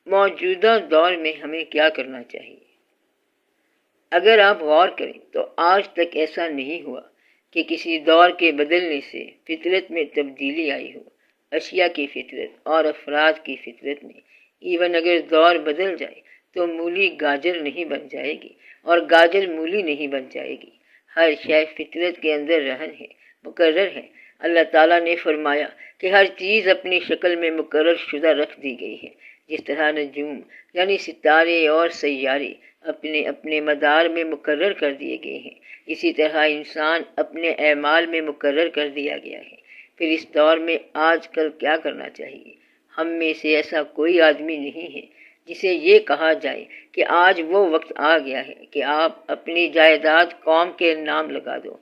موجودہ دور میں ہمیں کیا کرنا چاہیے؟ اگر آپ غور کریں تو آج تک ایسا نہیں ہوا کہ کسی دور کے بدلنے سے فطرت میں تبدیلی آئی ہو۔ اشیاء کی فطرت اور افراد کی فطرت میں ایون اگر دور بدل جائے تو مولی گاجر نہیں بن جائے گی اور گاجر مولی نہیں بن جائے گی۔ ہر شے فطرت کے اندر رہن ہے، مقرر ہے۔ اللہ تعالیٰ نے فرمایا کہ ہر چیز اپنی شکل میں مقرر شدہ رکھ دی گئی ہے۔ جس طرح نجوم یعنی ستارے اور سیارے اپنے اپنے مدار میں مقرر کر دیے گئے ہیں، اسی طرح انسان اپنے اعمال میں مقرر کر دیا گیا ہے۔ پھر اس دور میں آج کل کیا کرنا چاہیے؟ ہم میں سے ایسا کوئی آدمی نہیں ہے جسے یہ کہا جائے کہ آج وہ وقت آ گیا ہے کہ آپ اپنی جائیداد قوم کے نام لگا دو،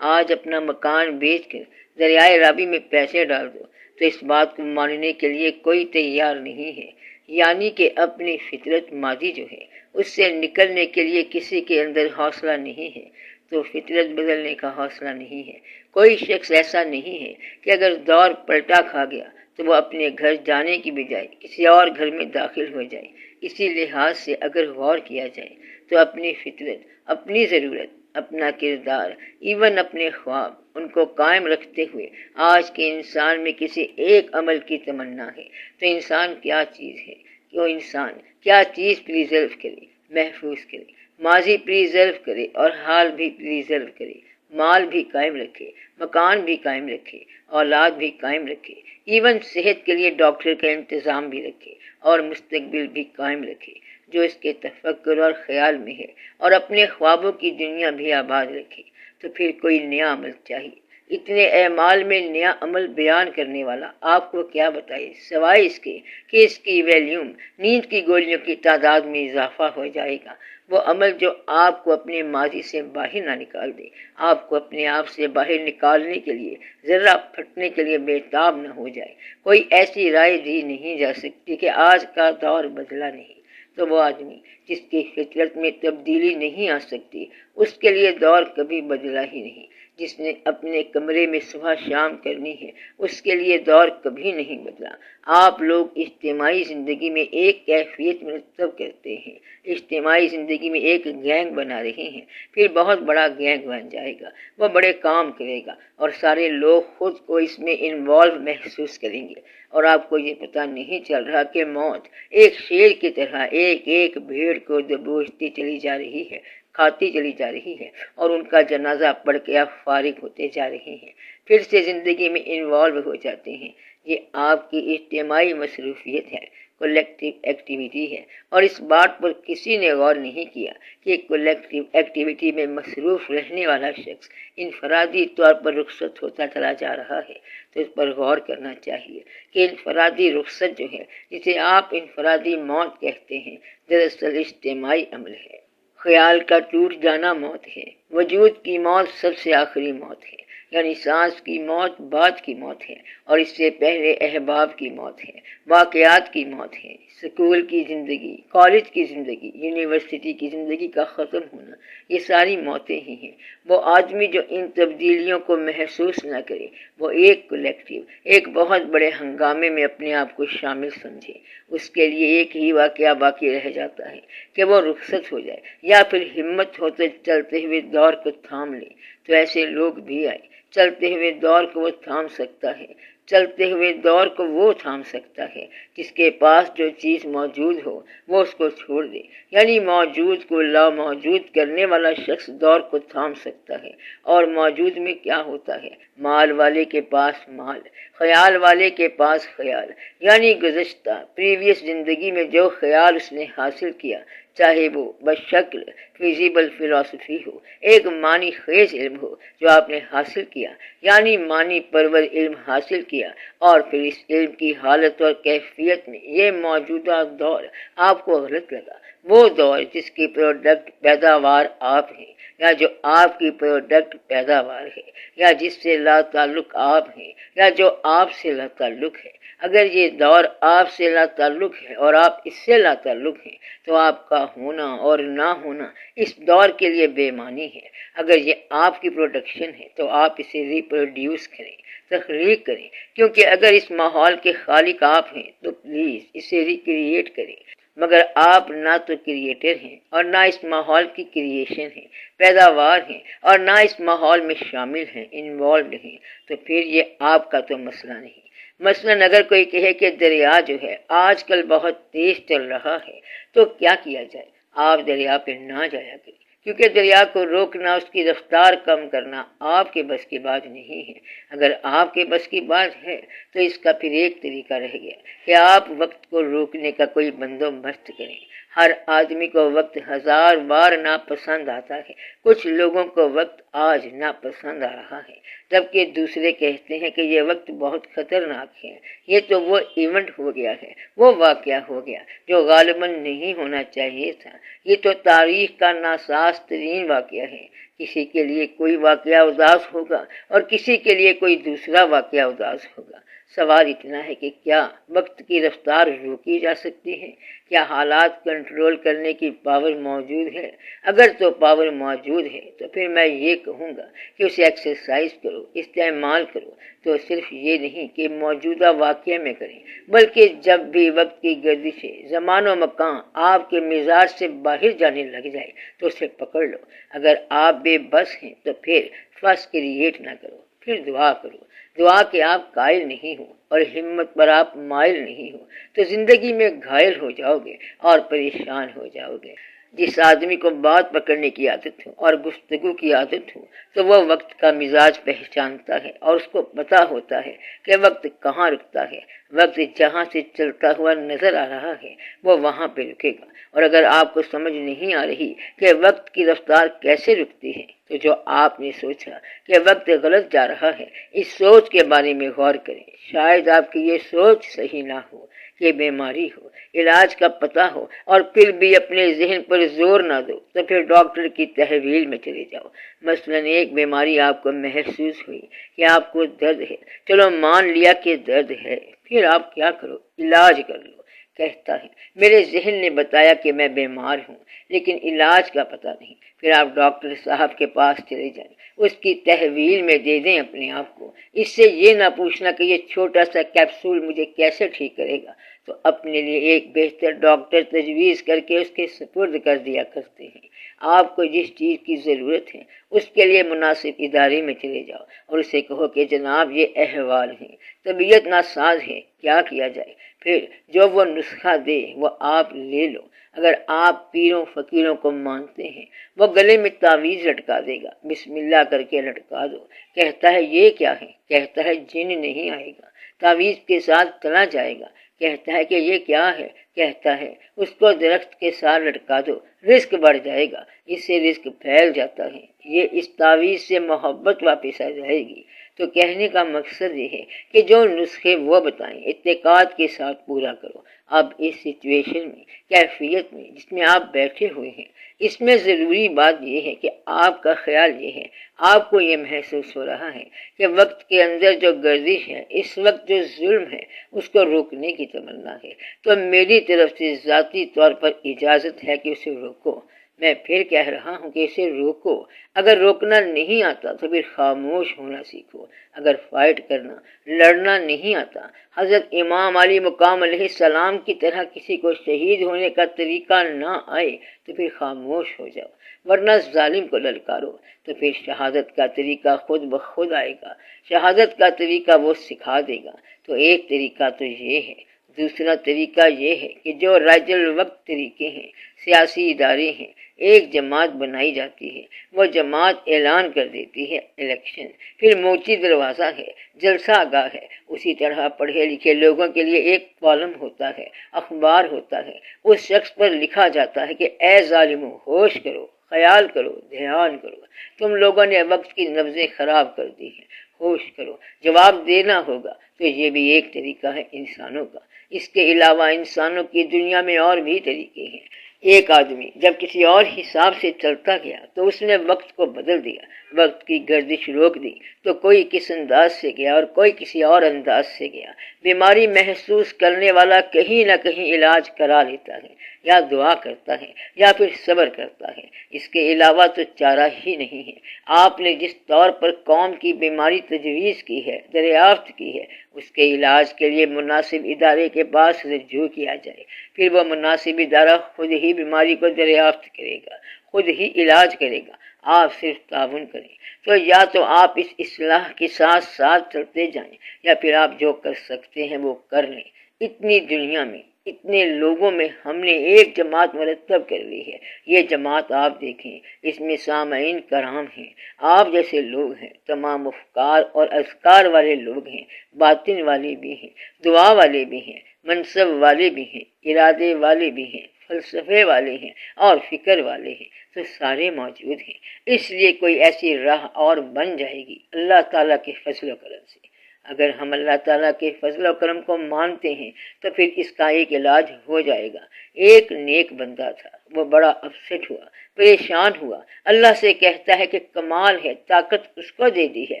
آج اپنا مکان بیچ کر دریائے رابی میں پیسے ڈال دو۔ تو اس بات کو ماننے کے لیے کوئی تیار نہیں ہے، یعنی کہ اپنی فطرت ماضی جو ہے اس سے نکلنے کے لیے کسی کے اندر حوصلہ نہیں ہے، تو فطرت بدلنے کا حوصلہ نہیں ہے۔ کوئی شخص ایسا نہیں ہے کہ اگر دور پلٹا کھا گیا تو وہ اپنے گھر جانے کی بجائے کسی اور گھر میں داخل ہو جائے۔ اسی لحاظ سے اگر غور کیا جائے تو اپنی فطرت، اپنی ضرورت، اپنا کردار، ایون اپنے خواب، ان کو قائم رکھتے ہوئے آج کے انسان میں کسی ایک عمل کی تمنا ہے، تو انسان کیا چیز ہے؟ وہ انسان کیا چیز پریزرو کرے، محفوظ کرے، ماضی پریزرو کرے اور حال بھی پریزرو کرے، مال بھی قائم رکھے، مکان بھی قائم رکھے، اولاد بھی قائم رکھے، ایون صحت کے لیے ڈاکٹر کا انتظام بھی رکھے اور مستقبل بھی قائم رکھے جو اس کے تفکر اور خیال میں ہے، اور اپنے خوابوں کی دنیا بھی آباد رکھے۔ تو پھر کوئی نیا عمل چاہیے۔ اتنے اعمال میں نیا عمل بیان کرنے والا آپ کو کیا بتائے، سوائے اس کے کہ اس کی ویلیوم نیند کی گولیوں کی تعداد میں اضافہ ہو جائے گا۔ وہ عمل جو آپ کو اپنے ماضی سے باہر نہ نکال دے، آپ کو اپنے آپ سے باہر نکالنے کے لیے، ذرہ پھٹنے کے لیے بےتاب نہ ہو جائے۔ کوئی ایسی رائے دی نہیں جا سکتی کہ آج کا دور بدلا نہیں، تو وہ آدمی جس کی فطرت میں تبدیلی نہیں آ سکتی، اس کے لیے دور کبھی بدلا ہی نہیں۔ جس نے اپنے کمرے میں صبح شام کرنی ہے، اس کے لیے دور کبھی نہیں بدلا۔ آپ لوگ اجتماعی زندگی میں ایک کیفیت مرتب کرتے ہیں، اجتماعی زندگی میں ایک گینگ بنا رہے ہیں، پھر بہت بڑا گینگ بن جائے گا، وہ بڑے کام کرے گا اور سارے لوگ خود کو اس میں انوالو محسوس کریں گے، اور آپ کو یہ پتہ نہیں چل رہا کہ موت ایک شیر کی طرح ایک ایک بھیڑ کو دبوچتی چلی جا رہی ہے، کھاتی چلی جا رہی ہے، اور ان کا جنازہ پڑھ کے آپ فارغ ہوتے جا رہے ہیں، پھر سے زندگی میں انوالو ہو جاتے ہیں۔ یہ آپ کی اجتماعی مصروفیت ہے، کولیکٹیو ایکٹیویٹی ہے، اور اس بات پر کسی نے غور نہیں کیا کہ کولیکٹیو ایکٹیویٹی میں مصروف رہنے والا شخص انفرادی طور پر رخصت ہوتا چلا جا رہا ہے۔ تو اس پر غور کرنا چاہیے کہ انفرادی رخصت جو ہے، جسے آپ انفرادی موت کہتے ہیں، دراصل اجتماعی عمل ہے۔ خیال کا ٹوٹ جانا موت ہے، وجود کی موت سب سے آخری موت ہے، یعنی سانس کی موت بعد کی موت ہے، اور اس سے پہلے احباب کی موت ہے، واقعات کی موت ہے، سکول کی زندگی، کالج کی زندگی، یونیورسٹی کی زندگی کا ختم ہونا، یہ ساری موتیں ہی ہیں۔ وہ آدمی جو ان تبدیلیوں کو محسوس نہ کرے، وہ ایک کولیکٹیو، ایک بہت بڑے ہنگامے میں اپنے آپ کو شامل سمجھے، اس کے لیے ایک ہی واقعہ باقی رہ جاتا ہے کہ وہ رخصت ہو جائے، یا پھر ہمت ہوتے چلتے ہوئے دور کو تھام لے۔ تو ایسے لوگ بھی آئے، چلتے ہوئے دور کو وہ تھام سکتا ہے، چلتے ہوئے دور کو وہ تھام سکتا ہے جس کے پاس جو چیز موجود ہو وہ اس کو چھوڑ دے، یعنی موجود کو لا موجود کرنے والا شخص دور کو تھام سکتا ہے۔ اور موجود میں کیا ہوتا ہے؟ مال والے کے پاس مال، خیال والے کے پاس خیال، یعنی گزشتہ پریویس زندگی میں جو خیال اس نے حاصل کیا، چاہے وہ بشکل فیزیبل فلسفی ہو، ایک معنی خیز علم ہو جو آپ نے حاصل کیا، یعنی معنی پرور علم حاصل کیا، اور پھر اس علم کی حالت اور کیفیت میں یہ موجودہ دور آپ کو غلط لگا، وہ دور جس کی پروڈکٹ پیداوار آپ ہیں، یا جو آپ کی پروڈکٹ پیداوار ہے، یا جس سے لا تعلق آپ ہیں، یا جو آپ سے لا تعلق ہے۔ اگر یہ دور آپ سے لا تعلق ہے اور آپ اس سے لا تعلق ہیں، تو آپ کا ہونا اور نہ ہونا اس دور کے لیے بے معنی ہے۔ اگر یہ آپ کی پروڈکشن ہے تو آپ اسے ریپروڈیوس کریں، تخلیق کریں، کیونکہ اگر اس ماحول کے خالق آپ ہیں تو پلیز اسے ریکریٹ کریں۔ مگر آپ نہ تو کریٹر ہیں اور نہ اس ماحول کی کریشن ہے، پیداوار ہیں، اور نہ اس ماحول میں شامل ہیں، انوالوڈ ہیں، تو پھر یہ آپ کا تو مسئلہ نہیں۔ مثلاً اگر کوئی کہے کہ دریا جو ہے آج کل بہت تیز چل رہا ہے تو کیا کیا جائے؟ آپ دریا پہ نہ جایا کریں، کیونکہ دریا کو روکنا، اس کی رفتار کم کرنا آپ کے بس کی بات نہیں ہے۔ اگر آپ کے بس کی بات ہے تو اس کا پھر ایک طریقہ رہ گیا کہ آپ وقت کو روکنے کا کوئی بندوبست کریں۔ ہر آدمی کو وقت 1000 بار ناپسند آتا ہے، کچھ لوگوں کو وقت آج ناپسند آ رہا ہے، جبکہ دوسرے کہتے ہیں کہ یہ وقت بہت خطرناک ہے۔ یہ تو وہ ایونٹ ہو گیا ہے، وہ واقعہ ہو گیا جو غالباً نہیں ہونا چاہیے تھا۔ یہ تو تاریخ کا ناساز ترین واقعہ ہے۔ کسی کے لیے کوئی واقعہ اداس ہوگا اور کسی کے لیے کوئی دوسرا واقعہ اداس ہوگا۔ سوال اتنا ہے کہ کیا وقت کی رفتار روکی جا سکتی ہے؟ کیا حالات کنٹرول کرنے کی پاور موجود ہے؟ اگر تو پاور موجود ہے تو پھر میں یہ کہوں گا کہ اسے ایکسرسائز کرو، استعمال کرو، تو صرف یہ نہیں کہ موجودہ واقعے میں کریں، بلکہ جب بھی وقت کی گردش زمان و مکان آپ کے مزاج سے باہر جانے لگ جائے تو اسے پکڑ لو۔ اگر آپ بے بس ہیں تو پھر فرسٹ کریٹ نہ کرو، پھر دعا کرو، دعا کہ آپ قائل نہیں ہو اور ہمت پر آپ مائل نہیں ہو، تو زندگی میں گھائل ہو جاؤ گے اور پریشان ہو جاؤ گے۔ جس آدمی کو بات پکڑنے کی عادت ہو اور گفتگو کی عادت ہو تو وہ وقت کا مزاج پہچانتا ہے اور اس کو پتہ ہوتا ہے کہ وقت کہاں رکتا ہے۔ وقت جہاں سے چلتا ہوا نظر آ رہا ہے وہ وہاں پہ رکے گا۔ اور اگر آپ کو سمجھ نہیں آ رہی کہ وقت کی رفتار کیسے رکتی ہے تو جو آپ نے سوچا کہ وقت غلط جا رہا ہے، اس سوچ کے بارے میں غور کریں۔ شاید آپ کی یہ سوچ صحیح نہ ہو، یہ بیماری ہو، علاج کا پتہ ہو، اور پھر بھی اپنے ذہن پر زور نہ دو تو پھر ڈاکٹر کی تحویل میں چلے جاؤ۔ مثلاً ایک بیماری آپ کو محسوس ہوئی کہ آپ کو درد ہے، چلو مان لیا کہ درد ہے، پھر آپ کیا کرو؟ علاج کر لو۔ کہتا ہے میرے ذہن نے بتایا کہ میں بیمار ہوں لیکن علاج کا پتہ نہیں، پھر آپ ڈاکٹر صاحب کے پاس چلے جائیں، اس کی تحویل میں دے دیں اپنے آپ کو۔ اس سے یہ نہ پوچھنا کہ یہ چھوٹا سا کیپسول مجھے کیسے ٹھیک کرے گا، تو اپنے لیے ایک بہتر ڈاکٹر تجویز کر کے اس کے سپرد کر دیا کرتے ہیں۔ آپ کو جس چیز کی ضرورت ہے اس کے لیے مناسب ادارے میں چلے جاؤ اور اسے کہو کہ جناب یہ احوال ہیں، طبیعت ناساز ہے، کیا کیا جائے؟ پھر جو وہ نسخہ دے وہ آپ لے لو۔ اگر آپ پیروں فقیروں کو مانتے ہیں، وہ گلے میں تعویذ لٹکا دے گا، بسم اللہ کر کے لٹکا دو۔ کہتا ہے یہ کیا ہے؟ کہتا ہے جن نہیں آئے گا، تعویذ کے ساتھ چلا جائے گا۔ کہتا ہے کہ یہ کیا ہے؟ کہتا ہے اس کو درخت کے ساتھ لٹکا دو، رزق بڑھ جائے گا، اس سے رزق پھیل جاتا ہے، یہ اس تعویذ سے محبت واپس آ جائے گی۔ تو کہنے کا مقصد یہ ہے کہ جو نسخے وہ بتائیں اتقاد کے ساتھ پورا کرو۔ اب اس سچویشن میں، کیفیت میں جس میں آپ بیٹھے ہوئے ہیں، اس میں ضروری بات یہ ہے کہ آپ کا خیال یہ ہے، آپ کو یہ محسوس ہو رہا ہے کہ وقت کے اندر جو گردش ہے، اس وقت جو ظلم ہے، اس کو روکنے کی تمنا ہے، تو میری طرف سے ذاتی طور پر اجازت ہے کہ اسے روکو۔ میں پھر کہہ رہا ہوں کہ اسے روکو۔ اگر روکنا نہیں آتا تو پھر خاموش ہونا سیکھو۔ اگر فائٹ کرنا، لڑنا نہیں آتا، حضرت امام علی مقام علیہ السلام کی طرح کسی کو شہید ہونے کا طریقہ نہ آئے تو پھر خاموش ہو جاؤ، ورنہ ظالم کو للکارو تو پھر شہادت کا طریقہ خود بخود آئے گا۔ شہادت کا طریقہ وہ سکھا دے گا۔ تو ایک طریقہ تو یہ ہے۔ دوسرا طریقہ یہ ہے کہ جو رائج الوقت طریقے ہیں، سیاسی ادارے ہیں، ایک جماعت بنائی جاتی ہے، وہ جماعت اعلان کر دیتی ہے الیکشن، پھر موچی دروازہ ہے، جلسہ گاہ ہے، اسی طرح پڑھے لکھے لوگوں کے لیے ایک کالم ہوتا ہے، اخبار ہوتا ہے، اس شخص پر لکھا جاتا ہے کہ اے ظالمو ہوش کرو، خیال کرو، دھیان کرو، تم لوگوں نے وقت کی نبضیں خراب کر دی ہیں، ہوش کرو، جواب دینا ہوگا۔ تو یہ بھی ایک طریقہ ہے انسانوں کا۔ اس کے علاوہ انسانوں کی دنیا میں اور بھی طریقے ہیں۔ ایک آدمی جب کسی اور حساب سے چلتا گیا تو اس نے وقت کو بدل دیا، وقت کی گردش روک دی، تو کوئی کس انداز سے گیا اور کوئی کسی اور انداز سے گیا۔ بیماری محسوس کرنے والا کہیں نہ کہیں علاج کرا لیتا ہے، یا دعا کرتا ہے یا پھر صبر کرتا ہے، اس کے علاوہ تو چارہ ہی نہیں ہے۔ آپ نے جس طور پر قوم کی بیماری تجویز کی ہے، دریافت کی ہے، اس کے علاج کے لیے مناسب ادارے کے پاس رجوع کیا جائے، پھر وہ مناسب ادارہ خود ہی بیماری کو دریافت کرے گا، خود ہی علاج کرے گا، آپ صرف تعاون کریں۔ تو یا تو آپ اس اصلاح کے ساتھ ساتھ چلتے جائیں، یا پھر آپ جو کر سکتے ہیں وہ کر لیں۔ اتنی دنیا میں، اتنے لوگوں میں ہم نے ایک جماعت مرتب کر لی ہے۔ یہ جماعت آپ دیکھیں، اس میں سامعین کرام ہیں، آپ جیسے لوگ ہیں، تمام افکار اور اذکار والے لوگ ہیں، باطن والے بھی ہیں، دعا والے بھی ہیں، منصب والے بھی ہیں، ارادے والے بھی ہیں، فلسفے والے ہیں اور فکر والے ہیں، تو سارے موجود ہیں۔ اس لیے کوئی ایسی راہ اور بن جائے گی اللہ تعالیٰ کے فضل و کرم سے۔ اگر ہم اللہ تعالیٰ کے فضل و کرم کو مانتے ہیں تو پھر اس کا ایک علاج ہو جائے گا۔ ایک نیک بندہ تھا، وہ بڑا اپسیٹ ہوا، پریشان ہوا، اللہ سے کہتا ہے کہ کمال ہے، طاقت اس کو دے دی ہے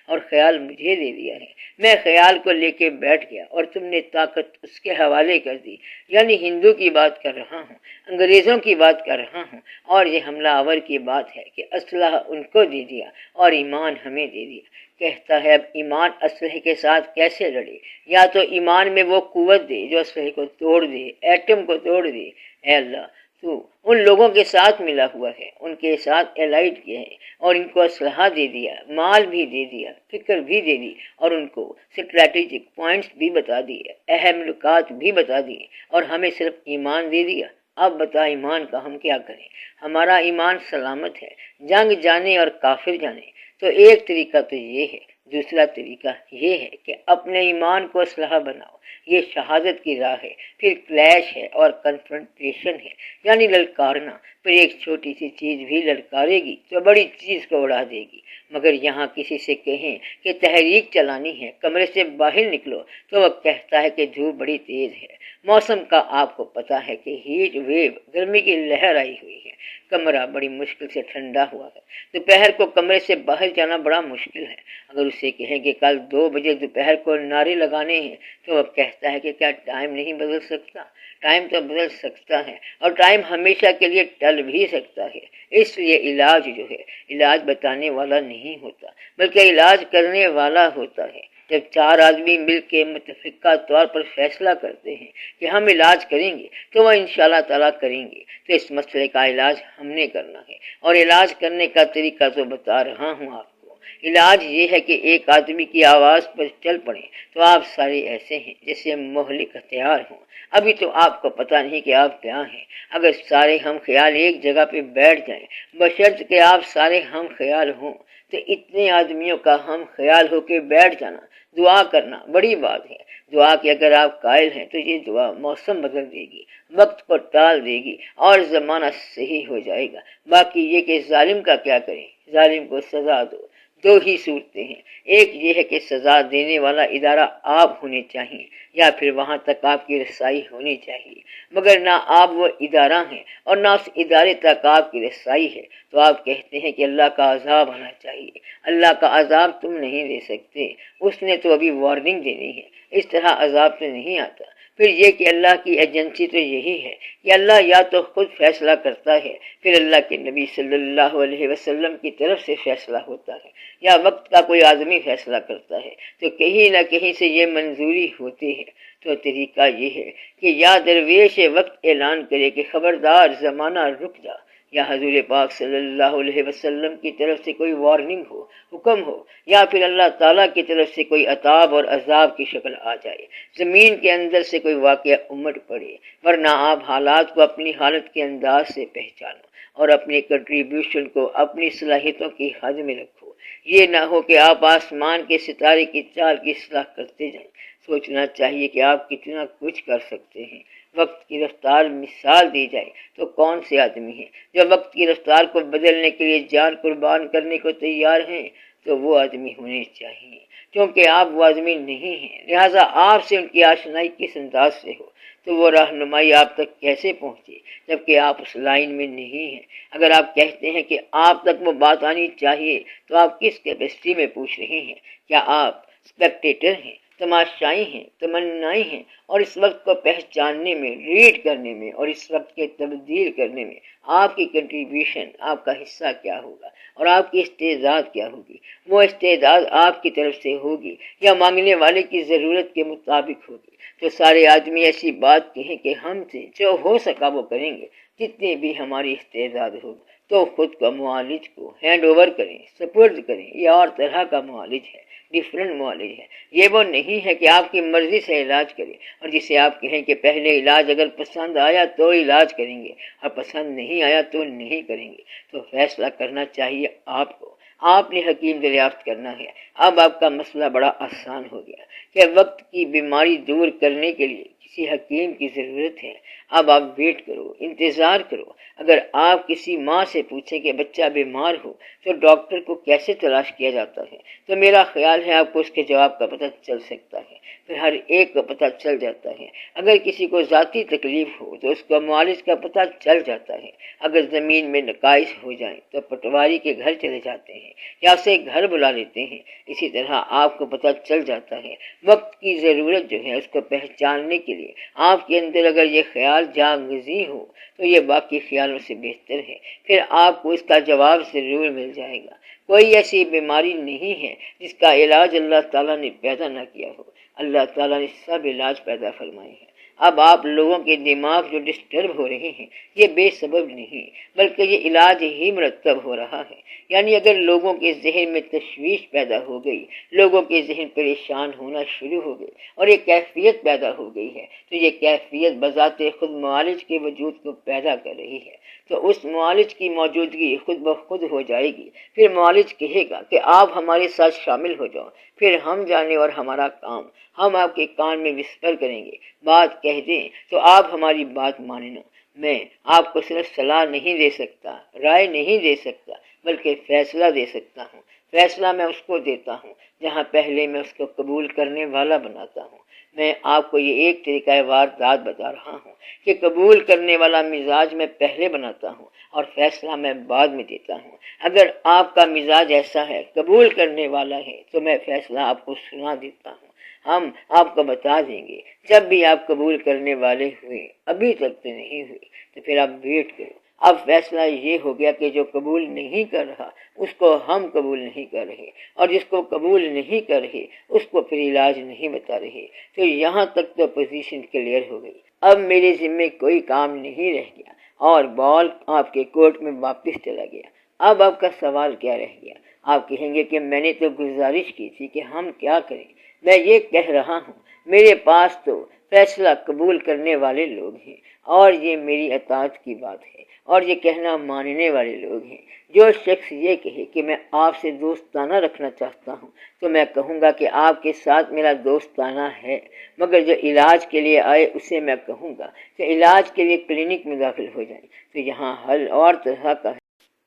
اور خیال مجھے دے دیا ہے، میں خیال کو لے کے بیٹھ گیا اور تم نے طاقت اس کے حوالے کر دی۔ یعنی ہندو کی بات کر رہا ہوں، انگریزوں کی بات کر رہا ہوں، اور یہ حملہ آور کی بات ہے کہ اسلحہ ان کو دے دیا اور ایمان ہمیں دے دیا۔ کہتا ہے اب ایمان اسلحے کے ساتھ کیسے لڑے؟ یا تو ایمان میں وہ قوت دے جو اسلحے کو توڑ دے، ایٹم کو توڑ دے۔ اے اللہ، تو ان لوگوں کے ساتھ ملا ہوا ہے، ان کے ساتھ الائڈ کیا ہے اور ان کو اسلحہ دے دیا، مال بھی دے دیا، فکر بھی دے دی، اور ان کو اسٹریٹجک پوائنٹس بھی بتا دیے، اہم نکات بھی بتا دیے، اور ہمیں صرف ایمان دے دیا۔ اب بتا ایمان کا ہم کیا کریں؟ ہمارا ایمان سلامت ہے، جنگ جانے اور کافر جانے۔ تو ایک طریقہ تو یہ ہے، دوسرا طریقہ یہ ہے کہ اپنے ایمان کو اسلحہ بناؤ، یہ شہادت کی راہ ہے۔ پھر کلیش ہے اور کنفرنٹیشن ہے، یعنی للکارنا، پھر ایک چھوٹی سی چیز بھی للکارے گی تو بڑی چیز کو اڑا دے گی۔ مگر یہاں کسی سے کہیں کہ تحریک چلانی ہے، کمرے سے باہر نکلو، تو وہ کہتا ہے کہ دھوپ بڑی تیز ہے۔ موسم کا آپ کو پتہ ہے کہ ہیٹ ویو، گرمی کی لہر آئی ہوئی ہے، کمرہ بڑی مشکل سے ٹھنڈا ہوا ہے۔ دوپہر کو کمرے سے باہر جانا بڑا مشکل ہے۔ اگر اسے کہیں کہ کل 2 بجے دوپہر کو نعرے لگانے ہیں تو وہ کہتا ہے کہ کیا ٹائم نہیں بدل سکتا؟ ٹائم تو بدل سکتا ہے، اور ٹائم ہمیشہ کے لیے ٹل بھی سکتا ہے۔ اس لیے علاج جو ہے، علاج بتانے والا نہیں ہوتا بلکہ علاج کرنے والا ہوتا ہے۔ جب 4 آدمی مل کے متفقہ طور پر فیصلہ کرتے ہیں کہ ہم علاج کریں گے تو وہ انشاءاللہ تعالیٰ کریں گے۔ تو اس مسئلے کا علاج ہم نے کرنا ہے، اور علاج کرنے کا طریقہ تو بتا رہا ہوں آپ کو۔ علاج یہ ہے کہ ایک آدمی کی آواز پر چل پڑیں تو آپ سارے ایسے ہیں جیسے مہلک ہتھیار ہوں۔ ابھی تو آپ کو پتہ نہیں کہ آپ کیا ہیں۔ اگر سارے ہم خیال ایک جگہ پہ بیٹھ جائیں، بشرط کہ آپ سارے ہم خیال ہوں، تو اتنے آدمیوں کا ہم خیال ہو کے بیٹھ جانا، دعا کرنا بڑی بات ہے۔ دعا کہ اگر آپ قائل ہیں تو یہ دعا موسم بدل دے گی، وقت کو ٹال دے گی اور زمانہ صحیح ہو جائے گا۔ باقی یہ کہ ظالم کا کیا کریں؟ ظالم کو سزا دو۔ 2 ہی صورتیں ہیں، ایک یہ ہے کہ سزا دینے والا ادارہ آپ ہونے چاہیے، یا پھر وہاں تک آپ کی رسائی ہونی چاہیے۔ مگر نہ آپ وہ ادارہ ہیں اور نہ اس ادارے تک آپ کی رسائی ہے، تو آپ کہتے ہیں کہ اللہ کا عذاب آنا چاہیے۔ اللہ کا عذاب تم نہیں دے سکتے، اس نے تو ابھی وارننگ دینی ہے، اس طرح عذاب تو نہیں آتا۔ پھر یہ کہ اللہ کی ایجنسی تو یہی ہے کہ اللہ یا تو خود فیصلہ کرتا ہے، پھر اللہ کے نبی صلی اللہ علیہ وسلم کی طرف سے فیصلہ ہوتا ہے، یا وقت کا کوئی آدمی فیصلہ کرتا ہے، تو کہیں نہ کہیں سے یہ منظوری ہوتی ہے۔ تو طریقہ یہ ہے کہ یا درویش وقت اعلان کرے کہ خبردار زمانہ رک جا، یا حضور پاک صلی اللہ علیہ وسلم کی طرف سے کوئی وارننگ ہو، حکم ہو، یا پھر اللہ تعالیٰ کی طرف سے کوئی عذاب اور عذاب کی شکل آ جائے، زمین کے اندر سے کوئی واقعہ امٹ پڑے۔ ورنہ آپ حالات کو اپنی حالت کے انداز سے پہچانو اور اپنی کنٹریبیوشن کو اپنی صلاحیتوں کی حد میں رکھو۔ یہ نہ ہو کہ آپ آسمان کے ستارے کی چال کی اصلاح کرتے جائیں۔ سوچنا چاہیے کہ آپ کتنا کچھ کر سکتے ہیں۔ وقت کی رفتار مثال دی جائے تو کون سے آدمی ہیں جو وقت کی رفتار کو بدلنے کے لیے جان قربان کرنے کو تیار ہیں؟ تو وہ آدمی ہونے چاہیے۔ کیونکہ آپ وہ آدمی نہیں ہیں، لہٰذا آپ سے ان کی آشنائی کس انداز سے ہو؟ تو تو وہ رہنمائی آپ تک کیسے پہنچے جبکہ آپ اس لائن میں نہیں ہیں؟ اگر آپ کہتے ہیں کہ آپ تک وہ بات آنی چاہیے تو آپ کس کیپیسٹی میں پوچھ رہے ہیں؟ کیا آپ اسپیکٹیٹر ہیں، تماشائی ہیں، تمنائی ہیں؟ اور اس وقت کو پہچاننے میں، ریڈ کرنے میں اور اس وقت کے تبدیل کرنے میں آپ کی کنٹریبیوشن، آپ کا حصہ کیا ہوگا اور آپ کی استعداد کیا ہوگی؟ وہ استعداد آپ کی طرف سے ہوگی یا مانگنے والے کی ضرورت کے مطابق ہوگی؟ تو سارے آدمی ایسی بات کہیں کہ ہم سے جو ہو سکا وہ کریں گے، جتنی بھی ہماری استعداد ہوگی، تو خود کو معالج کو ہینڈ اوور کریں، سپرد کریں۔ یہ اور طرح کا معالج ہے، ڈیفرنٹ معالج ہے۔ یہ وہ نہیں ہے کہ آپ کی مرضی سے علاج کریں اور جسے آپ کہیں کہ پہلے علاج اگر پسند آیا تو علاج کریں گے اور پسند نہیں آیا تو نہیں کریں گے۔ تو فیصلہ کرنا چاہیے آپ کو، آپ نے حکیم دریافت کرنا ہے۔ اب آپ کا مسئلہ بڑا آسان ہو گیا کہ وقت کی بیماری دور کرنے کے لیے کسی حکیم کی ضرورت ہے۔ اب آپ ویٹ کرو، انتظار کرو۔ اگر آپ کسی ماں سے پوچھیں کہ بچہ بیمار ہو تو ڈاکٹر کو کیسے تلاش کیا جاتا ہے، تو میرا خیال ہے آپ کو اس کے جواب کا پتہ چل سکتا ہے، پھر ہر ایک کو پتہ چل جاتا ہے۔ اگر کسی کو ذاتی تکلیف ہو تو اس کو معالج کا پتہ چل جاتا ہے۔ اگر زمین میں نقائص ہو جائیں تو پٹواری کے گھر چلے جاتے ہیں یا اسے گھر بلا لیتے ہیں۔ اسی طرح آپ کو پتہ چل جاتا ہے۔ وقت کی ضرورت جو ہے اس کو پہچاننے کے لیے آپ کے اندر اگر یہ خیال جاگزی ہو تو یہ باقی خیالوں سے بہتر ہے، پھر آپ کو اس کا جواب ضرور مل جائے گا۔ کوئی ایسی بیماری نہیں ہے جس کا علاج اللہ تعالیٰ نے پیدا نہ کیا ہو۔ اللہ تعالیٰ نے سب علاج پیدا فرمائے ہیں۔ اب آپ لوگوں کے دماغ جو ڈسٹرب ہو رہے ہیں یہ بے سبب نہیں بلکہ یہ علاج ہی مرتب ہو رہا ہے۔ یعنی اگر لوگوں کے ذہن میں تشویش پیدا ہو گئی، لوگوں کے ذہن پریشان ہونا شروع ہو گئے اور ایک کیفیت پیدا ہو گئی ہے تو یہ کیفیت بذات خود معالج کے وجود کو پیدا کر رہی ہے، تو اس معالج کی موجودگی خود بخود ہو جائے گی۔ پھر معالج کہے گا کہ آپ ہمارے ساتھ شامل ہو جاؤ، پھر ہم جانے اور ہمارا کام، ہم آپ کے کان میں وسپر کریں گے، بات کہہ دیں تو آپ ہماری بات ماننا۔ میں آپ کو صرف صلاح نہیں دے سکتا، رائے نہیں دے سکتا، بلکہ فیصلہ دے سکتا ہوں۔ فیصلہ میں اس کو دیتا ہوں جہاں پہلے میں اس کو قبول کرنے والا بناتا ہوں۔ میں آپ کو یہ ایک طریقہ واردات بتا رہا ہوں کہ قبول کرنے والا مزاج میں پہلے بناتا ہوں اور فیصلہ میں بعد میں دیتا ہوں۔ اگر آپ کا مزاج ایسا ہے، قبول کرنے والا ہے، تو میں فیصلہ آپ کو سنا دیتا ہوں، ہم آپ کو بتا دیں گے۔ جب بھی آپ قبول کرنے والے ہوئے، ابھی تک تو نہیں ہوئے، تو پھر آپ ویٹ کرو۔ اب فیصلہ یہ ہو گیا کہ جو قبول نہیں کر رہا اس کو ہم قبول نہیں کر رہے، اور جس کو قبول نہیں کر رہے اس کو پھر علاج نہیں بتا رہے۔ تو یہاں تک تو پوزیشن کلیئر ہو گئی۔ اب میرے ذمے کوئی کام نہیں رہ گیا اور بال آپ کے کورٹ میں واپس چلا گیا۔ اب آپ کا سوال کیا رہ گیا؟ آپ کہیں گے کہ میں نے تو گزارش کی تھی کہ ہم کیا کریں۔ میں یہ کہہ رہا ہوں میرے پاس تو فیصلہ قبول کرنے والے لوگ ہیں اور یہ میری اطاعت کی بات ہے اور یہ کہنا ماننے والے لوگ ہیں۔ جو شخص یہ کہے کہ میں آپ سے دوستانہ رکھنا چاہتا ہوں تو میں کہوں گا کہ آپ کے ساتھ میرا دوستانہ ہے، مگر جو علاج کے لیے آئے اسے میں کہوں گا کہ علاج کے لیے کلینک میں داخل ہو جائیں۔ تو یہاں حل اور طرح کا ہے۔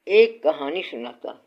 ایک کہانی سناتا ہوں۔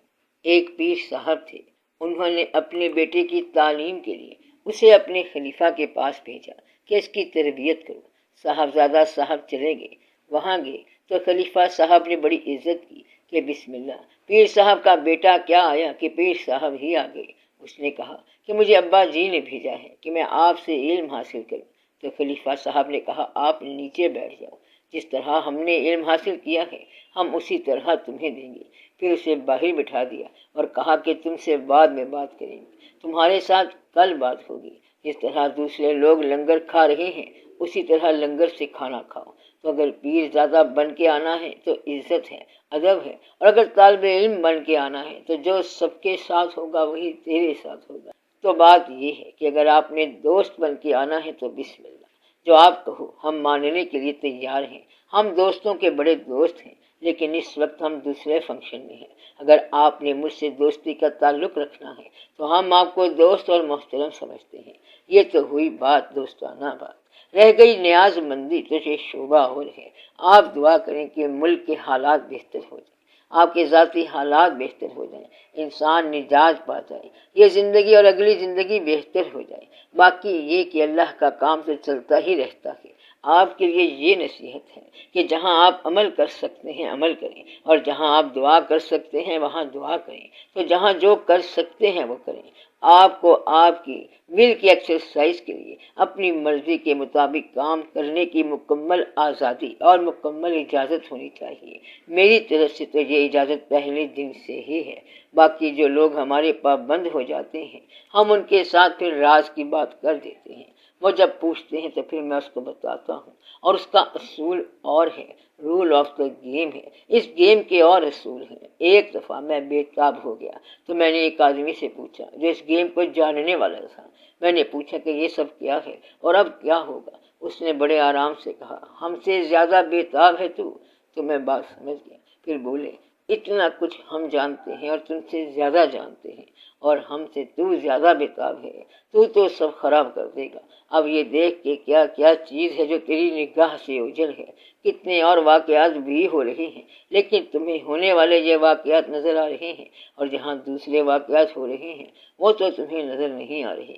ایک پیر صاحب تھے، انہوں نے اپنے بیٹے کی تعلیم کے لیے اسے اپنے خلیفہ کے پاس بھیجا کہ اس کی تربیت کرو۔ صاحبزادہ صاحب چلے گئے، وہاں گئے تو خلیفہ صاحب نے بڑی عزت کی کہ بسم اللہ، پیر صاحب کا بیٹا کیا آیا کہ پیر صاحب ہی آ گئے۔ اس نے کہا کہ مجھے ابا جی نے بھیجا ہے کہ میں آپ سے علم حاصل کروں۔ تو خلیفہ صاحب نے کہا آپ نیچے بیٹھ جاؤ، جس طرح ہم نے علم حاصل کیا ہے ہم اسی طرح تمہیں دیں گے۔ پھر اسے باہر بٹھا دیا اور کہا کہ تم سے بعد میں بات کریں گے، تمہارے ساتھ کل بات ہوگی۔ جس طرح دوسرے لوگ لنگر کھا رہے ہیں اسی طرح لنگر سے کھانا کھاؤ۔ تو اگر پیر زیادہ بن کے آنا ہے تو عزت ہے، ادب ہے، اور اگر طالب علم بن کے آنا ہے تو جو سب کے ساتھ ہوگا وہی تیرے ساتھ ہوگا۔ تو بات یہ ہے کہ اگر آپ نے دوست بن کے آنا ہے تو بسم اللہ، جو آپ کہو ہم ماننے کے لیے تیار ہیں۔ ہم دوستوں کے بڑے دوست ہیں، لیکن اس وقت ہم دوسرے فنکشن میں ہیں۔ اگر آپ نے مجھ سے دوستی کا تعلق رکھنا ہے تو ہم آپ کو دوست اور محترم سمجھتے ہیں۔ یہ تو ہوئی بات دوستانہ بات، رہ گئی نیاز مندی تو یہ شعبہ اور ہے۔ آپ دعا کریں کہ ملک کے حالات بہتر ہو جائیں، آپ کے ذاتی حالات بہتر ہو جائیں، انسان نجات پا جائے، یہ زندگی اور اگلی زندگی بہتر ہو جائے۔ باقی یہ کہ اللہ کا کام تو چلتا ہی رہتا ہے، آپ کے لیے یہ نصیحت ہے کہ جہاں آپ عمل کر سکتے ہیں عمل کریں، اور جہاں آپ دعا کر سکتے ہیں وہاں دعا کریں، تو جہاں جو کر سکتے ہیں وہ کریں۔ آپ کو آپ کی ول کی ایکسرسائز کے لیے اپنی مرضی کے مطابق کام کرنے کی مکمل آزادی اور مکمل اجازت ہونی چاہیے۔ میری طرف سے تو یہ اجازت پہلے دن سے ہی ہے۔ باقی جو لوگ ہمارے پابند ہو جاتے ہیں، ہم ان کے ساتھ پھر راز کی بات کر دیتے ہیں۔ وہ جب پوچھتے ہیں تو پھر میں اس کو بتاتا ہوں، اور اس کا اصول اور ہے، رول آف دا گیم ہے۔ اس گیم کے اور اصول ہیں۔ ایک دفعہ میں بے تاب ہو گیا تو میں نے ایک آدمی سے پوچھا جو اس گیم کو جاننے والا تھا۔ میں نے پوچھا کہ یہ سب کیا ہے اور اب کیا ہوگا؟ اس نے بڑے آرام سے کہا، ہم سے زیادہ بے تاب ہے تو میں بات سمجھ گیا۔ پھر بولے، اتنا کچھ ہم جانتے ہیں اور تم سے زیادہ جانتے ہیں، اور ہم سے تو زیادہ بے تاب ہے، تو سب خراب کر دے گا۔ اب یہ دیکھ کہ کیا کیا چیز ہے جو تیری نگاہ سے اوجھل ہے، کتنے اور واقعات بھی ہو رہے ہیں، لیکن تمہیں ہونے والے یہ واقعات نظر آ رہے ہیں، اور جہاں دوسرے واقعات ہو رہے ہیں وہ تو تمہیں نظر نہیں آ رہے۔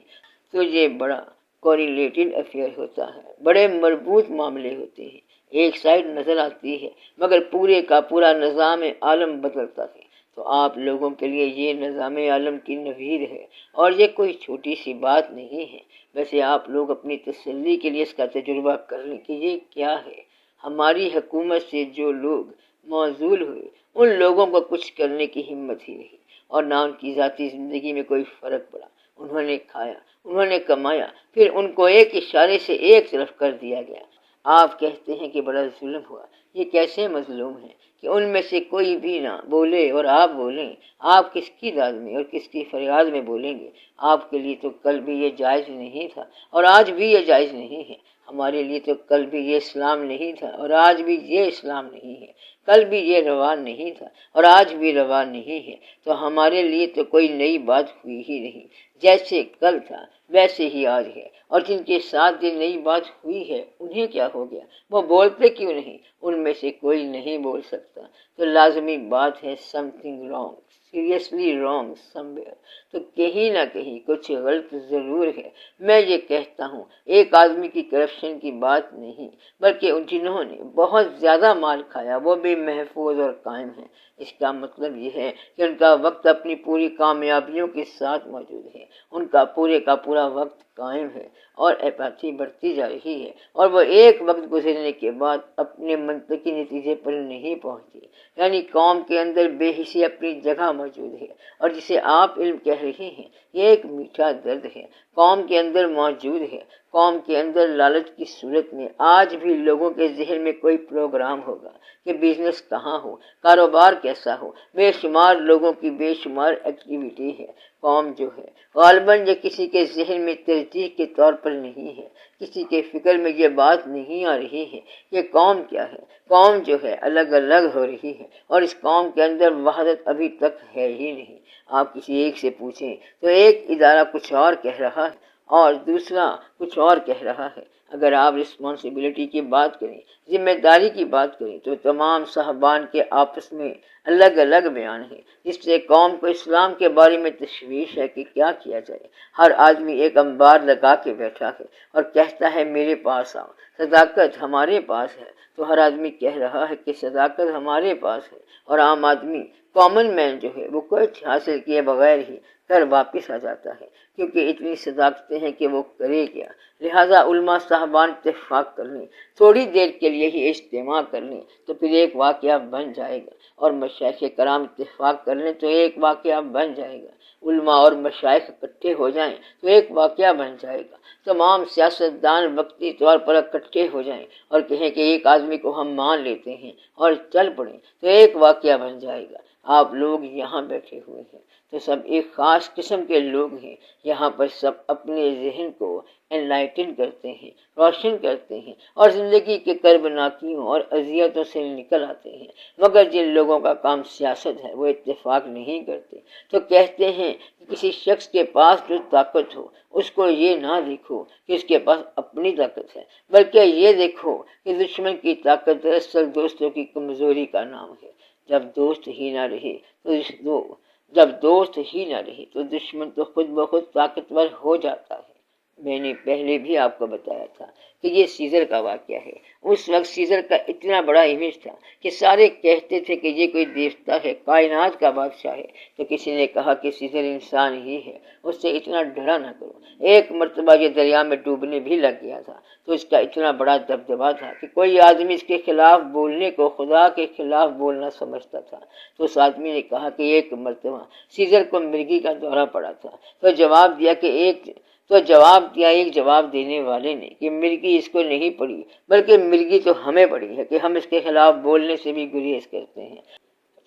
تو یہ بڑا کوریلیٹڈ افیئر ہوتا ہے، بڑے مربوط معاملے ہوتے ہیں۔ ایک سائڈ نظر آتی ہے مگر پورے کا پورا نظام عالم بدلتا ہے۔ تو آپ لوگوں کے لیے یہ نظام عالم کی نوید ہے، اور یہ کوئی چھوٹی سی بات نہیں ہے۔ ویسے آپ لوگ اپنی تسلی کے لیے اس کا تجربہ کر لیں کہ یہ کیا ہے۔ ہماری حکومت سے جو لوگ معزول ہوئے، ان لوگوں کو کچھ کرنے کی ہمت ہی نہیں، اور نہ ان کی ذاتی زندگی میں کوئی فرق پڑا۔ انہوں نے کھایا، انہوں نے کمایا، پھر ان کو ایک اشارے سے ایک طرف کر دیا گیا۔ آپ کہتے ہیں کہ بڑا ظلم ہوا۔ یہ کیسے مظلوم ہیں کہ ان میں سے کوئی بھی نہ بولے اور آپ بولیں؟ آپ کس کی داد میں اور کس کی فریاد میں بولیں گے؟ آپ کے لیے تو کل بھی یہ جائز نہیں تھا اور آج بھی یہ جائز نہیں ہے۔ ہمارے لیے تو کل بھی یہ اسلام نہیں تھا اور آج بھی یہ اسلام نہیں ہے۔ کل بھی یہ روا نہیں تھا اور آج بھی روا نہیں ہے۔ تو ہمارے لیے تو کوئی نئی بات ہوئی ہی نہیں۔ جیسے کل تھا ویسے ہی آج ہے، اور جن کے ساتھ یہ نئی بات ہوئی ہے انہیں کیا ہو گیا؟ وہ بولتے کیوں نہیں؟ ان میں سے کوئی نہیں بول سکتا، تو لازمی بات ہے some thing wrong, seriously wrong some where. تو کہیں نہ کہیں کچھ غلط ضرور ہے۔ میں یہ کہتا ہوں ایک آدمی کی کرپشن کی بات نہیں، بلکہ جنہوں نے بہت زیادہ مال کھایا وہ بھی محفوظ اور قائم ہیں۔ اس کا مطلب یہ ہے کہ ان کا وقت اپنی پوری کامیابیوں کے ساتھ موجود ہے، ان کا پورے کا پورا وقت قائم ہے، اور اپاتھی بڑھتی جا رہی ہے، اور وہ ایک وقت گزرنے کے بعد اپنے منطقی نتیجے پر نہیں پہنچتی۔ یعنی قوم کے اندر بے حسی اپنی جگہ موجود ہے، اور جسے آپ علم کہہ رہے ہیں یہ ایک میٹھا درد ہے، قوم کے اندر موجود ہے۔ قوم کے اندر لالچ کی صورت میں آج بھی لوگوں کے ذہن میں کوئی پروگرام ہوگا کہ بزنس کہاں ہو، کاروبار کیسا ہو۔ بے شمار لوگوں کی بے شمار ایکٹیویٹی ہے۔ قوم جو ہے غالباً یہ کسی کے ذہن میں ترجیح کے طور پر نہیں ہے، کسی کے فکر میں یہ بات نہیں آ رہی ہے کہ قوم کیا ہے۔ قوم جو ہے الگ الگ ہو رہی ہے، اور اس قوم کے اندر وحدت ابھی تک ہے ہی نہیں۔ آپ کسی ایک سے پوچھیں تو ایک ادارہ کچھ اور کہہ رہا ہے اور دوسرا کچھ اور کہہ رہا ہے۔ اگر آپ رسپانسبلٹی کی بات کریں، ذمہ داری کی بات کریں، تو تمام صاحبان کے آپس میں الگ الگ بیان ہے، جس سے قوم کو اسلام کے بارے میں تشویش ہے کہ کیا کیا جائے۔ ہر آدمی ایک انبار لگا کے بیٹھا ہے اور کہتا ہے میرے پاس آؤ، صداقت ہمارے پاس ہے۔ تو ہر آدمی کہہ رہا ہے کہ صداقت ہمارے پاس ہے، اور عام آدمی کامن مین جو ہے وہ کچھ حاصل کیے بغیر ہی گھر واپس آ جاتا ہے، کیونکہ اتنی صداقتیں ہیں کہ وہ کرے کیا۔ لہٰذا علماء صاحبان اتفاق کر لیں، تھوڑی دیر کے لیے ہی اجتماع کر لیں تو پھر ایک واقعہ بن جائے گا، اور مشائخ کرام اتفاق کر لیں تو ایک واقعہ بن جائے گا۔ علماء اور مشائخ اکٹھے ہو جائیں تو ایک واقعہ بن جائے گا۔ تمام سیاستدان وقتی طور پر اکٹھے ہو جائیں اور کہیں کہ ایک آدمی کو ہم مان لیتے ہیں اور چل پڑیں تو ایک واقعہ بن جائے گا۔ آپ لوگ یہاں بیٹھے ہوئے ہیں تو سب ایک خاص قسم کے لوگ ہیں۔ یہاں پر سب اپنے ذہن کو انلائٹن کرتے ہیں، روشن کرتے ہیں، اور زندگی کے کربناکیوں اور اذیتوں سے نکل آتے ہیں۔ مگر جن لوگوں کا کام سیاست ہے وہ اتفاق نہیں کرتے، تو کہتے ہیں کہ کسی شخص کے پاس جو طاقت ہو اس کو یہ نہ دیکھو کہ اس کے پاس اپنی طاقت ہے، بلکہ یہ دیکھو کہ دشمن کی طاقت دراصل دوستوں کی کمزوری کا نام ہے۔ جب دوست ہی نہ رہے تو دشمن تو خود بخود طاقتور ہو جاتا ہے۔ میں نے پہلے بھی آپ کو بتایا تھا کہ یہ سیزر کا واقعہ ہے۔ اس وقت سیزر کا اتنا بڑا امیج تھا کہ سارے کہتے تھے کہ یہ کوئی دیوتا ہے، کائنات کا بادشاہ ہے۔ تو کسی نے کہا کہ سیزر انسان ہی ہے، اس سے اتنا ڈرا نہ کرو۔ ایک مرتبہ یہ دریا میں ڈوبنے بھی لگ گیا تھا، تو اس کا اتنا بڑا دبدبا تھا کہ کوئی آدمی اس کے خلاف بولنے کو خدا کے خلاف بولنا سمجھتا تھا۔ تو اس آدمی نے کہا کہ ایک مرتبہ سیزر کو مرگی کا دورہ پڑا تھا، تو جواب دیا ایک جواب دینے والے نے کہ مرگی اس کو نہیں پڑی، بلکہ مرگی تو ہمیں پڑی ہے کہ ہم اس کے خلاف بولنے سے بھی گریز کرتے ہیں۔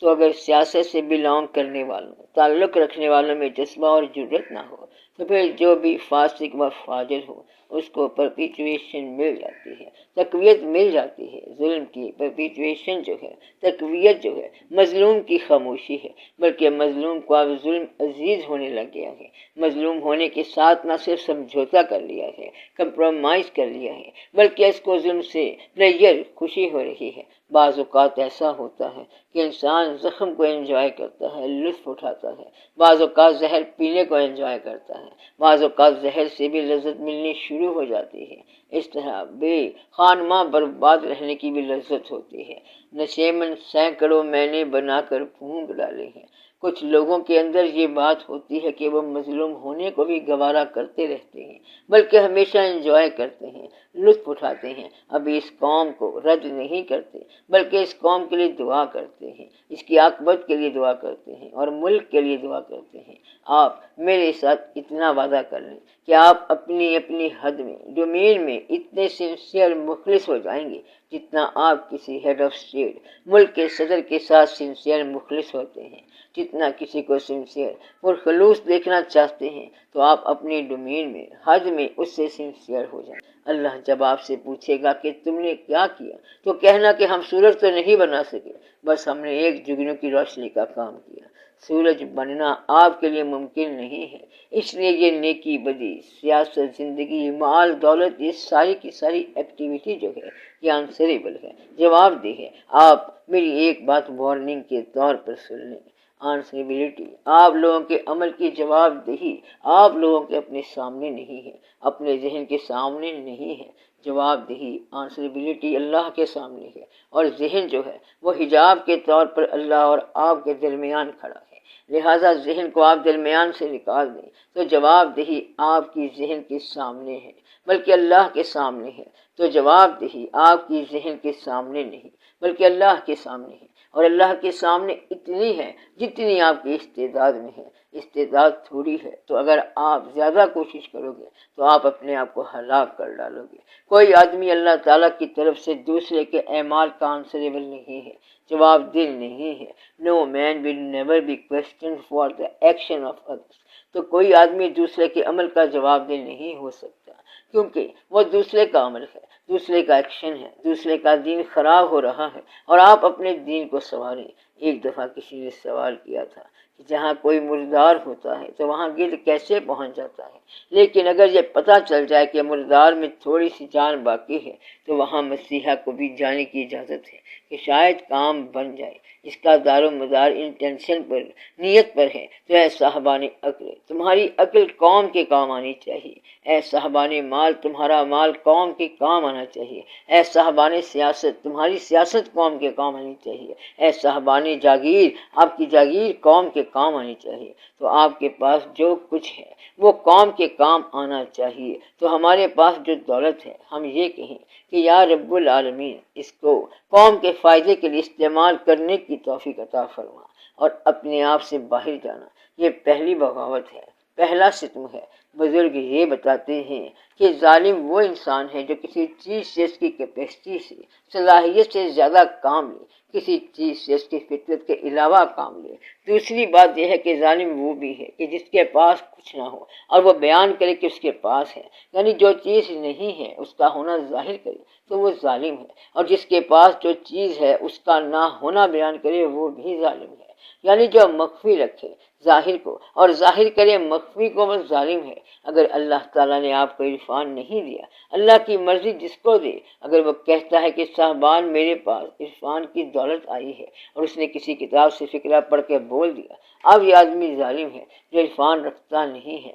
تو اگر سیاست سے بلانگ کرنے والوں، تعلق رکھنے والوں میں جذبہ اور جرت نہ ہو، تو پھر جو بھی فاسق و فاجر ہو اس کو پرپیچویشن مل جاتی ہے، تقویت مل جاتی ہے۔ ظلم کی پرپیچویشن جو ہے، تقویت جو ہے، مظلوم کی خاموشی ہے، بلکہ مظلوم کو اب ظلم عزیز ہونے لگ گیا ہے۔ مظلوم ہونے کے ساتھ نہ صرف سمجھوتا کر لیا ہے، کمپرومائز کر لیا ہے، بلکہ اس کو ظلم سے پلیئر خوشی ہو رہی ہے۔ بعض اوقات ایسا ہوتا ہے کہ انسان زخم کو انجوائے کرتا ہے، لطف اٹھاتا ہے۔ بعض اوقات زہر پینے کو انجوائے کرتا ہے، بعض اوقات زہر سے بھی لذت ملنی شروع ہو جاتی ہے۔ اس طرح بے خانماں برباد رہنے کی بھی لذت ہوتی ہے۔ نشیمن سینکڑوں میں نے بنا کر پھونک ڈالے ہیں۔ کچھ لوگوں کے اندر یہ بات ہوتی ہے کہ وہ مظلوم ہونے کو بھی گوارا کرتے رہتے ہیں، بلکہ ہمیشہ انجوائے کرتے ہیں، لطف اٹھاتے ہیں۔ ابھی اس قوم کو رد نہیں کرتے، بلکہ اس قوم کے لیے دعا کرتے ہیں، اس کی عاقبت کے لیے دعا کرتے ہیں اور ملک کے لیے دعا کرتے ہیں۔ آپ میرے ساتھ اتنا وعدہ کر لیں کہ آپ اپنی اپنی حد میں، ڈومین میں اتنے سنسیئر مخلص ہو جائیں گے جتنا آپ کسی ہیڈ آف اسٹیٹ، ملک کے صدر کے ساتھ سنسیئر مخلص ہوتے ہیں۔ جتنا کسی کو سنسیئر اور خلوص دیکھنا چاہتے ہیں تو آپ اپنی ڈومین میں، حد میں اس سے سنسیئر ہو جائیں۔ اللہ جب آپ سے پوچھے گا کہ تم نے کیا کیا، تو کہنا کہ ہم سورج تو نہیں بنا سکے، بس ہم نے ایک جگنو کی روشنی کا کام کیا۔ سورج بننا آپ کے لیے ممکن نہیں ہے، اس لیے یہ نیکی بدی، سیاست، زندگی، مال، دولت، یہ ساری کی ساری ایکٹیویٹی جو ہے یہ آنسریبل ہے، جواب دہ ہے۔ آپ میری ایک بات وارننگ کے طور پر سن لیں۔ آنسریبلٹی، آپ لوگوں کے عمل کی جواب دہی آپ لوگوں کے اپنے سامنے نہیں ہے، اپنے ذہن کے سامنے نہیں ہے۔ جواب دہی، آنسریبلٹی اللہ کے سامنے ہے، اور ذہن جو ہے وہ حجاب کے طور پر اللہ اور آپ کے درمیان کھڑا ہے۔ لہٰذا ذہن کو آپ درمیان سے نکال دیں تو جواب دہی آپ کی ذہن کے سامنے ہے، بلکہ اللہ کے سامنے ہے۔ تو جواب دہی آپ کی ذہن کے سامنے نہیں، بلکہ اللہ کے سامنے ہے، اور اللہ کے سامنے اتنی ہے جتنی آپ کی استعداد میں ہے۔ استعداد تھوڑی ہے تو اگر آپ زیادہ کوشش کرو گے تو آپ اپنے آپ کو ہلاک کر ڈالو گے۔ کوئی آدمی اللہ تعالیٰ کی طرف سے دوسرے کے اعمال کا آنسریبل نہیں ہے، جواب دہ نہیں ہے۔ No man will never be questioned for the action of others۔ تو کوئی آدمی دوسرے کے عمل کا جواب دہ نہیں ہو سکتا، کیونکہ وہ دوسرے کا عمل ہے، دوسرے کا ایکشن ہے، دوسرے کا دین خراب ہو رہا ہے، اور آپ اپنے دین کو سنواریں۔ ایک دفعہ کسی نے سوال کیا تھا کہ جہاں کوئی مردار ہوتا ہے تو وہاں گرد کیسے پہنچ جاتا ہے، لیکن اگر یہ پتہ چل جائے کہ مردار میں تھوڑی سی جان باقی ہے تو وہاں مسیحا کو بھی جانے کی اجازت ہے کہ شاید کام بن جائے۔ اس کا دار و مدار انٹینشن پر، نیت پر ہے۔ تو اے صاحبان عقل، تمہاری عقل قوم کے کام آنی چاہیے۔ اے صاحبان مال، تمہارا مال قوم کے کام آنا چاہیے۔ اے صاحبان سیاست، تمہاری سیاست قوم کے کام آنی چاہیے۔ اے صاحبان جاگیر، آپ کی جاگیر قوم کے کام آنی چاہیے۔ تو آپ کے پاس جو کچھ ہے وہ قوم کے کام آنا چاہیے۔ تو ہمارے پاس جو دولت ہے، ہم یہ کہیں کہ یا رب العالمین اس کو قوم کے فائدے کے لیے استعمال کرنے کی توفیق عطا فرما، اور اپنے آپ سے باہر جانا یہ پہلی بغاوت ہے، پہلا ستم ہے۔ بزرگ یہ بتاتے ہیں کہ ظالم وہ انسان ہے جو کسی چیز سے اس کی کیپیسٹی سے، صلاحیت سے زیادہ کام لے، کسی چیز سے اس کی فطرت کے علاوہ کام لے۔ دوسری بات یہ ہے کہ ظالم وہ بھی ہے کہ جس کے پاس کچھ نہ ہو اور وہ بیان کرے کہ اس کے پاس ہے، یعنی جو چیز نہیں ہے اس کا ہونا ظاہر کرے تو وہ ظالم ہے، اور جس کے پاس جو چیز ہے اس کا نہ ہونا بیان کرے وہ بھی ظالم ہے۔ یعنی جو مخفی رکھے ظاہر کو اور ظاہر کرے مخفی کو، وہ ظالم ہے۔ اگر اللہ تعالیٰ نے آپ کو عرفان نہیں دیا، اللہ کی مرضی جس کو دے، اگر وہ کہتا ہے کہ صاحبان میرے پاس عرفان کی دولت آئی ہے اور اس نے کسی کتاب سے فقرہ پڑھ کے بول دیا، اب یہ آدمی ظالم ہے جو عرفان رکھتا نہیں ہے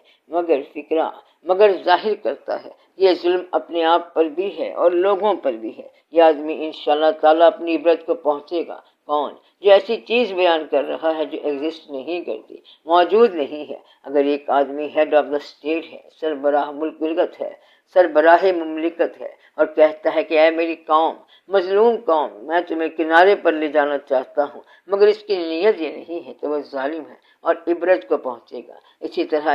مگر ظاہر کرتا ہے۔ یہ ظلم اپنے آپ پر بھی ہے اور لوگوں پر بھی ہے۔ یہ آدمی انشاءاللہ تعالیٰ اپنی عبرت کو پہنچے گا۔ کون؟ جو ایسی چیز بیان کر رہا ہے جو ایگزسٹ نہیں کرتی، موجود نہیں ہے۔ اگر ایک آدمی ہیڈ آف دا اسٹیٹ ہے، سربراہ ملکت ہے، سربراہ مملکت ہے، اور کہتا ہے کہ اے میری قوم، مظلوم قوم، میں تمہیں کنارے پر لے جانا چاہتا ہوں، مگر اس کی نیت یہ نہیں ہے، تو وہ ظالم ہے اور عبرت کو پہنچے گا۔ اسی طرح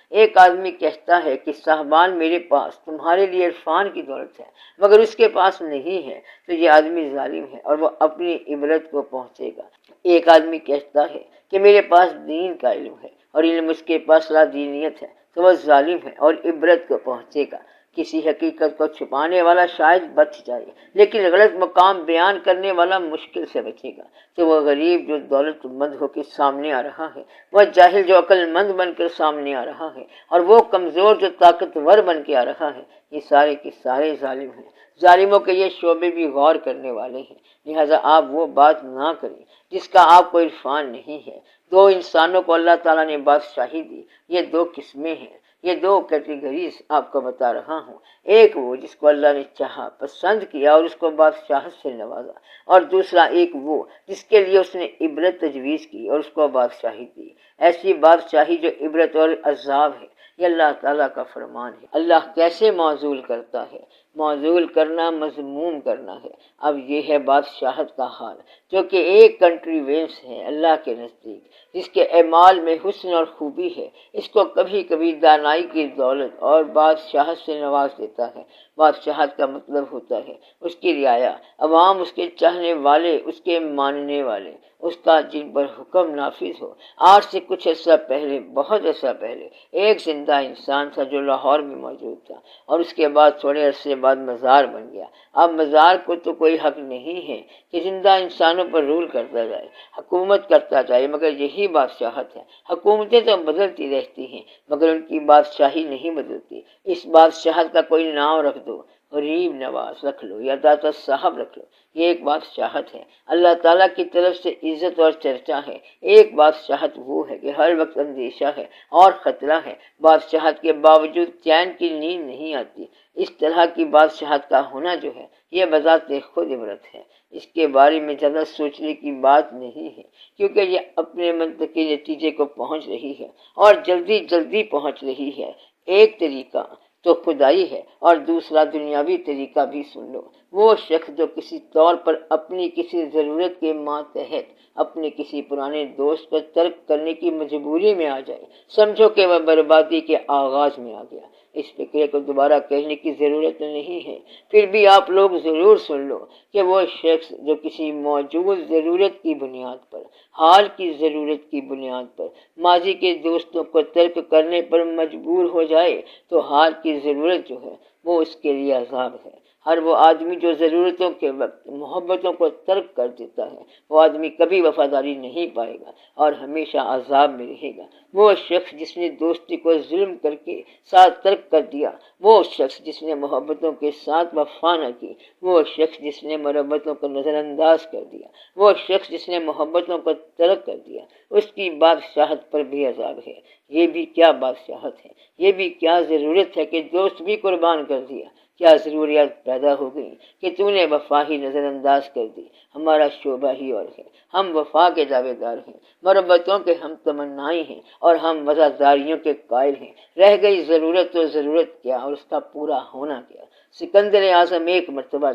ایک آدمی کہتا ہے کہ صاحبان میرے پاس تمہارے لیے عرفان کی دولت ہے، مگر اس کے پاس نہیں ہے، تو یہ آدمی ظالم ہے اور وہ اپنی عبرت کو پہنچے گا۔ ایک آدمی کہتا ہے کہ میرے پاس دین کا علم ہے اور علم اس کے پاس لا دینیت ہے، تو وہ ظالم ہے اور عبرت کو پہنچے گا۔ کسی حقیقت کو چھپانے والا شاید بچ جائے، لیکن غلط مقام بیان کرنے والا مشکل سے بچے گا۔ تو وہ غریب جو دولت مند ہو کے سامنے آ رہا ہے، وہ جاہل جو عقل مند بن کر سامنے آ رہا ہے، اور وہ کمزور جو طاقتور بن کے آ رہا ہے، یہ سارے کے سارے ظالم ہیں۔ ظالموں کے یہ شعبے بھی غور کرنے والے ہیں، لہٰذا آپ وہ بات نہ کریں جس کا آپ کو عرفان نہیں ہے۔ دو انسانوں کو اللہ تعالیٰ نے بادشاہی دی، یہ دو قسمیں ہیں، یہ دو کیٹیگریز آپ کو بتا رہا ہوں۔ ایک وہ جس کو اللہ نے چاہا، پسند کیا اور اس کو بادشاہت سے نوازا، اور دوسرا ایک وہ جس کے لیے اس نے عبرت تجویز کی اور اس کو بادشاہی دی۔ ایسی بادشاہی جو عبرت اور عذاب ہے، یہ اللہ تعالیٰ کا فرمان ہے۔ اللہ کیسے معزول کرتا ہے؟ معزول کرنا مذموم کرنا ہے۔ اب یہ ہے بادشاہت کا حال، جو کہ ایک کنٹریوینس ہے اللہ کے نزدیک، جس کے اعمال میں حسن اور خوبی ہے، اس کو کبھی کبھی دانائی کی دولت اور بادشاہت سے نواز دیتا ہے۔ بادشاہت کا مطلب ہوتا ہے اس کی رعایا، عوام اس کے چاہنے والے، اس کے ماننے والے، اس کا جن پر حکم نافذ ہو۔ آج سے کچھ عرصہ پہلے، بہت عرصہ پہلے، ایک زندہ انسان تھا جو لاہور میں موجود تھا، اور اس کے بعد تھوڑے عرصے بعد مزار بن گیا۔ اب مزار کو تو کوئی حق نہیں ہے کہ زندہ انسانوں پر رول کرتا جائے، حکومت کرتا جائے، مگر یہی بادشاہت ہے۔ حکومتیں تو بدلتی رہتی ہیں، مگر ان کی بادشاہی نہیں بدلتی۔ اس بادشاہت کا کوئی نام رکھ دو، غریب نواز رکھ لو یا داتا صاحب رکھ لو، یہ ایک بادشاہت ہے۔ اللہ تعالیٰ کی طرف سے عزت اور چرچا ہے۔ ایک بادشاہت وہ ہے کہ ہر وقت اندیشہ ہے اور خطرہ ہے، بادشاہت کے باوجود چین کی نیند نہیں آتی۔ اس طرح کی بادشاہت کا ہونا جو ہے، یہ بذات خود عبرت ہے۔ اس کے بارے میں زیادہ سوچنے کی بات نہیں ہے، کیونکہ یہ اپنے منطقی نتیجے کو پہنچ رہی ہے اور جلدی پہنچ رہی ہے۔ ایک طریقہ تو خدائی ہے اور دوسرا دنیاوی طریقہ بھی سن لو۔ وہ شخص جو کسی طور پر اپنی کسی ضرورت کے ماتحت اپنے کسی پرانے دوست کو ترک کرنے کی مجبوری میں آ جائے، سمجھو کہ وہ بربادی کے آغاز میں آ گیا۔ اس فکرے کو دوبارہ کہنے کی ضرورت نہیں ہے، پھر بھی آپ لوگ ضرور سن لو کہ وہ شخص جو کسی موجود ضرورت کی بنیاد پر، حال کی ضرورت کی بنیاد پر، ماضی کے دوستوں کو ترک کرنے پر مجبور ہو جائے، تو حال کی ضرورت جو ہے وہ اس کے لیے عذاب ہے۔ ہر وہ آدمی جو ضرورتوں کے وقت محبتوں کو ترک کر دیتا ہے، وہ آدمی کبھی وفاداری نہیں پائے گا اور ہمیشہ عذاب میں رہے گا۔ وہ شخص جس نے دوستی کو ظلم کر کے ساتھ ترک کر دیا، وہ شخص جس نے محبتوں کے ساتھ وفا نہ کی، وہ شخص جس نے محبتوں کو نظر انداز کر دیا، وہ شخص جس نے محبتوں کو ترک کر دیا، اس کی بادشاہت پر بھی عذاب ہے۔ یہ بھی کیا بادشاہت ہے، یہ بھی کیا ضرورت ہے کہ دوست بھی قربان کر دیا۔ کیا ضروریات پیدا ہو گئی کہ تو نے وفا ہی نظر انداز کر دی۔ ہمارا شعبہ ہی اور ہے، ہم وفا کے دعوے دار ہیں، محبتوں کے ہم تمنائی ہیں اور ہم وفاداریوں کے قائل ہیں۔ رہ گئی ضرورت تو ضرورت کیا اور اس کا پورا ہونا کیا۔ سکندر اعظم ایک مرتبہ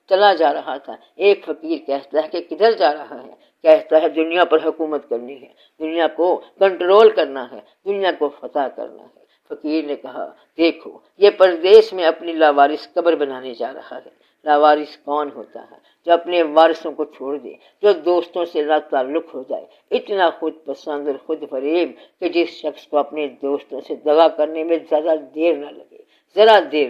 چلا جا رہا تھا۔ ایک فقیر کہتا ہے کہ کدھر جا رہا ہے؟ کہتا ہے دنیا پر حکومت کرنی ہے، دنیا کو کنٹرول کرنا ہے، دنیا کو فتح کرنا ہے۔ فقیر نے کہا دیکھو، یہ پردیس میں اپنی لاوارث قبر بنانے جا رہا ہے۔ لاوارث کون ہوتا ہے؟ جو اپنے وارثوں کو چھوڑ دے، جو دوستوں سے لا تعلق ہو جائے، اتنا خود پسند اور خود فریب کہ جس شخص کو اپنے دوستوں سے دغا کرنے میں ذرا دیر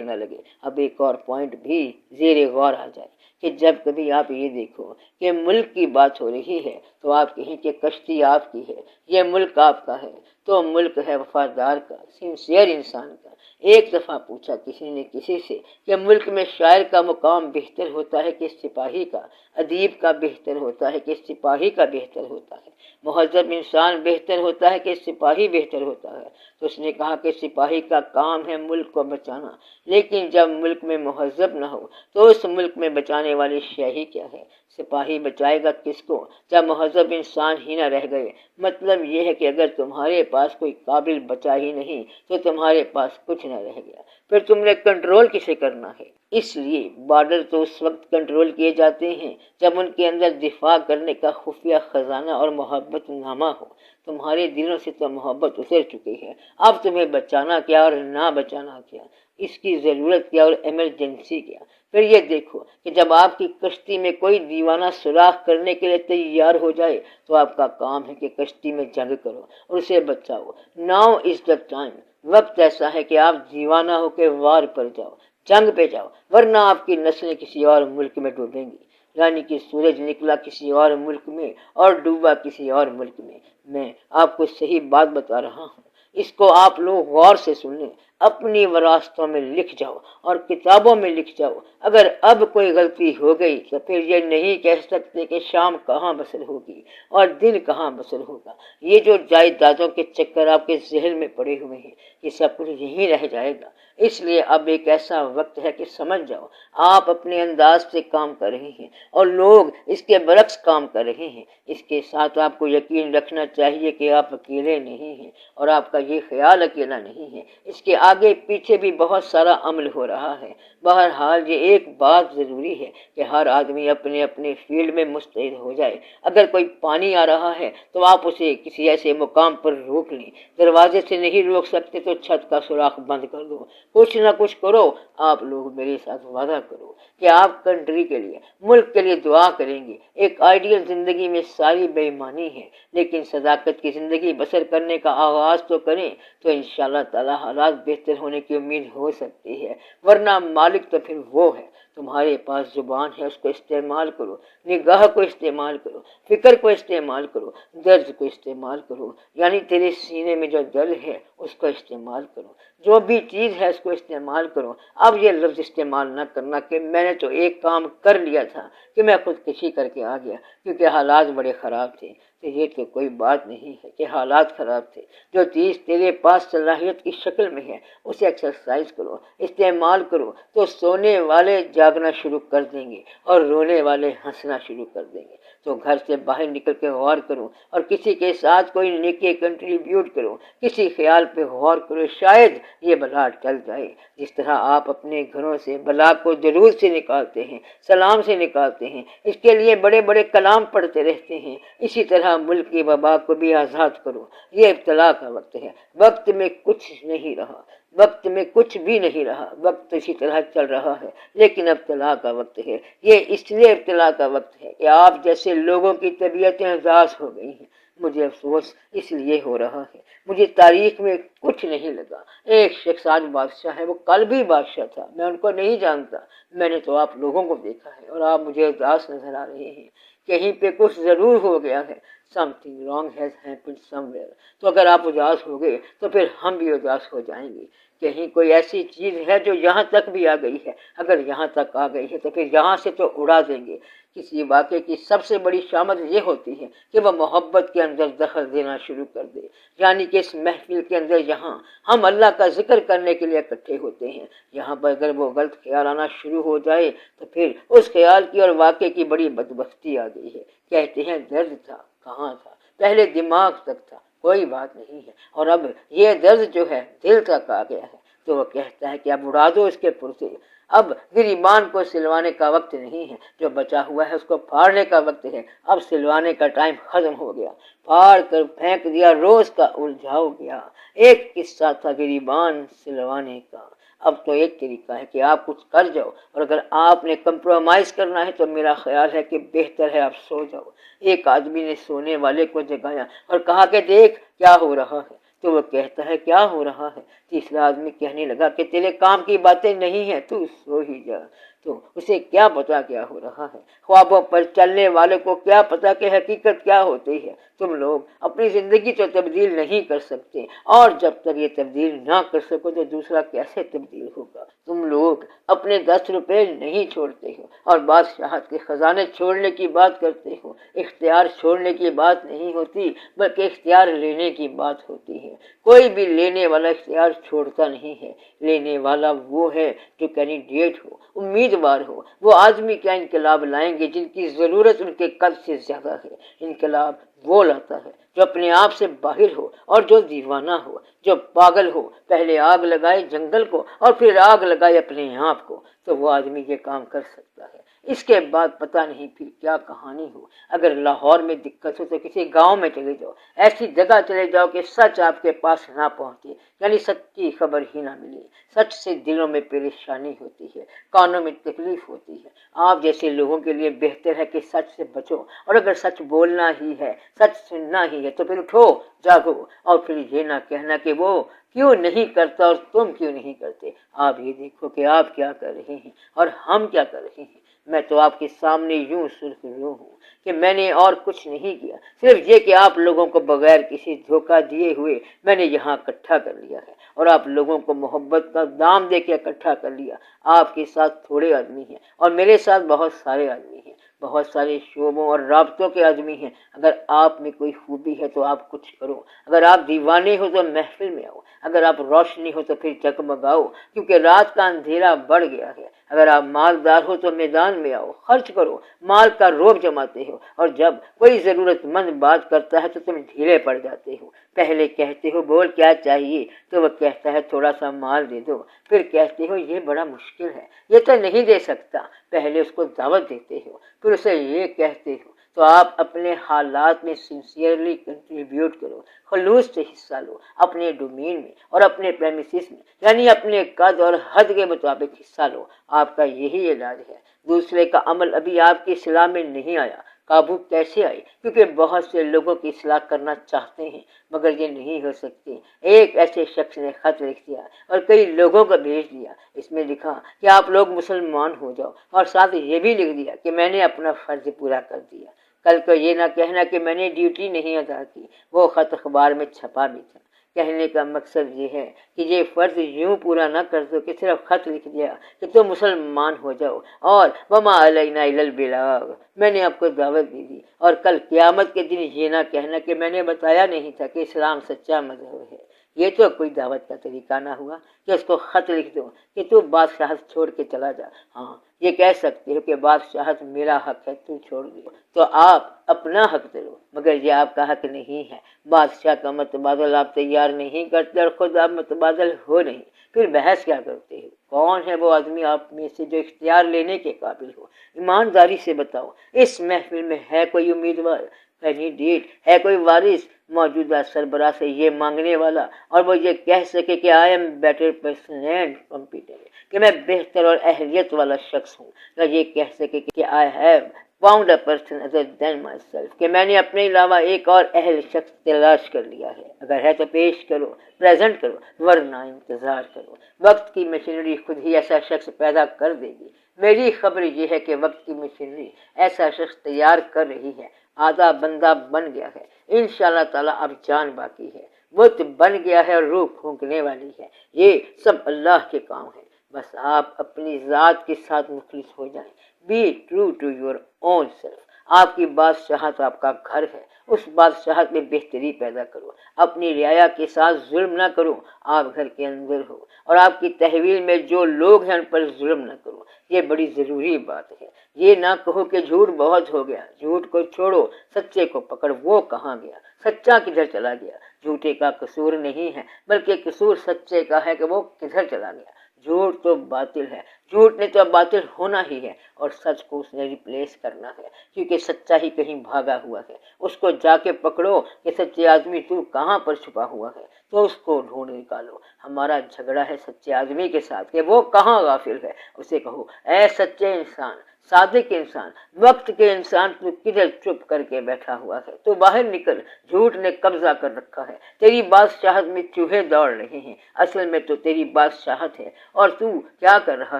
نہ لگے۔ اب ایک اور پوائنٹ بھی زیر غور آ جائے کہ جب کبھی آپ یہ دیکھو کہ ملک کی بات ہو رہی ہے تو آپ کہیں کہ کشتی آپ کی ہے، یہ ملک آپ کا ہے، تو ملک ہے وفادار کا، سنسیئر انسان کا۔ ایک دفعہ پوچھا کسی نے کسی سے کہ ملک میں شاعر کا مقام بہتر ہوتا ہے کہ سپاہی کا، ادیب کا بہتر ہوتا ہے کہ سپاہی کا بہتر ہوتا ہے، مہذب انسان بہتر ہوتا ہے کہ سپاہی بہتر ہوتا ہے؟ تو اس نے کہا کہ سپاہی کا کام ہے ملک کو بچانا، لیکن جب ملک میں مہذب نہ ہو تو اس ملک میں بچانے والی شے ہی کیا ہے؟ سپاہی بچائے گا کس کو جب مہذب انسان ہی نہ رہ گئے؟ مطلب یہ ہے کہ اگر تمہارے پاس کوئی قابل بچا ہی نہیں تو تمہارے پاس کچھ نہ رہ گیا، پھر تم نے کنٹرول کسے کرنا ہے؟ اس لیے بارڈر تو اس وقت کنٹرول کیے جاتے ہیں جب ان کے اندر دفاع کرنے کا خفیہ خزانہ اور محبت نامہ ہو۔ تمہارے دلوں سے تو محبت اتر چکی ہے، اب تمہیں بچانا کیا اور نہ بچانا کیا، اس کی ضرورت کیا اور ایمرجنسی کیا؟ پھر یہ دیکھو کہ جب آپ کی کشتی میں کوئی دیوانہ سوراخ کرنے کے لیے تیار ہو جائے تو آپ کا کام ہے کہ کشتی میں جنگ کرو اور اسے بچاؤ۔ ناؤ از دا ٹائم، وقت ایسا ہے کہ آپ دیوانہ ہو کے وار پر جاؤ، جنگ پہ جاؤ، ورنہ آپ کی نسلیں کسی اور ملک میں ڈوبیں گی۔ یعنی کہ سورج نکلا کسی اور ملک میں اور ڈوبا کسی اور ملک میں۔ میں آپ کو صحیح بات بتا رہا ہوں، اس کو آپ لوگ غور سے سن لیں، اپنی وراثتوں میں لکھ جاؤ اور کتابوں میں لکھ جاؤ۔ اگر اب کوئی غلطی ہو گئی تو پھر یہ نہیں کہہ سکتے کہ شام کہاں بسر ہوگی اور دن کہاں بسر ہوگا۔ یہ جو جائیدادوں کے چکر آپ کے ذہن میں پڑے ہوئے ہیں، یہ سب کچھ یہیں رہ جائے گا۔ اس لیے اب ایک ایسا وقت ہے کہ سمجھ جاؤ آپ اپنے انداز سے کام کر رہے ہیں اور لوگ اس کے برعکس کام کر رہے ہیں۔ اس کے ساتھ آپ کو یقین رکھنا چاہیے کہ آپ اکیلے نہیں ہیں اور آپ کا یہ خیال اکیلا نہیں ہے، اس کے آگے پیچھے بھی بہت سارا عمل ہو رہا ہے۔ بہرحال یہ ایک بات ضروری ہے کہ ہر آدمی اپنے اپنے فیلڈ میں مستعد ہو جائے۔ اگر کوئی پانی آ رہا ہے تو آپ اسے کسی ایسے مقام پر روک لیں، دروازے سے نہیں روک سکتے تو چھت کا سوراخ بند کر دو، کچھ نہ کچھ کرو۔ آپ لوگ میرے ساتھ وعدہ کرو کہ آپ کنٹری کے لیے، ملک کے لیے دعا کریں گے۔ ایک آئیڈیل زندگی میں ساری بے ایمانی ہے، لیکن صداقت کی زندگی بسر کرنے کا آغاز تو کریں، تو انشاءاللہ تعالی حالات بہتر ہونے کی امید ہو سکتی ہے۔ ورنہ مالک تو پھر وہ ہے۔ تمہارے پاس زبان ہے، اس کو استعمال کرو، نگاہ کو استعمال کرو، فکر کو استعمال کرو، درد کو استعمال کرو، یعنی تیرے سینے میں جو دل ہے اس کو استعمال کرو، جو بھی چیز ہے اس کو استعمال کرو۔ اب یہ لفظ استعمال نہ کرنا کہ میں نے تو ایک کام کر لیا تھا کہ میں خودکشی کر کے آ گیا کیونکہ حالات بڑے خراب تھے۔ تو یہ تو کوئی بات نہیں ہے کہ حالات خراب تھے۔ جو چیز تیرے پاس صلاحیت کی شکل میں ہے اسے ایکسرسائز کرو، استعمال کرو، تو سونے والے جاگنا شروع کر دیں گے اور رونے والے ہنسنا شروع کر دیں گے۔ تو گھر سے باہر نکل کے غور کرو اور کسی کے ساتھ کوئی نیکی کنٹریبیوٹ کرو، کسی خیال پہ غور کرو، شاید یہ بلا ٹل جائے۔ جس طرح آپ اپنے گھروں سے بلا کو درود سے نکالتے ہیں، سلام سے نکالتے ہیں، اس کے لیے بڑے بڑے کلام پڑھتے رہتے ہیں، اسی طرح ملک کی وبا کو بھی آزاد کرو۔ یہ ابتلا کا وقت ہے، وقت میں کچھ نہیں رہا، وقت میں کچھ بھی نہیں رہا، وقت اسی طرح چل رہا ہے، لیکن ابتلا کا وقت ہے۔ یہ اس لیے ابتلا کا وقت ہے کہ آپ جیسے لوگوں کی طبیعتیں اداس ہو گئی ہیں۔ مجھے افسوس اس لیے ہو رہا ہے، مجھے تاریخ میں کچھ نہیں لگا۔ ایک شخص آج بادشاہ ہے، وہ کل بھی بادشاہ تھا، میں ان کو نہیں جانتا، میں نے تو آپ لوگوں کو دیکھا ہے اور آپ مجھے اداس نظر آ رہے ہیں۔ کہیں پہ کچھ ضرور ہو گیا ہے، something wrong has happened somewhere۔ تو اگر آپ اداس ہو گئے تو پھر ہم بھی اداس ہو جائیں گے۔ کہیں کوئی ایسی چیز ہے جو یہاں تک بھی آ گئی ہے، اگر یہاں تک آ گئی ہے تو پھر یہاں سے تو اڑا دیں گے۔ کسی واقعے کی سب سے بڑی شامت یہ ہوتی ہے کہ وہ محبت کے اندر دخل دینا شروع کر دے، یعنی کہ اس محفل کے اندر جہاں ہم اللہ کا ذکر کرنے کے لیے اکٹھے ہوتے ہیں، یہاں پر اگر وہ غلط خیال آنا شروع ہو جائے تو پھر اس خیال کی اور واقعے کی بڑی بدبختی آ گئی ہے۔ کہتے ہیں درد تھا، کہاں تھا؟ پہلے دماغ تک تھا، کوئی بات نہیں ہے، اور اب یہ درد جو ہے دل تک آ گیا ہے، تو وہ کہتا ہے کہ اب اڑا دو اس کے پرزے۔ اب گریبان کو سلوانے کا وقت نہیں ہے، جو بچا ہوا ہے اس کو پھاڑنے کا وقت ہے۔ اب سلوانے کا ٹائم ختم ہو گیا، پھاڑ کر پھینک دیا، روز کا الجھاؤ گیا۔ ایک قصہ تھا گریبان سلوانے کا، اب تو ایک طریقہ ہے کہ آپ کچھ کر جاؤ، اور اگر آپ نے کمپرومائز کرنا ہے تو میرا خیال ہے کہ بہتر ہے آپ سو جاؤ۔ ایک آدمی نے سونے والے کو جگایا اور کہا کہ دیکھ کیا ہو رہا ہے، تو وہ کہتا ہے کیا ہو رہا ہے؟ تیسرا آدمی کہنے لگا کہ تیرے کام کی باتیں نہیں ہیں، تو سو ہی جا۔ تو اسے کیا پتا کیا ہو رہا ہے؟ خوابوں پر چلنے والے کو کیا پتا کہ حقیقت کیا ہوتی ہے؟ تم لوگ اپنی زندگی تو تبدیل نہیں کر سکتے، اور جب تک یہ تبدیل نہ کر سکو تو دوسرا کیسے تبدیل ہوگا؟ تم لوگ اپنے 10 روپے نہیں چھوڑتے ہو اور بادشاہت کے خزانے چھوڑنے کی بات کرتے ہو۔ اختیار چھوڑنے کی بات نہیں ہوتی بلکہ اختیار لینے کی بات ہوتی ہے۔ کوئی بھی لینے والا اختیار چھوڑتا نہیں ہے، لینے والا وہ ہے جو کینڈیڈیٹ ہو، امیدوار ہو۔ وہ آدمی کیا انقلاب لائیں گے جن کی ضرورت ان کے قد سے زیادہ ہے؟ انقلاب وہ لاتا ہے جو اپنے آپ سے باہر ہو اور جو دیوانہ ہو، جو پاگل ہو۔ پہلے آگ لگائے جنگل کو اور پھر آگ لگائے اپنے آپ کو، تو وہ آدمی یہ کام کر سکتا ہے۔ اس کے بعد پتہ نہیں پھر کیا کہانی ہو۔ اگر لاہور میں دقت ہو تو کسی گاؤں میں چلے جاؤ، ایسی جگہ چلے جاؤ کہ سچ آپ کے پاس نہ پہنچے، یعنی سچ کی خبر ہی نہ ملے۔ سچ سے دلوں میں پریشانی ہوتی ہے، کانوں میں تکلیف ہوتی ہے۔ آپ جیسے لوگوں کے لیے بہتر ہے کہ سچ سے بچو، اور اگر سچ بولنا ہی ہے، سچ سننا ہی ہے، تو پھر اٹھو، جاگو، اور پھر یہ نہ کہنا کہ وہ کیوں نہیں کرتا اور تم کیوں نہیں کرتے۔ آپ یہ دیکھو کہ آپ کیا کر رہے ہیں اور ہم کیا کر رہے ہیں۔ میں تو آپ کے سامنے یوں سرخ رو ہوں کہ میں نے اور کچھ نہیں کیا، صرف یہ کہ آپ لوگوں کو بغیر کسی دھوکہ دیے ہوئے میں نے یہاں اکٹھا کر لیا ہے، اور آپ لوگوں کو محبت کا دام دے کے اکٹھا کر لیا۔ آپ کے ساتھ تھوڑے آدمی ہیں اور میرے ساتھ بہت سارے آدمی ہیں، بہت سارے شعبوں اور رابطوں کے آدمی ہیں۔ اگر آپ میں کوئی خوبی ہے تو آپ کچھ کرو، اگر آپ دیوانے ہو تو محفل میں آؤ، اگر آپ روشنی ہو تو پھر جگمگاؤ، کیونکہ رات کا اندھیرا بڑھ گیا ہے۔ اگر آپ مالدار ہو تو میدان میں آؤ، خرچ کرو، مال کا روب جماتے ہو، اور جب کوئی ضرورت مند بات کرتا ہے تو تم ڈھیلے پڑ جاتے ہو۔ پہلے کہتے ہو بول کیا چاہیے، تو وہ کہتا ہے تھوڑا سا مال دے دو، پھر کہتے ہو یہ بڑا مشکل ہے، یہ تو نہیں دے سکتا، پہلے اس کو دعوت دیتے ہو، پھر اسے یہ کہتے ہو۔ تو آپ اپنے حالات میں سنسیئرلی کنٹریبیوٹ کرو، خلوص سے حصہ لو، اپنے ڈومین میں اور اپنے پریمیسز میں، یعنی اپنے قد اور حد کے مطابق حصہ لو۔ آپ کا یہی علاج ہے۔ دوسرے کا عمل ابھی آپ کی اصلاح میں نہیں آیا۔ قابو کیسے آئے؟ کیونکہ بہت سے لوگوں کی اصلاح کرنا چاہتے ہیں مگر یہ نہیں ہو سکتے۔ ایک ایسے شخص نے خط لکھ دیا اور کئی لوگوں کو بھیج دیا۔ اس میں لکھا کہ آپ لوگ مسلمان ہو جاؤ، اور ساتھ یہ بھی لکھ دیا کہ میں نے اپنا فرض پورا کر دیا۔ کل کو یہ نہ کہنا کہ میں نے ڈیوٹی نہیں ادا کی۔ وہ خط اخبار میں چھپا بھی تھا۔ کہنے کا مقصد یہ ہے کہ یہ فرض یوں پورا نہ کر دو کہ صرف خط لکھ دیا کہ تم مسلمان ہو جاؤ اور وما علینا الا البلاغ، میں نے آپ کو دعوت دی دی، اور کل قیامت کے دن یہ نہ کہنا کہ میں نے بتایا نہیں تھا کہ اسلام سچا مذہب ہے۔ یہ تو کوئی دعوت کا طریقہ نہ ہوا کہ اس کو خط لکھ دو کہ تو بادشاہت چھوڑ کے چلا جا۔ ہاں یہ کہہ سکتے ہو کہ بادشاہت میرا حق ہے، تو چھوڑ دو، تو آپ اپنا حق دے لو، مگر یہ آپ کا حق نہیں ہے۔ بادشاہ کا متبادل آپ تیار نہیں کرتے اور خود آپ متبادل ہو نہیں، پھر بحث کیا کرتے ہو؟ کون ہے وہ آدمی آپ میں سے جو اختیار لینے کے قابل ہو؟ ایمانداری سے بتاؤ، اس محفل میں ہے کوئی امیدوار، کینڈیڈیٹ، ہے کوئی وارث موجودہ سربراہ سے یہ مانگنے والا، اور وہ یہ کہہ سکے کہ I am better person and competent, کہ میں بہتر اور اہلیت والا شخص ہوں، یا یہ کہہ سکے کہ I have found a person other than myself, کہ میں نے اپنے علاوہ ایک اور اہل شخص تلاش کر لیا ہے۔ اگر ہے تو پیش کرو، پریزنٹ کرو، ورنہ انتظار کرو۔ وقت کی مشینری خود ہی ایسا شخص پیدا کر دے گی۔ میری خبر یہ ہے کہ وقت کی مشینری ایسا شخص تیار کر رہی ہے، آدھا بندہ بن گیا ہے، انشاءاللہ تعالیٰ اب جان باقی ہے، بت بن گیا ہے اور روح پھونکنے والی ہے۔ یہ سب اللہ کے کام ہے، بس آپ اپنی ذات کے ساتھ مخلص ہو جائیں۔ Be true to your own self. آپ کی بادشاہت آپ کا گھر ہے، اس بادشاہت میں بہتری پیدا کرو، اپنی رعایا کے ساتھ ظلم نہ کرو۔ آپ گھر کے اندر ہو اور آپ کی تحویل میں جو لوگ ہیں ان پر ظلم نہ کرو، یہ بڑی ضروری بات ہے۔ یہ نہ کہو کہ جھوٹ بہت ہو گیا، جھوٹ کو چھوڑو، سچے کو پکڑ۔ وہ کہاں گیا؟ سچا کدھر چلا گیا؟ جھوٹے کا قصور نہیں ہے بلکہ قصور سچے کا ہے کہ وہ کدھر چلا گیا۔ جھوٹ تو باطل ہے، جھوٹ نے تو باطل ہونا ہی ہے، اور سچ کو اس نے ریپلیس کرنا ہے، کیونکہ سچا ہی کہیں بھاگا ہوا ہے۔ اس کو جا کے پکڑو کہ سچے آدمی تو کہاں پر چھپا ہوا ہے، تو اس کو ڈھونڈ نکالو۔ ہمارا جھگڑا ہے سچے آدمی کے ساتھ کہ وہ کہاں غافل ہے۔ اسے کہو اے سچے انسان، صادق انسان، وقت کے انسان، تو کدھر چپ کر کے بیٹھا ہوا ہے؟ تو باہر نکل، جھوٹ نے قبضہ کر رکھا ہے، تیری بادشاہت میں چوہے دوڑ رہے ہیں، اصل میں تو تیری بادشاہت ہے، اور تو کیا کر رہا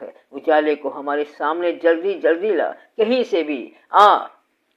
ہے؟ اجالے کو ہمارے سامنے جلدی جلدی لا، کہیں سے بھی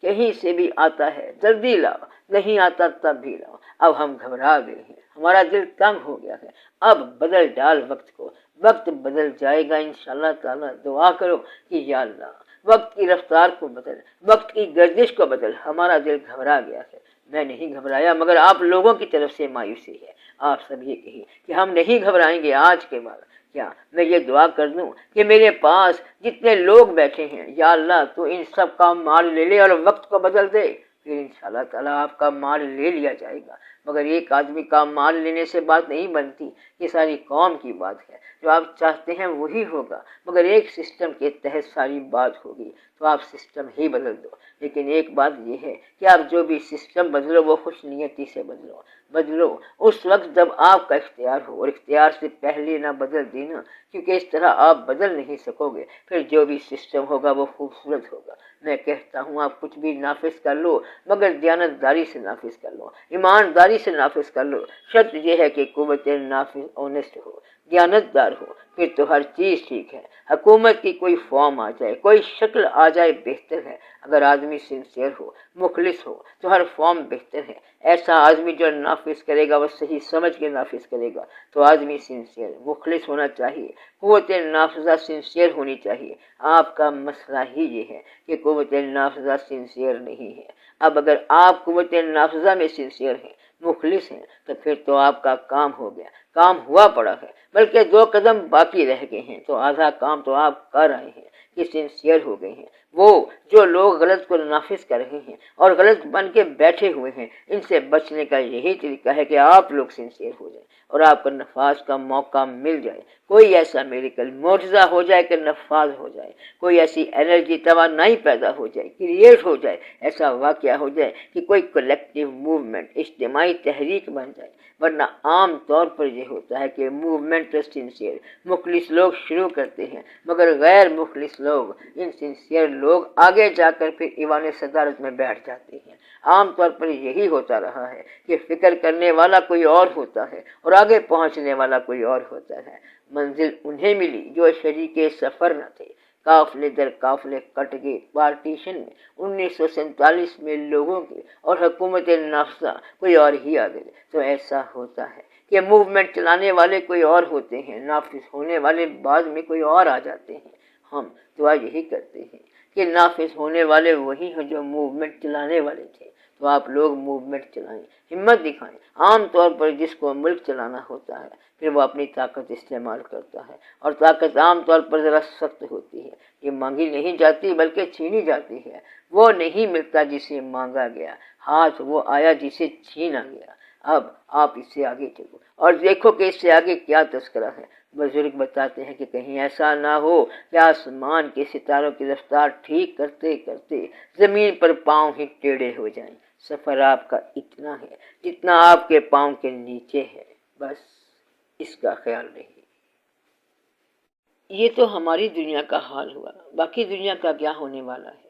کہیں سے بھی آتا ہے جلدی لاؤ، نہیں آتا تب بھی لاؤ۔ اب ہم گھبرا گئے ہیں، ہمارا دل تنگ ہو گیا ہے، اب بدل ڈال وقت کو، وقت بدل جائے گا انشاءاللہ تعالی۔ دعا کرو کہ یا اللہ وقت کی رفتار کو بدل، وقت کی گردش کو بدل، ہمارا دل گھبرا گیا ہے۔ میں نہیں گھبرایا، مگر آپ لوگوں کی طرف سے مایوسی ہے۔ آپ سب یہ کہیں کہ ہم نہیں گھبرائیں گے آج کے بعد۔ کیا میں یہ دعا کر دوں کہ میرے پاس جتنے لوگ بیٹھے ہیں یا اللہ تو ان سب کا مال لے لے اور وقت کو بدل دے، پھر انشاءاللہ تعالیٰ آپ کا مال لے لیا جائے گا۔ مگر ایک آدمی کا مال لینے سے بات نہیں بنتی، یہ ساری قوم کی بات ہے۔ جو آپ چاہتے ہیں وہی ہوگا، مگر ایک سسٹم کے تحت ساری بات ہوگی، تو آپ سسٹم ہی بدل دو۔ لیکن ایک بات یہ ہے کہ آپ جو بھی سسٹم بدلو وہ خوش نیتی سے بدلو اس وقت جب آپ کا اختیار ہو، اور اختیار سے پہلے نہ بدل دینا، کیونکہ اس طرح آپ بدل نہیں سکو گے۔ پھر جو بھی سسٹم ہوگا وہ خوبصورت ہوگا۔ میں کہتا ہوں آپ کچھ بھی نافذ کر لو، مگر دیانتداری سے نافذ کر لو، ایمانداری سے نافذ کر لو۔ شرط یہ ہے کہ قوت نافذ اونسٹ ہو، دیانتدار ہو، پھر تو ہر چیز ٹھیک ہے۔ حکومت کی کوئی فارم آ جائے، کوئی شکل آ جائے، بہتر ہے۔ اگر آدمی سنسیئر ہو، مخلص ہو، تو ہر فارم بہتر ہے۔ ایسا آدمی جو نافذ کرے گا وہ صحیح سمجھ کے نافذ کرے گا، تو آدمی سنسیئر مخلص ہونا چاہیے، قوت نافذہ سنسیئر ہونی چاہیے۔ آپ کا مسئلہ ہی یہ ہے کہ قوت نافذہ سنسیئر نہیں ہے۔ اب اگر آپ قوت نافذہ میں سنسیئر ہیں، مخلص ہیں، تو پھر تو آپ کا کام ہو گیا، کام ہوا پڑا ہے، بلکہ 2 قدم باقی رہ گئے ہیں، تو آدھا کام تو آپ کر رہے ہیں کہ سنسیئر ہو گئے ہیں۔ وہ جو لوگ غلط کو نافذ کر رہے ہیں اور غلط بن کے بیٹھے ہوئے ہیں، ان سے بچنے کا یہی طریقہ ہے کہ آپ لوگ سنسیئر ہو جائیں اور آپ کو نفاذ کا موقع مل جائے۔ کوئی ایسا میریکل معجزہ ہو جائے کہ نفاذ ہو جائے، کوئی ایسی انرجی توانائی پیدا ہو جائے، کریٹ ہو جائے، ایسا واقعہ ہو جائے کہ کوئی کلیکٹیو موومنٹ، اجتماعی تحریک بن جائے۔ ورنہ عام طور پر یہ ہوتا ہے کہ موومنٹ سنسیئر مخلص لوگ شروع کرتے ہیں، مگر غیر مخلص لوگ، ان سنسیئر لوگ آگے جا کر پھر ایوان صدارت میں بیٹھ جاتے ہیں۔ عام طور پر یہی ہوتا رہا ہے کہ فکر کرنے والا کوئی اور ہوتا ہے اور آگے پہنچنے والا کوئی اور ہوتا ہے۔ منزل انہیں ملی جو شریک سفر نہ تھے، قافلے در قافلے کٹ گئے پارٹیشن میں۔ 1947 میں لوگوں کے اور حکومت نافذہ کوئی اور ہی آ گئے۔ تو ایسا ہوتا ہے کہ موومنٹ چلانے والے کوئی اور ہوتے ہیں، نافذ ہونے والے بعد میں کوئی اور آ جاتے ہیں۔ ہم دعا یہی کرتے ہیں کہ نافذ ہونے والے وہی ہیں جو موومنٹ چلانے والے تھے۔ تو آپ لوگ موومنٹ چلائیں، ہمت دکھائیں۔ عام طور پر جس کو ملک چلانا ہوتا ہے پھر وہ اپنی طاقت استعمال کرتا ہے، اور طاقت عام طور پر ذرا سخت ہوتی ہے۔ یہ مانگی نہیں جاتی بلکہ چھینی جاتی ہے۔ وہ نہیں ملتا جسے مانگا گیا، ہاتھ وہ آیا جسے چھینا گیا۔ اب آپ اس سے آگے چلو اور دیکھو کہ اس سے آگے کیا تذکرہ ہے۔ بزرگ بتاتے ہیں کہ کہیں ایسا نہ ہو کہ آسمان کے ستاروں کی رفتار ٹھیک کرتے کرتے زمین پر پاؤں ہی ٹیڑھے ہو جائیں۔ سفر آپ کا اتنا ہے جتنا آپ کے پاؤں کے نیچے ہے، بس اس کا خیال رہے۔ یہ تو ہماری دنیا کا حال ہوا، باقی دنیا کا کیا ہونے والا ہے؟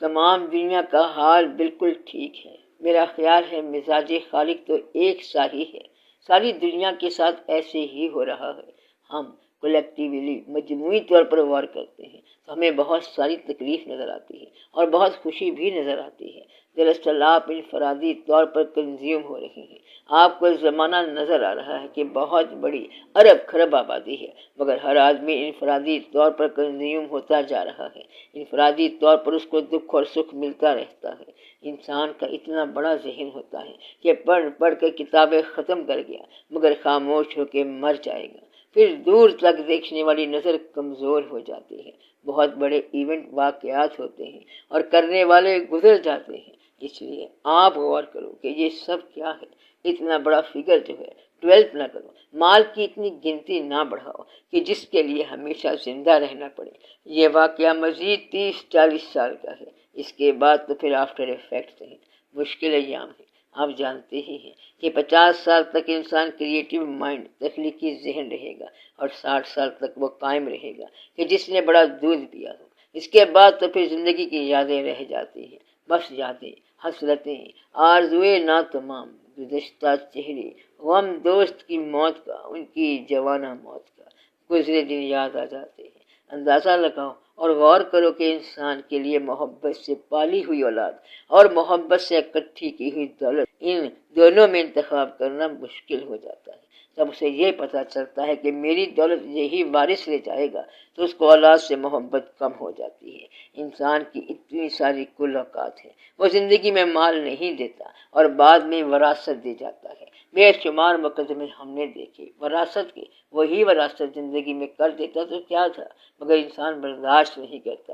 تمام دنیا کا حال بالکل ٹھیک ہے۔ میرا خیال ہے مزاج خالق تو ایک سا ہی ہے، ساری دنیا کے ساتھ ایسے ہی ہو رہا ہے۔ ہم کلیکٹیولی مجموعی طور پر غور کرتے ہیں تو ہمیں بہت ساری تکلیف نظر آتی ہے اور بہت خوشی بھی نظر آتی ہے۔ دراصل آپ انفرادی طور پر کنزیوم ہو رہے ہیں۔ آپ کو زمانہ نظر آ رہا ہے کہ بہت بڑی ارب خرب آبادی ہے، مگر ہر آدمی انفرادی طور پر کنزیوم ہوتا جا رہا ہے۔ انفرادی طور پر اس کو دکھ اور سکھ ملتا رہتا ہے۔ انسان کا اتنا بڑا ذہن ہوتا ہے کہ پڑھ پڑھ کے کتابیں ختم کر گیا، مگر خاموش ہو کے مر جائے گا۔ پھر دور تک دیکھنے والی نظر کمزور ہو جاتی ہے۔ بہت بڑے ایونٹ واقعات ہوتے ہیں اور کرنے والے گزر جاتے ہیں۔ اس لیے آپ غور کرو کہ یہ سب کیا ہے۔ اتنا بڑا فگر جو ہے 12 نہ کرو، مال کی اتنی گنتی نہ بڑھاؤ کہ جس کے لیے ہمیشہ زندہ رہنا پڑے۔ یہ واقعہ مزید 30-40 سال کا ہے، اس کے بعد تو پھر آفٹر ایفیکٹس ہیں، مشکل ایام ہیں۔ آپ جانتے ہی ہیں کہ 50 سال تک انسان کریٹیو مائنڈ، تخلیقی ذہن رہے گا، اور 60 سال تک وہ قائم رہے گا کہ جس نے بڑا دودھ پیا ہو۔ اس کے بعد تو پھر زندگی کی یادیں رہ جاتی ہیں، بس یادیں، حسرتیں، آرزوئے نا تمام، گزشتہ چہرے، غم دوست کی موت کا، ان کی جوانہ موت کا، گزرے دن یاد آ جاتے ہیں۔ اندازہ لگاؤ اور غور کرو کہ انسان کے لیے محبت سے پالی ہوئی اولاد اور محبت سے اکٹھی کی ہوئی دولت، ان دونوں میں انتخاب کرنا مشکل ہو جاتا ہے۔ جب اسے یہ پتہ چلتا ہے کہ میری دولت یہی وارث لے جائے گا تو اس کو اولاد سے محبت کم ہو جاتی ہے۔ انسان کی اتنی ساری کل اوقات ہے، وہ زندگی میں مال نہیں دیتا اور بعد میں وراثت دے جاتا ہے۔ بے شمار مقدمے ہم نے دیکھے وراثت کے، وہی وراثت زندگی میں کر دیتا تو کیا تھا، مگر انسان برداشت نہیں کرتا۔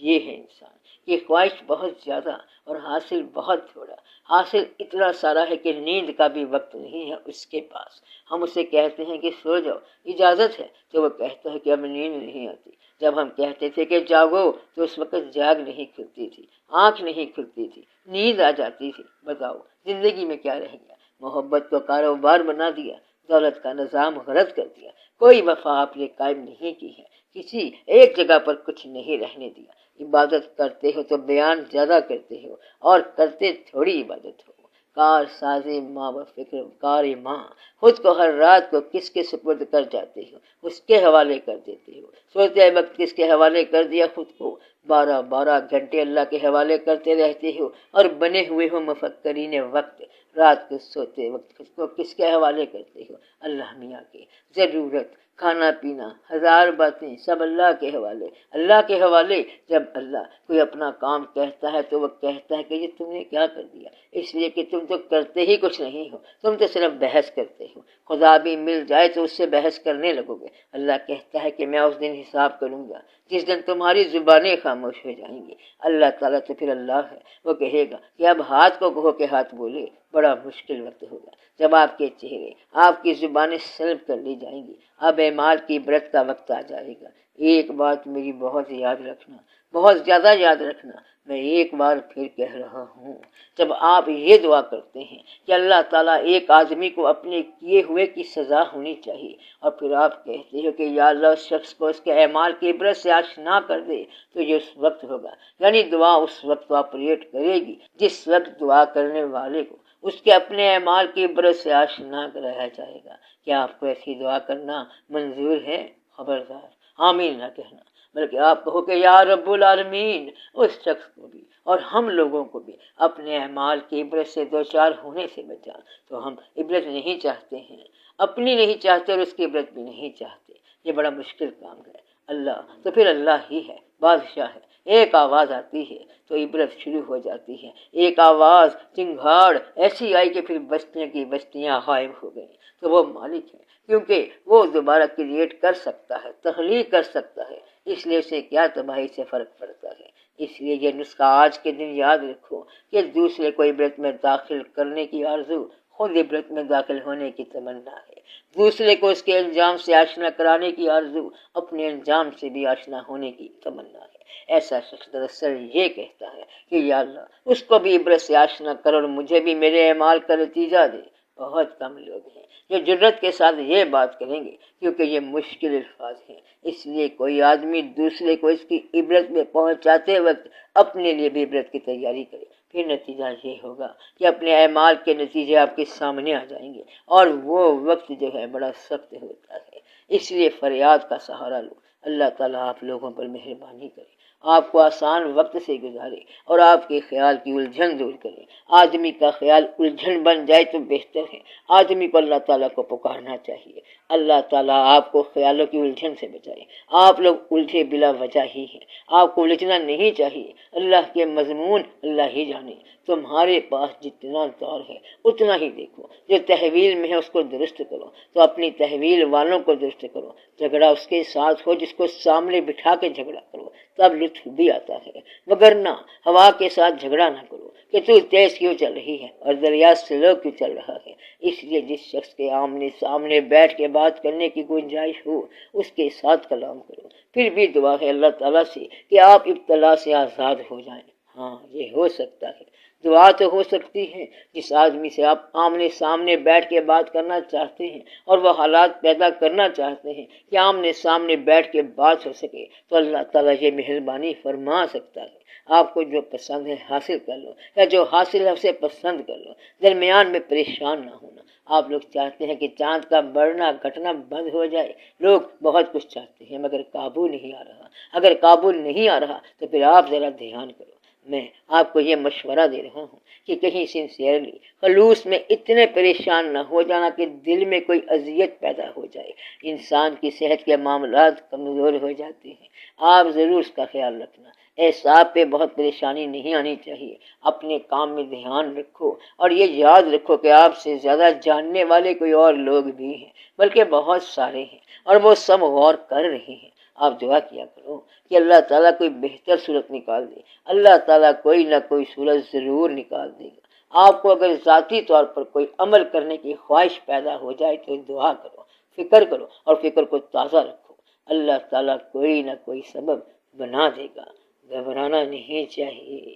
یہ ہے انسان کی خواہش بہت زیادہ اور حاصل بہت تھوڑا۔ حاصل اتنا سارا ہے کہ نیند کا بھی وقت نہیں ہے اس کے پاس۔ ہم اسے کہتے ہیں کہ سو جاؤ، اجازت ہے، تو وہ کہتا ہے کہ اب نیند نہیں آتی۔ جب ہم کہتے تھے کہ جاگو تو اس وقت جاگ نہیں کھلتی تھی، آنکھ نہیں کھلتی تھی، نیند آ جاتی تھی۔ بتاؤ زندگی میں کیا رہ گیا؟ محبت کو کاروبار بنا دیا، دولت کا نظام غلط کر دیا، کوئی وفا آپ نے قائم نہیں کی ہے، کسی ایک جگہ پر کچھ نہیں رہنے دیا۔ عبادت کرتے ہو تو بیان زیادہ کرتے ہو اور کرتے تھوڑی عبادت ہو۔ کار سازی ماں و فکر کار ماں، خود کو ہر رات کو کس کے سپرد کر جاتے ہو، اس کے حوالے کر دیتے ہو۔ سوتے وقت کس کے حوالے کر دیا خود کو، 12 گھنٹے اللہ کے حوالے کرتے رہتے ہو اور بنے ہوئے ہو مفکرین وقت۔ رات کو سوتے وقت خود کو کس کے حوالے کرتے ہو، اللہ میاں کے۔ ضرورت، کھانا پینا، ہزار باتیں سب اللہ کے حوالے، اللہ کے حوالے۔ جب اللہ کوئی اپنا کام کہتا ہے تو وہ کہتا ہے کہ یہ تم نے کیا کر دیا، اس لیے کہ تم تو کرتے ہی کچھ نہیں ہو، تم تو صرف بحث کرتے ہو۔ خدا بھی مل جائے تو اس سے بحث کرنے لگو گے۔ اللہ کہتا ہے کہ میں اس دن حساب کروں گا جس دن تمہاری زبانیں خاموش ہو جائیں گی۔ اللہ تعالیٰ تو پھر اللہ ہے، وہ کہے گا کہ اب ہاتھ کو کہو کہ ہاتھ بولے۔ بڑا مشکل وقت ہوگا جب آپ کے چہرے، آپ کی زبانیں سلب کر لی جائیں گی۔ اب اعمال کی عبرت کا وقت آ جائے گا۔ ایک بات میری بہت یاد رکھنا، بہت زیادہ یاد رکھنا، میں ایک بار پھر کہہ رہا ہوں، جب آپ یہ دعا کرتے ہیں کہ اللہ تعالیٰ ایک آدمی کو اپنے کیے ہوئے کی سزا ہونی چاہیے، اور پھر آپ کہتے ہو کہ یا اللہ اس شخص کو اس کے اعمال کی عبرت سے آشنا کر دے، تو یہ اس وقت ہوگا، یعنی دعا اس وقت آپریٹ کرے گی جس وقت دعا کرنے والے کو اس کے اپنے اعمال کی عبرت سے آشنا کرایا جائے گا۔ کیا آپ کو ایسی دعا کرنا منظور ہے؟ خبردار آمین نہ کہنا، بلکہ آپ کہو کہ یا رب العالمین اس شخص کو بھی اور ہم لوگوں کو بھی اپنے اعمال کی عبرت سے دوچار ہونے سے بچا۔ تو ہم عبرت نہیں چاہتے ہیں، اپنی نہیں چاہتے اور اس کی عبرت بھی نہیں چاہتے۔ یہ بڑا مشکل کام ہے۔ اللہ تو پھر اللہ ہی ہے، بادشاہ ہے۔ ایک آواز آتی ہے تو عبرت شروع ہو جاتی ہے۔ ایک آواز چنگھاڑ ایسی آئی کہ پھر بستیاں کی بستیاں غائب ہو گئیں۔ تو وہ مالک ہے، کیونکہ وہ دوبارہ کریٹ کر سکتا ہے، تخلیق کر سکتا ہے، اس لیے اسے کیا تباہی سے فرق پڑتا ہے۔ اس لیے یہ نسخہ آج کے دن یاد رکھو کہ دوسرے کو عبرت میں داخل کرنے کی آرزو خود عبرت میں داخل ہونے کی تمنا ہے۔ دوسرے کو اس کے انجام سے آشنا کرانے کی آرزو اپنے انجام سے بھی آشنا ہونے کی تمنا ہے۔ ایسا شخص دراصل یہ کہتا ہے کہ یا اللہ اس کو بھی عبرت سے آشنا کر اور مجھے بھی میرے اعمال کا نتیجہ دے۔ بہت کم لوگ ہیں جو جرت کے ساتھ یہ بات کریں گے، کیونکہ یہ مشکل الفاظ ہیں۔ اس لیے کوئی آدمی دوسرے کو اس کی عبرت میں پہنچاتے وقت اپنے لیے بھی عبرت کی تیاری کرے، پھر نتیجہ یہ ہوگا کہ اپنے اعمال کے نتیجے آپ کے سامنے آ جائیں گے، اور وہ وقت جو ہے بڑا سخت ہوتا ہے۔ اس لیے فریاد کا سہارا لو۔ اللہ تعالیٰ آپ لوگوں پر مہربانی کرے، آپ کو آسان وقت سے گزارے اور آپ کے خیال کی الجھن دور کرے۔ آدمی کا خیال الجھن بن جائے تو بہتر ہے۔ آدمی کو اللہ تعالیٰ کو پکارنا چاہیے۔ اللہ تعالیٰ آپ کو خیالوں کی الجھن سے بچائے۔ آپ لوگ الجھے بلا وجہ ہی ہیں، آپ کو الجھنا نہیں چاہیے۔ اللہ کے مضمون اللہ ہی جانے۔ تمہارے پاس جتنا دور ہے اتنا ہی دیکھو، جو تحویل میں ہے اس کو درست کرو، تو اپنی تحویل والوں کو درست کرو۔ جھگڑا اس کے ساتھ ہو جس کو سامنے بٹھا کے جھگڑا کرو، تب لطف بھی آتا ہے، وگرنہ ہوا کے ساتھ جھگڑا نہ کرو کہ تو تیز کیوں چل رہی ہے اور دریا سلو کیوں چل رہا ہے۔ اس لیے جس شخص کے آمنے سامنے بیٹھ کے بات کرنے کی گنجائش ہو اس کے ساتھ کلام کرو۔ پھر بھی دعا ہے اللہ تعالیٰ سے کہ آپ ابتلا سے آزاد ہو جائیں۔ ہاں یہ ہو سکتا ہے، دعا تو ہو سکتی ہے۔ جس آدمی سے آپ آمنے سامنے بیٹھ کے بات کرنا چاہتے ہیں اور وہ حالات پیدا کرنا چاہتے ہیں کہ آمنے سامنے بیٹھ کے بات ہو سکے، تو اللہ تعالیٰ یہ مہربانی فرما سکتا ہے۔ آپ کو جو پسند ہے حاصل کر لو، یا جو حاصل ہے اسے پسند کر لو، درمیان میں پریشان نہ ہونا۔ آپ لوگ چاہتے ہیں کہ چاند کا بڑھنا گھٹنا بند ہو جائے، لوگ بہت کچھ چاہتے ہیں مگر قابو نہیں آ رہا۔ اگر قابو نہیں آ رہا تو پھر آپ ذرا دھیان کرو۔ میں آپ کو یہ مشورہ دے رہا ہوں کہ کہیں سنسیئرلی خلوص میں اتنے پریشان نہ ہو جانا کہ دل میں کوئی اذیت پیدا ہو جائے۔ انسان کی صحت کے معاملات کمزور ہو جاتے ہیں، آپ ضرور اس کا خیال رکھنا۔ اعصاب پہ بہت پریشانی نہیں آنی چاہیے۔ اپنے کام میں دھیان رکھو اور یہ یاد رکھو کہ آپ سے زیادہ جاننے والے کوئی اور لوگ بھی ہیں، بلکہ بہت سارے ہیں، اور وہ سب غور کر رہے ہیں۔ آپ دعا کیا کرو کہ اللہ تعالیٰ کوئی بہتر صورت نکال دے۔ اللہ تعالیٰ کوئی نہ کوئی صورت ضرور نکال دے گا۔ آپ کو اگر ذاتی طور پر کوئی عمل کرنے کی خواہش پیدا ہو جائے تو دعا کرو، فکر کرو اور فکر کو تازہ رکھو۔ اللہ تعالیٰ کوئی نہ کوئی سبب بنا دے گا، گھبرانا نہیں چاہیے۔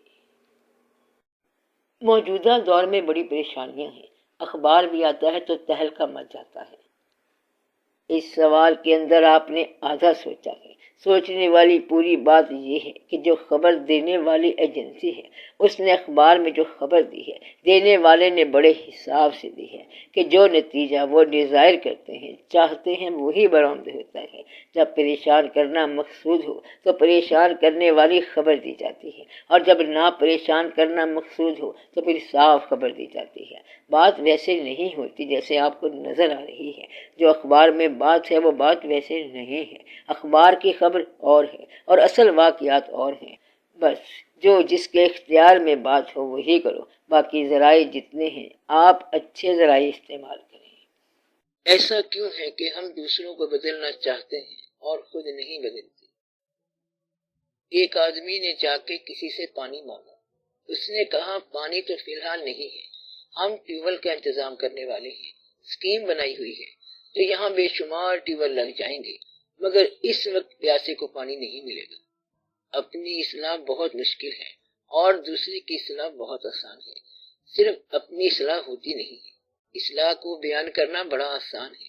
موجودہ دور میں بڑی پریشانیاں ہیں، اخبار بھی آتا ہے تو تہلکہ مچ جاتا ہے۔ اس سوال کے اندر آپ نے آدھا سوچا ہے۔ سوچنے والی پوری بات یہ ہے کہ جو خبر دینے والی ایجنسی ہے اس نے اخبار میں جو خبر دی ہے، دینے والے نے بڑے حساب سے دی ہے کہ جو نتیجہ وہ ڈیزائر کرتے ہیں، چاہتے ہیں، وہی برآمد ہوتا ہے۔ جب پریشان کرنا مقصود ہو تو پریشان کرنے والی خبر دی جاتی ہے، اور جب نہ پریشان کرنا مقصود ہو تو پھر صاف خبر دی جاتی ہے۔ بات ویسے نہیں ہوتی جیسے آپ کو نظر آ رہی ہے۔ جو اخبار میں بات ہے وہ بات ویسے نہیں ہے۔ اخبار کی خبر اور ہے اور اصل واقعات اور ہیں۔ بس جو جس کے اختیار میں بات ہو وہی کرو۔ باقی ذرائع جتنے ہیں آپ اچھے ذرائع استعمال کریں۔ ایسا کیوں ہے کہ ہم دوسروں کو بدلنا چاہتے ہیں اور خود نہیں بدلتے؟ ایک آدمی نے جا کے کسی سے پانی مانگا۔ اس نے کہا پانی تو فی الحال نہیں ہے، ہم ٹیوب ویل کا انتظام کرنے والے ہیں، اسکیم بنائی ہوئی ہے تو یہاں بے شمار ٹیوب ویل لگ جائیں گے، مگر اس وقت پیاسے کو پانی نہیں ملے گا۔ اپنی اصلاح بہت مشکل ہے اور دوسری کی اصلاح بہت آسان ہے۔ صرف اپنی اصلاح ہوتی نہیں ہے، اصلاح کو بیان کرنا بڑا آسان ہے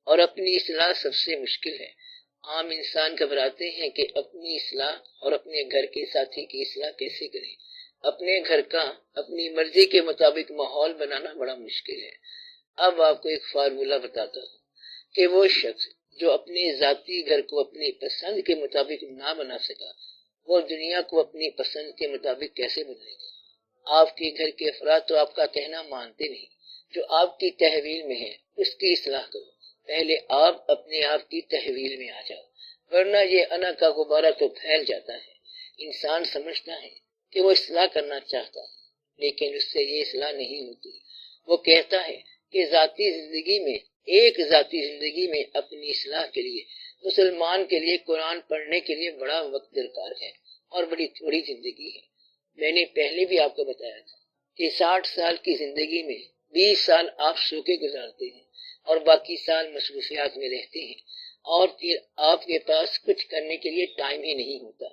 اور اپنی اصلاح سب سے مشکل ہے۔ عام انسان گھبراتے ہیں کہ اپنی اصلاح اور اپنے گھر کے ساتھی کی اصلاح کیسے کریں۔ اپنے گھر کا اپنی مرضی کے مطابق ماحول بنانا بڑا مشکل ہے۔ اب آپ کو ایک فارمولہ بتاتا ہوں کہ وہ شخص جو اپنے ذاتی گھر کو اپنی پسند کے مطابق نہ بنا سکا، وہ دنیا کو اپنی پسند کے مطابق کیسے بنائے گا؟ آپ کے گھر کے افراد تو آپ کا کہنا مانتے نہیں، جو آپ کی تحویل میں ہے اس کی اصلاح کرو۔ پہلے آپ اپنے آپ کی تحویل میں آ جاؤ، ورنہ یہ انا کا غبارہ تو پھیل جاتا ہے۔ انسان سمجھتا ہے کہ وہ اصلاح کرنا چاہتا ہے، لیکن اس سے یہ اصلاح نہیں ہوتی۔ وہ کہتا ہے کہ ذاتی زندگی میں اپنی اصلاح کے لیے، مسلمان کے لیے قرآن پڑھنے کے لیے بڑا وقت درکار ہے اور بڑی تھوڑی زندگی ہے۔ میں نے پہلے بھی آپ کو بتایا تھا کہ 60 سال کی زندگی میں 20 سال آپ سو کے گزارتے ہیں اور باقی سال مصروفیات میں رہتے ہیں، اور پھر آپ کے پاس کچھ کرنے کے لیے ٹائم ہی نہیں ہوتا،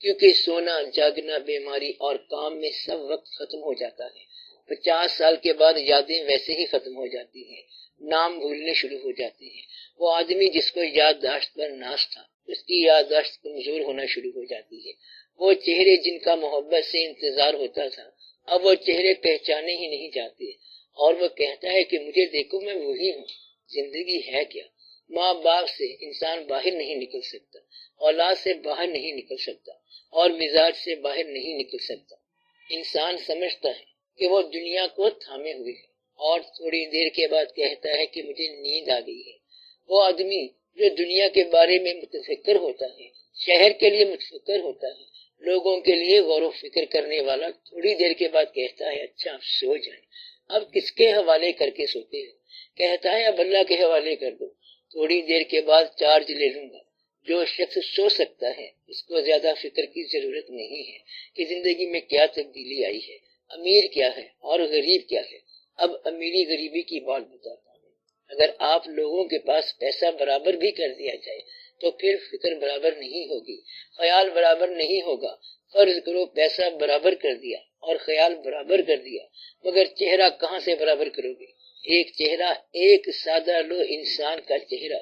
کیونکہ سونا، جاگنا، بیماری اور کام میں سب وقت ختم ہو جاتا ہے۔ 50 سال کے بعد یادیں ویسے ہی ختم ہو جاتی ہیں، نام بھولنے شروع ہو جاتے ہیں۔ وہ آدمی جس کو یادداشت پر ناز تھا، اس کی یادداشت کمزور ہونا شروع ہو جاتی ہے۔ وہ چہرے جن کا محبت سے انتظار ہوتا تھا، اب وہ چہرے پہچانے ہی نہیں جاتے، اور وہ کہتا ہے کہ مجھے دیکھو میں وہی ہوں۔ زندگی ہے کیا؟ ماں باپ سے انسان باہر نہیں نکل سکتا، اولاد سے باہر نہیں نکل سکتا، اور مزاج سے باہر نہیں نکل سکتا۔ انسان سمجھتا ہے کہ وہ دنیا کو تھامے ہوئے ہے، اور تھوڑی دیر کے بعد کہتا ہے کہ مجھے نیند آ گئی ہے۔ وہ آدمی جو دنیا کے بارے میں متفکر ہوتا ہے، شہر کے لیے متفکر ہوتا ہے، لوگوں کے لیے غور و فکر کرنے والا، تھوڑی دیر کے بعد کہتا ہے اچھا اب سو جائیں۔ اب کس کے حوالے کر کے سوتے ہیں؟ کہتا ہے اب اللہ کے حوالے کر دو، تھوڑی دیر کے بعد چارج لے لوں گا۔ جو شخص سو سکتا ہے اس کو زیادہ فکر کی ضرورت نہیں ہے کہ زندگی میں کیا تبدیلی آئی ہے، امیر کیا ہے اور غریب کیا ہے۔ اب امیری غریبی کی بات بتاتا ہوں۔ اگر آپ لوگوں کے پاس پیسہ برابر بھی کر دیا جائے تو پھر فکر برابر نہیں ہوگی، خیال برابر نہیں ہوگا، فرض کرو پیسہ برابر کر دیا اور خیال برابر کر دیا، مگر چہرہ کہاں سے برابر کرو گے؟ ایک چہرہ، ایک سادہ لو انسان کا چہرہ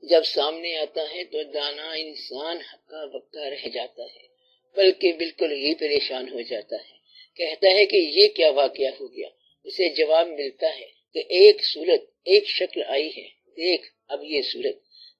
جب سامنے آتا ہے تو دانا انسان ہکا بکا رہ جاتا ہے، بلکہ بالکل ہی پریشان ہو جاتا ہے، کہتا ہے کہ یہ کیا واقعہ ہو گیا؟ اسے جواب ملتا ہے کہ ایک صورت، ایک شکل آئی ہے، دیکھ اب یہ صورت،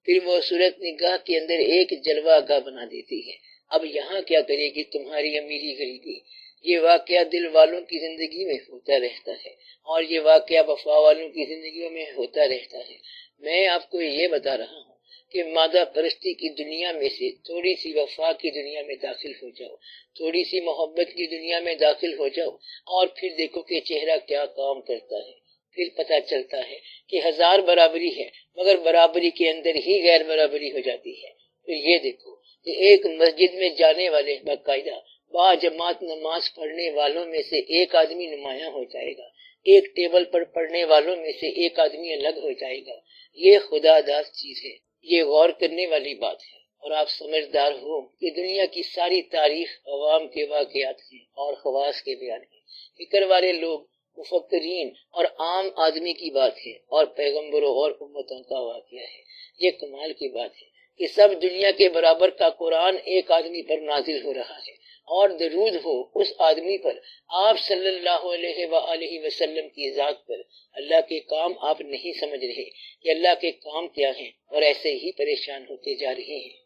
پھر وہ صورت نگاہ کے اندر ایک جلوہ گاہ بنا دیتی ہے۔ اب یہاں کیا کرے گی تمہاری امیری غریبی؟ یہ واقعہ دل والوں کی زندگی میں ہوتا رہتا ہے، اور یہ واقعہ وفا والوں کی زندگیوں میں ہوتا رہتا ہے۔ میں آپ کو یہ بتا رہا ہوں کہ مادہ پرستی کی دنیا میں سے تھوڑی سی وفا کی دنیا میں داخل ہو جاؤ، تھوڑی سی محبت کی دنیا میں داخل ہو جاؤ، اور پھر دیکھو کہ چہرہ کیا کام کرتا ہے۔ پھر پتہ چلتا ہے کہ ہزار برابری ہے، مگر برابری کے اندر ہی غیر برابری ہو جاتی ہے۔ پھر یہ دیکھو کہ ایک مسجد میں جانے والے باقاعدہ با جماعت نماز پڑھنے والوں میں سے ایک آدمی نمایاں ہو جائے گا، ایک ٹیبل پر پڑھنے والوں میں سے ایک آدمی الگ ہو جائے گا۔ یہ خدا داد چیز ہے، یہ غور کرنے والی بات ہے۔ اور آپ سمجھدار ہو کہ دنیا کی ساری تاریخ عوام کے واقعات ہیں اور خواص کے بیان ہیں، فکر والے لوگ، مفکرین اور عام آدمی کی بات ہے، اور پیغمبروں اور امتوں کا واقعہ ہے۔ یہ کمال کی بات ہے کہ سب دنیا کے برابر کا قرآن ایک آدمی پر نازل ہو رہا ہے، اور درود ہو اس آدمی پر، آپ صلی اللہ علیہ وآلہ وسلم کی ذات پر۔ اللہ کے کام آپ نہیں سمجھ رہے کہ اللہ کے کام کیا ہیں، اور ایسے ہی پریشان ہوتے جا رہے ہیں۔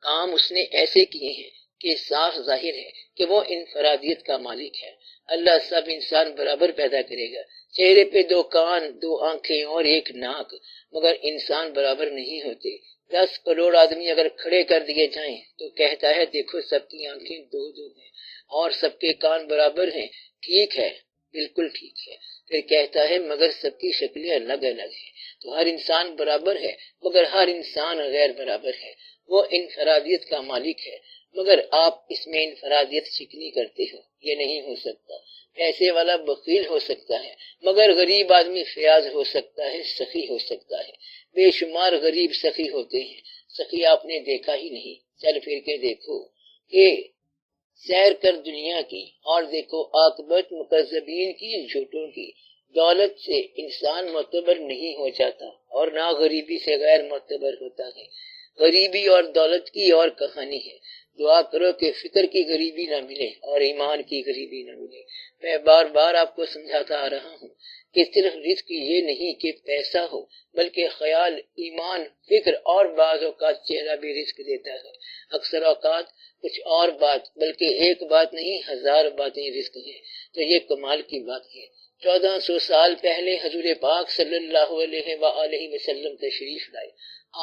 کام اس نے ایسے کیے ہیں کہ صاف ظاہر ہے کہ وہ انفرادیت کا مالک ہے۔ اللہ سب انسان برابر پیدا کرے گا، چہرے پہ دو کان، دو آنکھیں اور ایک ناک، مگر انسان برابر نہیں ہوتے۔ 10 کروڑ آدمی اگر کھڑے کر دیے جائیں تو کہتا ہے دیکھو سب کی آنکھیں دو دو ہیں اور سب کے کان برابر ہیں، ٹھیک ہے، بالکل ٹھیک ہے۔ پھر کہتا ہے مگر سب کی شکلیں الگ الگ ہیں۔ تو ہر انسان برابر ہے، مگر ہر انسان غیر برابر ہے۔ وہ انفرادیت کا مالک ہے، مگر آپ اس میں انفرادیت شکنی کرتے ہو۔ یہ نہیں ہو سکتا۔ پیسے والا بخیل ہو سکتا ہے، مگر غریب آدمی فیاض ہو سکتا ہے، سخی ہو سکتا ہے۔ بے شمار غریب سخی ہوتے ہیں، سخی آپ نے دیکھا ہی نہیں۔ چل پھر کے دیکھو کہ سیر کر دنیا کی، اور دیکھو عاقبت مکذبین کی، جھوٹوں کی۔ دولت سے انسان معتبر نہیں ہو جاتا، اور نہ غریبی سے غیر معتبر ہوتا ہے۔ غریبی اور دولت کی اور کہانی ہے۔ دعا کرو کہ فکر کی غریبی نہ ملے اور ایمان کی غریبی نہ ملے۔ میں بار بار آپ کو سمجھاتا آ رہا ہوں کہ صرف رزق یہ نہیں کہ پیسہ ہو، بلکہ خیال، ایمان، فکر اور بعض اوقات چہرہ بھی رزق دیتا ہے۔ اکثر اوقات کچھ اور بات، بلکہ ایک بات نہیں، 1000 باتیں رزق ہیں۔ تو یہ کمال کی بات ہے۔ 1400 سال پہلے حضور پاک صلی اللہ علیہ وآلہ وسلم تشریف لائے۔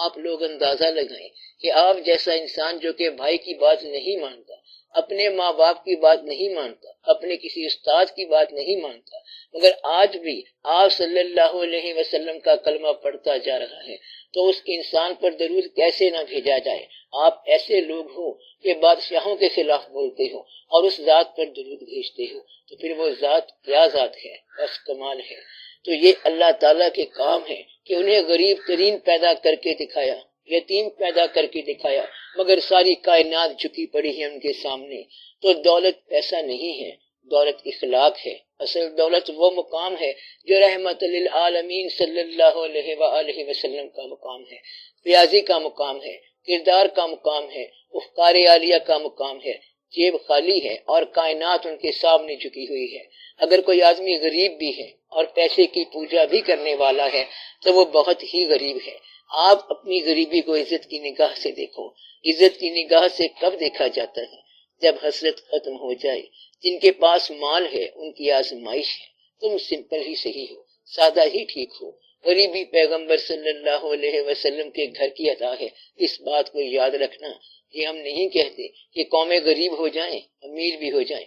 آپ لوگ اندازہ لگائیں کہ آپ جیسا انسان جو کہ بھائی کی بات نہیں مانتا، اپنے ماں باپ کی بات نہیں مانتا، اپنے کسی استاد کی بات نہیں مانتا، مگر آج بھی آپ صلی اللہ علیہ وسلم کا کلمہ پڑھتا جا رہا ہے، تو اس انسان پر درود کیسے نہ بھیجا جائے؟ آپ ایسے لوگ ہو کہ بادشاہوں کے خلاف بولتے ہو اور اس ذات پر درود بھیجتے ہو، تو پھر وہ ذات کیا ذات ہے؟ بس کمال ہے۔ تو یہ اللہ تعالیٰ کے کام ہے کہ انہیں غریب ترین پیدا کر کے دکھایا، یتیم پیدا کر کے دکھایا، مگر ساری کائنات جھکی پڑی ہے ان کے سامنے۔ تو دولت پیسہ نہیں ہے، دولت اخلاق ہے۔ اصل دولت وہ مقام ہے جو رحمت للعالمین صلی اللہ علیہ وآلہ وسلم کا مقام ہے، پیازی کا مقام ہے، کردار کا مقام ہے، افکار عالیہ کا مقام ہے۔ جیب خالی ہے اور کائنات ان کے سامنے جھکی ہوئی ہے۔ اگر کوئی آدمی غریب بھی ہے اور پیسے کی پوجا بھی کرنے والا ہے تو وہ بہت ہی غریب ہے۔ آپ اپنی غریبی کو عزت کی نگاہ سے دیکھو۔ عزت کی نگاہ سے کب دیکھا جاتا ہے؟ جب حسرت ختم ہو جائے۔ جن کے پاس مال ہے ان کی آزمائش ہے۔ تم سمپل ہی صحیح ہو، سادہ ہی ٹھیک ہو۔ غریبی پیغمبر صلی اللہ علیہ وسلم کے گھر کی عطا ہے، اس بات کو یاد رکھنا۔ یہ ہم نہیں کہتے کہ قومیں غریب ہو جائیں، امیر بھی ہو جائیں،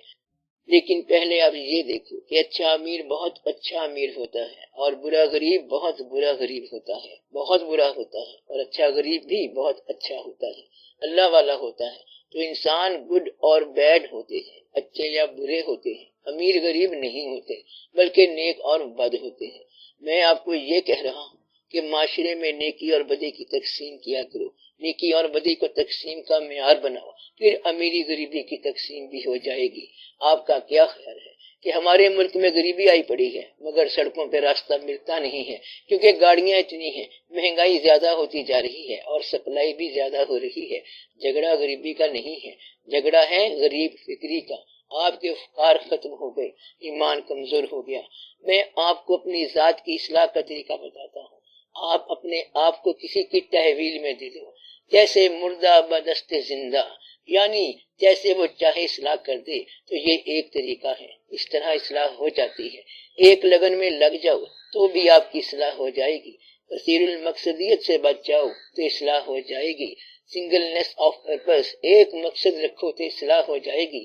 لیکن پہلے آپ یہ دیکھو کہ اچھا امیر بہت اچھا امیر ہوتا ہے، اور برا غریب بہت برا غریب ہوتا ہے، بہت برا ہوتا ہے، اور اچھا غریب بھی بہت اچھا ہوتا ہے، اللہ والا ہوتا ہے۔ تو انسان گڈ اور بیڈ ہوتے ہیں، اچھے یا برے ہوتے ہیں، امیر غریب نہیں ہوتے، بلکہ نیک اور بد ہوتے ہیں۔ میں آپ کو یہ کہہ رہا ہوں کہ معاشرے میں نیکی اور بدی کی تقسیم کیا کرو، نیکی اور بدی کو تقسیم کا معیار بناؤ، پھر امیری غریبی کی تقسیم بھی ہو جائے گی۔ آپ کا کیا خیال ہے کہ ہمارے ملک میں غریبی آئی پڑی ہے مگر سڑکوں پہ راستہ ملتا نہیں ہے، کیونکہ گاڑیاں اتنی ہیں، مہنگائی زیادہ ہوتی جا رہی ہے اور سپلائی بھی زیادہ ہو رہی ہے۔ جھگڑا غریبی کا نہیں ہے، جھگڑا ہے غریب فکری کا۔ آپ کے افکار ختم ہو گئے، ایمان کمزور ہو گیا۔ میں آپ کو اپنی ذات کی اصلاح کا طریقہ بتاتا ہوں۔ آپ اپنے آپ کو کسی کی تحویل میں دے دو، جیسے مردہ بدست زندہ، یعنی جیسے وہ چاہے اصلاح کر دے، تو یہ ایک طریقہ ہے، اس طرح اصلاح ہو جاتی ہے۔ ایک لگن میں لگ جاؤ تو بھی آپ کی اصلاح ہو جائے گی، کثیر المقصدیت سے بچ جاؤ تو اصلاح ہو جائے گی، سنگلنس آف پرپس، ایک مقصد رکھو تو اصلاح ہو جائے گی۔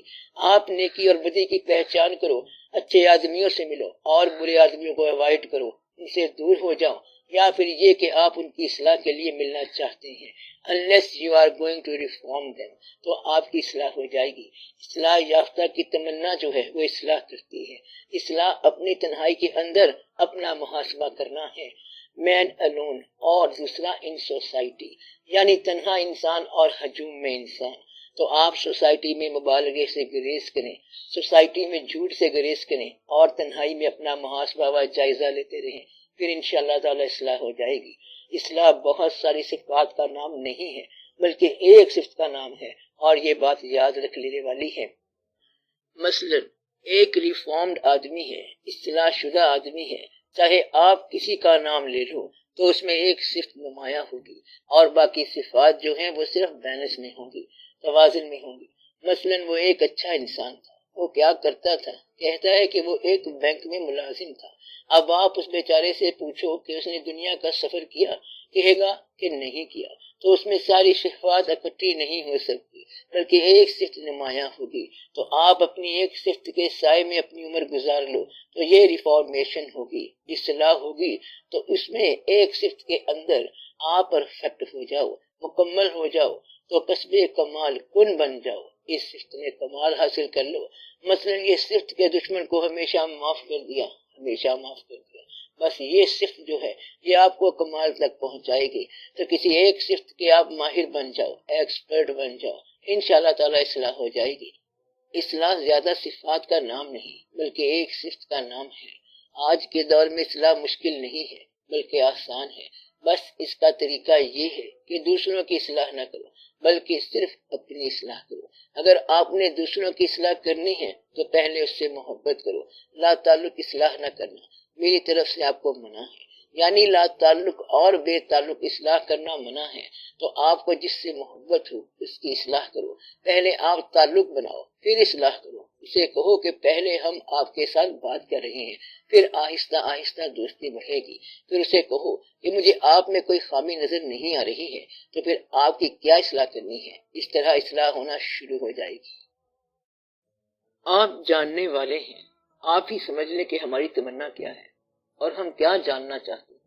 آپ نیکی اور بدی کی پہچان کرو، اچھے آدمیوں سے ملو اور برے آدمیوں کو اوائڈ کرو، ان سے دور ہو جاؤ، یا پھر یہ کہ آپ ان کی اصلاح کے لیے ملنا چاہتے ہیں۔ unless you are going to reform them، تو آپ کی اصلاح ہو جائے گی۔ اصلاح یافتہ کی تمنا جو ہے وہ اصلاح کرتی ہے۔ اصلاح اپنی تنہائی کے اندر اپنا محاسبہ کرنا ہے، مین alone، اور دوسرا ان سوسائٹی، یعنی تنہا انسان اور ہجوم میں انسان۔ تو آپ سوسائٹی میں مبالغے سے گریز کریں، سوسائٹی میں جھوٹ سے گریز کریں اور تنہائی میں اپنا محاسبہ و جائزہ لیتے رہیں، پھر انشاءاللہ تعالی اصلاح ہو جائے گی۔ اصلاح بہت ساری صفات کا نام نہیں ہے بلکہ ایک صفت کا نام ہے، اور یہ بات یاد رکھ لینے والی ہے۔ مثلا ایک ریفارمڈ آدمی ہے، اصلاح شدہ آدمی ہے، چاہے آپ کسی کا نام لے لو تو اس میں ایک صفت نمایاں ہوگی اور باقی صفات جو ہیں وہ صرف بیلنس میں ہوں گی، توازن میں ہوں گی۔ مثلا وہ ایک اچھا انسان تھا، وہ کیا کرتا تھا؟ کہتا ہے کہ وہ ایک بینک میں ملازم تھا۔ اب آپ اس بیچارے سے پوچھو کہ اس نے دنیا کا سفر کیا، کہے گا کہ نہیں کیا، تو اس میں ساری صفات اکٹھی نہیں ہو سکتی بلکہ ایک صفت نمایاں ہوگی۔ تو آپ اپنی ایک صفت کے سائے میں اپنی عمر گزار لو تو یہ ریفارمیشن ہوگی، اصلاح ہوگی۔ تو اس میں ایک صفت کے اندر آپ پرفیکٹ ہو جاؤ، مکمل ہو جاؤ، تو کسب کمال کن بن جاؤ، اس صفت میں کمال حاصل کر لو۔ مثلا یہ صفت کے دشمن کو ہمیشہ معاف کر دیا، ہمیشہ معاف کر دیا، بس یہ صفت جو ہے یہ آپ کو کمال تک پہنچائے گی۔ تو کسی ایک صفت کے آپ ماہر بن جاؤ، ایکسپرٹ بن جاؤ، انشاءاللہ تعالی اصلاح ہو جائے گی۔ اصلاح زیادہ صفات کا نام نہیں بلکہ ایک صفت کا نام ہے۔ آج کے دور میں اصلاح مشکل نہیں ہے بلکہ آسان ہے، بس اس کا طریقہ یہ ہے کہ دوسروں کی اصلاح نہ کرو بلکہ صرف اپنی اصلاح کرو۔ اگر آپ نے دوسروں کی اصلاح کرنی ہے تو پہلے اس سے محبت کرو۔ لا تعلق اصلاح نہ کرنا میری طرف سے آپ کو منع ہے، یعنی لا تعلق اور بے تعلق اصلاح کرنا منع ہے۔ تو آپ کو جس سے محبت ہو اس کی اصلاح کرو، پہلے آپ تعلق بناؤ پھر اصلاح کرو۔ اسے کہو کہ پہلے ہم آپ کے ساتھ بات کر رہے ہیں، پھر آہستہ آہستہ دوستی بڑھے گی۔ پھر اسے کہو کہ مجھے آپ میں کوئی خامی نظر نہیں آ رہی ہے، تو پھر آپ کی کیا اصلاح کرنی ہے؟ اس طرح اصلاح ہونا شروع ہو جائے گی۔ آپ جاننے والے ہیں، آپ ہی سمجھ لیں کہ ہماری تمنا کیا ہے اور ہم کیا جاننا چاہتے ہیں۔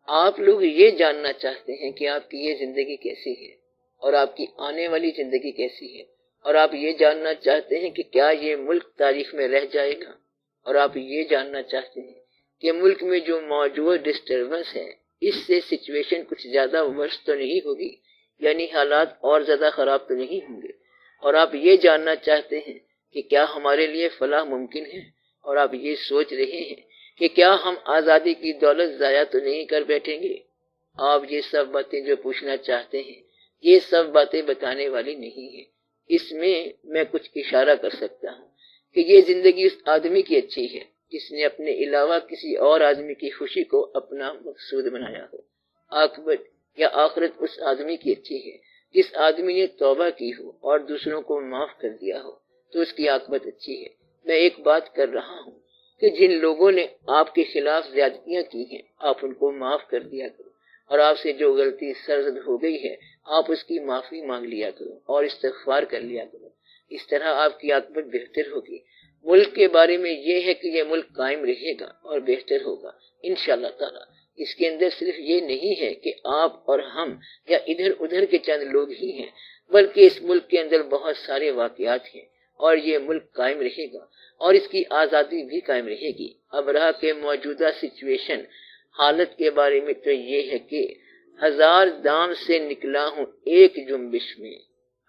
آپ لوگ یہ جاننا چاہتے ہیں کہ آپ کی یہ زندگی کیسی ہے اور آپ کی آنے والی زندگی کیسی ہے، اور آپ یہ جاننا چاہتے ہیں کہ کیا یہ ملک تاریخ میں رہ جائے گا، اور آپ یہ جاننا چاہتے ہیں کہ ملک میں جو موجود ڈسٹربنس ہے اس سے سچویشن کچھ زیادہ ورس تو نہیں ہوگی، یعنی حالات اور زیادہ خراب تو نہیں ہوں گے، اور آپ یہ جاننا چاہتے ہیں کہ کیا ہمارے لیے فلاح ممکن ہے، اور آپ یہ سوچ رہے ہیں کہ کیا ہم آزادی کی دولت ضائع تو نہیں کر بیٹھیں گے۔ آپ یہ سب باتیں جو پوچھنا چاہتے ہیں یہ سب باتیں بتانے والی نہیں ہیں۔ اس میں کچھ اشارہ کر سکتا ہوں کہ یہ زندگی اس آدمی کی اچھی ہے جس نے اپنے علاوہ کسی اور آدمی کی خوشی کو اپنا مقصود بنایا ہو۔ عاقبت یا آخرت اس آدمی کی اچھی ہے جس آدمی نے توبہ کی ہو اور دوسروں کو معاف کر دیا ہو، تو اس کی عاقبت اچھی ہے۔ میں ایک بات کر رہا ہوں کہ جن لوگوں نے آپ کے خلاف زیادتیاں کی ہیں آپ ان کو معاف کر دیا کرو، اور آپ سے جو غلطی سرزد ہو گئی ہے آپ اس کی معافی مانگ لیا کرو اور استغفار کر لیا کرو۔ اس طرح آپ کی عاقبت بہتر ہوگی۔ ملک کے بارے میں یہ ہے کہ یہ ملک قائم رہے گا اور بہتر ہوگا انشاءاللہ تعالی۔ اس کے اندر صرف یہ نہیں ہے کہ آپ اور ہم یا ادھر ادھر کے چند لوگ ہی ہیں، بلکہ اس ملک کے اندر بہت سارے واقعات ہیں، اور یہ ملک قائم رہے گا اور اس کی آزادی بھی قائم رہے گی۔ ابرہہ کے موجودہ سچویشن حالت کے بارے میں تو یہ ہے کہ 1000 دام سے نکلا ہوں ایک جنبش میں.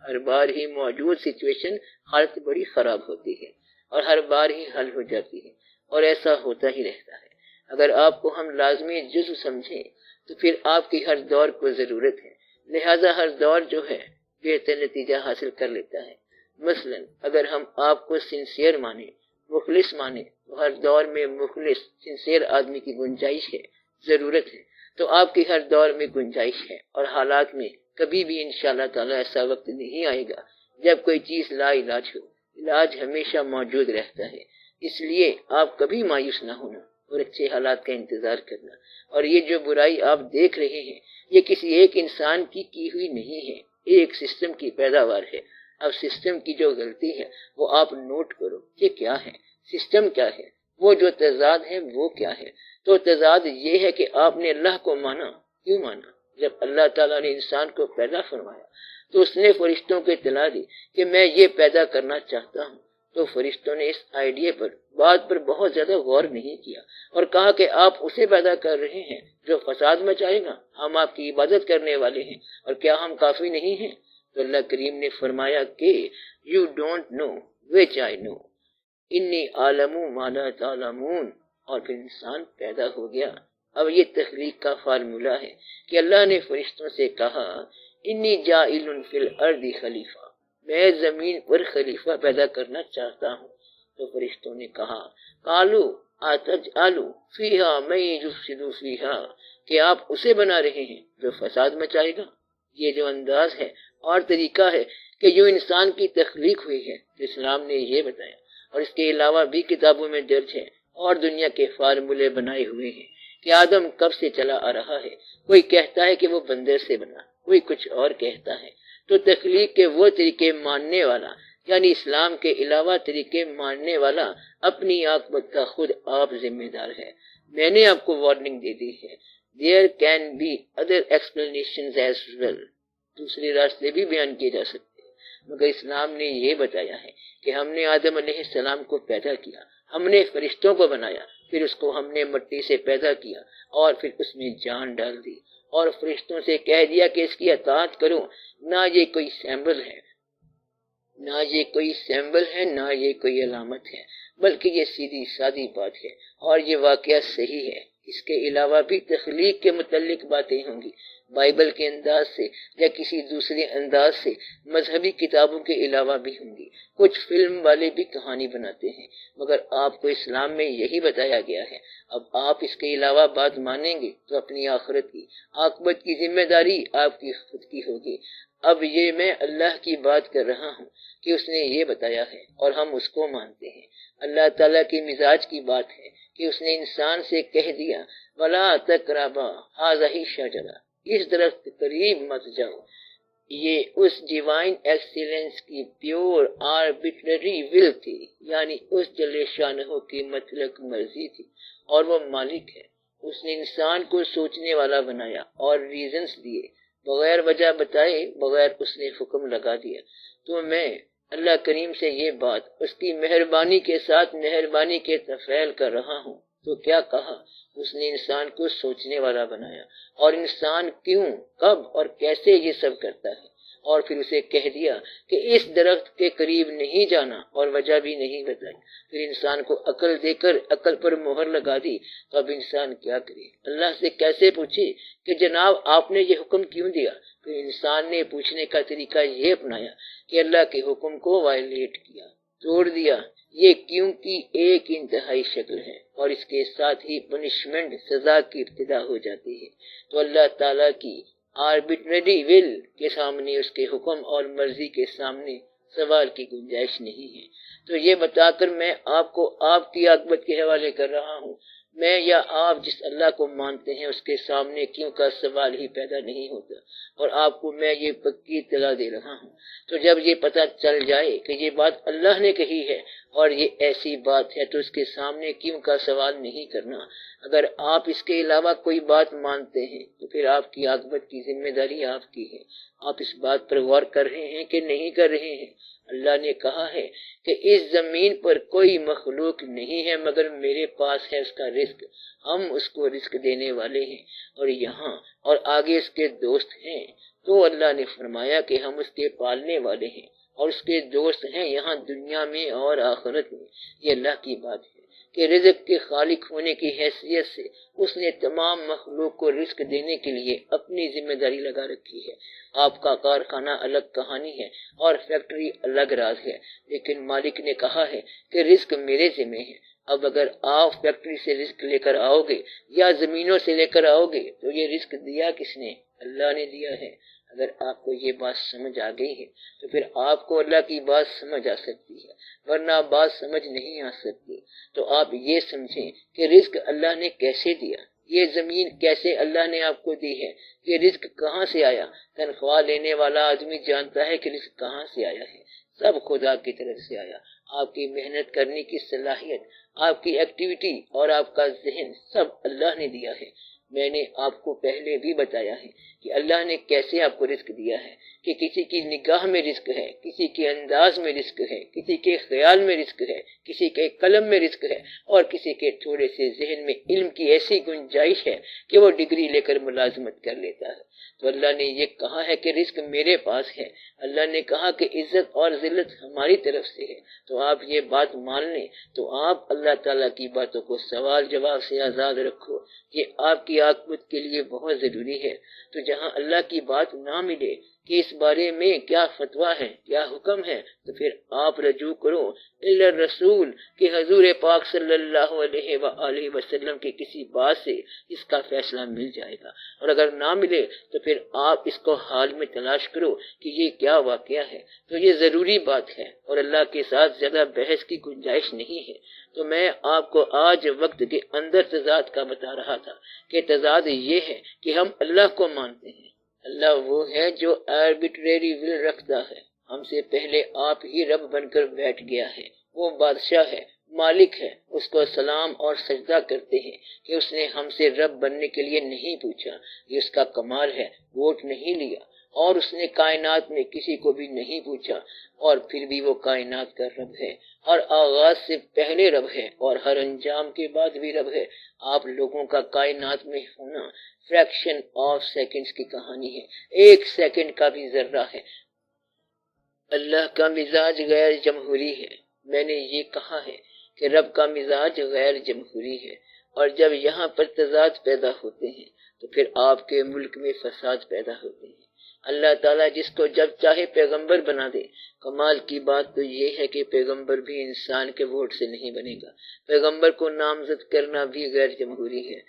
ہر بار ہی موجود سچویشن حالت بڑی خراب ہوتی ہے اور ہر بار ہی حل ہو جاتی ہے اور ایسا ہوتا ہی رہتا ہے. اگر آپ کو ہم لازمی جزو سمجھیں تو پھر آپ کی ہر دور کو ضرورت ہے، لہذا ہر دور جو ہے بہتر نتیجہ حاصل کر لیتا ہے. مثلا اگر ہم آپ کو سنسیئر مانیں، مخلص مانیں، تو ہر دور میں مخلص سنسیئر آدمی کی گنجائش ہے، ضرورت ہے. تو آپ کی ہر دور میں گنجائش ہے اور حالات میں کبھی بھی انشاءاللہ تعالی ایسا وقت نہیں آئے گا جب کوئی چیز لا علاج ہو. علاج ہمیشہ موجود رہتا ہے. اس لیے آپ کبھی مایوس نہ ہونا اور اچھے حالات کا انتظار کرنا. اور یہ جو برائی آپ دیکھ رہے ہیں یہ کسی ایک انسان کی ہوئی نہیں ہے، ایک سسٹم کی پیداوار ہے. اب سسٹم کی جو غلطی ہے وہ آپ نوٹ کرو کہ کیا ہے، سسٹم کیا ہے، وہ جو تضاد ہے وہ کیا ہے. تو تضاد یہ ہے کہ آپ نے اللہ کو مانا. کیوں مانا؟ جب اللہ تعالیٰ نے انسان کو پیدا فرمایا تو اس نے فرشتوں کو اطلاع دی کہ میں یہ پیدا کرنا چاہتا ہوں. تو فرشتوں نے اس آئیڈیا پر بات پر بہت زیادہ غور نہیں کیا اور کہا کہ آپ اسے پیدا کر رہے ہیں جو فساد مچائے گا. ہم آپ کی عبادت کرنے والے ہیں اور کیا ہم کافی نہیں ہیں؟ تو اللہ کریم نے فرمایا کہ یو ڈونٹ نو وچ آئی نو، انی عالم ما لا تعلمون. اور پھر انسان پیدا ہو گیا. اب یہ تخلیق کا فارمولہ ہے کہ اللہ نے فرشتوں سے کہا انی جاعل فی الارض خلیفہ، میں زمین پر خلیفہ پیدا کرنا چاہتا ہوں. تو فرشتوں نے کہا قالوا اتجعل فیہا من یفسد فیہا، کہ آپ اسے بنا رہے ہیں جو فساد مچائے گا. یہ جو انداز ہے اور طریقہ ہے کہ جو انسان کی تخلیق ہوئی ہے اسلام نے یہ بتایا، اور اس کے علاوہ بھی کتابوں میں درج ہے اور دنیا کے فارمولے بنائے ہوئے ہیں کہ آدم کب سے چلا آ رہا ہے. کوئی کہتا ہے کہ وہ بندر سے بنا، کوئی کچھ اور کہتا ہے. تو تخلیق کے وہ طریقے ماننے والا، یعنی اسلام کے علاوہ طریقے ماننے والا، اپنی عاقبت کا خود آپ ذمہ دار ہے. میں نے آپ کو وارننگ دے دی ہے. There can be other explanations as well. دوسرے راستے بھی بیان کیے جا سکتے ہیں، مگر اسلام نے یہ بتایا ہے کہ ہم نے آدم علیہ السلام کو پیدا کیا، ہم نے فرشتوں کو بنایا، پھر اس کو ہم نے مٹی سے پیدا کیا اور پھر اس میں جان ڈال دی اور فرشتوں سے کہہ دیا کہ اس کی اطاعت کرو. نہ یہ کوئی سیمبل ہے، نہ یہ کوئی سیمبل ہے، نہ یہ کوئی علامت ہے، بلکہ یہ سیدھی سادی بات ہے اور یہ واقعہ صحیح ہے. اس کے علاوہ بھی تخلیق کے متعلق باتیں ہوں گی، بائبل کے انداز سے یا کسی دوسرے انداز سے، مذہبی کتابوں کے علاوہ بھی ہوں گی. کچھ فلم والے بھی کہانی بناتے ہیں، مگر آپ کو اسلام میں یہی بتایا گیا ہے. اب آپ اس کے علاوہ بات مانیں گے تو اپنی آخرت کی عاقبت کی ذمہ داری آپ کی خود کی ہوگی. اب یہ میں اللہ کی بات کر رہا ہوں کہ اس نے یہ بتایا ہے اور ہم اس کو مانتے ہیں. اللہ تعالیٰ کے مزاج کی بات ہے کہ اس نے انسان سے کہہ دیا وَلَا تَقْرَبَا هَٰذِهِ الشَّجَرَةَ، اس درخت کے قریب مت جاؤ. یہ اس ڈیوائن ایکسیلنس کی پیور آربیٹرری ول تھی، یعنی اس جل شانہ کی مطلق مرضی تھی اور وہ مالک ہے. اس نے انسان کو سوچنے والا بنایا اور ریزنز دیے، بغیر وجہ بتائے، بغیر اس نے حکم لگا دیا. تو میں اللہ کریم سے یہ بات اس کی مہربانی کے ساتھ مہربانی کے تفعیل کر رہا ہوں. تو کیا کہا؟ اس نے انسان کو سوچنے والا بنایا، اور انسان کیوں، کب اور کیسے یہ سب کرتا ہے، اور پھر اسے کہہ دیا کہ اس درخت کے قریب نہیں جانا اور وجہ بھی نہیں بتائی. پھر انسان کو عقل دے کر عقل پر مہر لگا دی. تو اب انسان کیا کرے؟ اللہ سے کیسے پوچھے کہ جناب آپ نے یہ حکم کیوں دیا؟ پھر انسان نے پوچھنے کا طریقہ یہ اپنایا کہ اللہ کے حکم کو وائلیٹ کیا، توڑ دیا. یہ کیوں کی ایک انتہائی شکل ہے اور اس کے ساتھ ہی پنشمنٹ، سزا کی ابتدا ہو جاتی ہے. تو اللہ تعالیٰ کی آربیٹرری ول کے سامنے، اس کے حکم اور مرضی کے سامنے سوال کی گنجائش نہیں ہے. تو یہ بتا کر میں آپ کو آپ کی عاقبت کے حوالے کر رہا ہوں. میں یا آپ جس اللہ کو مانتے ہیں اس کے سامنے کیوں کا سوال ہی پیدا نہیں ہوتا، اور آپ کو میں یہ پکی اطلاع دے رہا ہوں. تو جب یہ پتہ چل جائے کہ یہ بات اللہ نے کہی ہے اور یہ ایسی بات ہے تو اس کے سامنے کیوں کا سوال نہیں کرنا؟ اگر آپ اس کے علاوہ کوئی بات مانتے ہیں تو پھر آپ کی عاقبت کی ذمہ داری آپ کی ہے۔ آپ اس بات پر غور کر رہے ہیں کہ نہیں کر رہے ہیں؟ اللہ نے کہا ہے کہ اس زمین پر کوئی مخلوق نہیں ہے مگر میرے پاس ہے اس کا رزق، ہم اس کو رزق دینے والے ہیں، اور یہاں اور آگے اس کے دوست ہیں۔ تو اللہ نے فرمایا کہ ہم اس کے پالنے والے ہیں اور اس کے دوست ہیں یہاں دنیا میں اور آخرت میں۔ یہ اللہ کی بات ہے کہ رزق کے خالق ہونے کی حیثیت سے اس نے تمام مخلوق کو رزق دینے کے لیے اپنی ذمہ داری لگا رکھی ہے۔ آپ کا کارخانہ الگ کہانی ہے اور فیکٹری الگ راز ہے، لیکن مالک نے کہا ہے کہ رزق میرے ذمہ ہے۔ اب اگر آپ فیکٹری سے رزق لے کر آؤ گے یا زمینوں سے لے کر آؤ گے تو یہ رزق دیا کس نے؟ اللہ نے دیا ہے۔ اگر آپ کو یہ بات سمجھ آ گئی ہے تو پھر آپ کو اللہ کی بات سمجھ آ سکتی ہے، ورنہ بات سمجھ نہیں آ سکتی۔ تو آپ یہ سمجھیں کہ رزق اللہ نے کیسے دیا، یہ زمین کیسے اللہ نے آپ کو دی ہے، یہ رزق کہاں سے آیا؟ تنخواہ لینے والا آدمی جانتا ہے کہ رزق کہاں سے آیا ہے، سب خدا کی طرف سے آیا۔ آپ کی محنت کرنے کی صلاحیت، آپ کی ایکٹیویٹی اور آپ کا ذہن سب اللہ نے دیا ہے۔ میں نے آپ کو پہلے بھی بتایا ہے کہ اللہ نے کیسے آپ کو رزق دیا ہے، کہ کسی کی نگاہ میں رزق ہے، کسی کے انداز میں رزق ہے، کسی کے خیال میں رزق ہے، کسی کے قلم میں رزق ہے، اور کسی کے تھوڑے سے ذہن میں علم کی ایسی گنجائش ہے کہ وہ ڈگری لے کر ملازمت کر لیتا ہے۔ تو اللہ نے یہ کہا ہے کہ رزق میرے پاس ہے۔ اللہ نے کہا کہ عزت اور ذلت ہماری طرف سے ہے۔ تو آپ یہ بات مان لیں تو آپ اللہ تعالیٰ کی باتوں کو سوال جواب سے آزاد رکھو، یہ آپ کی عاقبت کے لیے بہت ضروری ہے۔ تو جہاں اللہ کی بات نہ ملے کہ اس بارے میں کیا فتویٰ ہے، کیا حکم ہے، تو پھر آپ رجوع کرو الی الرسول کہ حضور پاک صلی اللہ علیہ وآلہ وسلم کی کسی بات سے اس کا فیصلہ مل جائے گا، اور اگر نہ ملے تو پھر آپ اس کو حال میں تلاش کرو کہ یہ کیا واقعہ ہے۔ تو یہ ضروری بات ہے اور اللہ کے ساتھ زیادہ بحث کی گنجائش نہیں ہے۔ تو میں آپ کو آج وقت کے اندر تضاد کا بتا رہا تھا کہ تضاد یہ ہے کہ ہم اللہ کو مانتے ہیں، اللہ وہ ہے جو آربیٹریری ول رکھتا ہے، ہم سے پہلے آپ ہی رب بن کر بیٹھ گیا ہے، وہ بادشاہ ہے، مالک ہے، اس کو سلام اور سجدہ کرتے ہیں کہ اس نے ہم سے رب بننے کے لیے نہیں پوچھا، یہ اس کا کمال ہے، ووٹ نہیں لیا، اور اس نے کائنات میں کسی کو بھی نہیں پوچھا، اور پھر بھی وہ کائنات کا رب ہے، ہر آغاز سے پہلے رب ہے اور ہر انجام کے بعد بھی رب ہے۔ آپ لوگوں کا کائنات میں ہونا فریکشن آف سیکنڈز کی کہانی ہے، ایک سیکنڈ کا بھی ذرہ ہے۔ اللہ کا مزاج غیر جمہوری ہے، میں نے یہ کہا ہے کہ رب کا مزاج غیر جمہوری ہے، اور جب یہاں پر تضاد پیدا ہوتے ہیں تو پھر آپ کے ملک میں فساد پیدا ہوتے ہیں۔ اللہ تعالیٰ جس کو جب چاہے پیغمبر بنا دے۔ کمال کی بات تو یہ ہے کہ پیغمبر بھی انسان کے ووٹ سے نہیں بنے گا، پیغمبر کو نامزد کرنا بھی غیر جمہوری ہے۔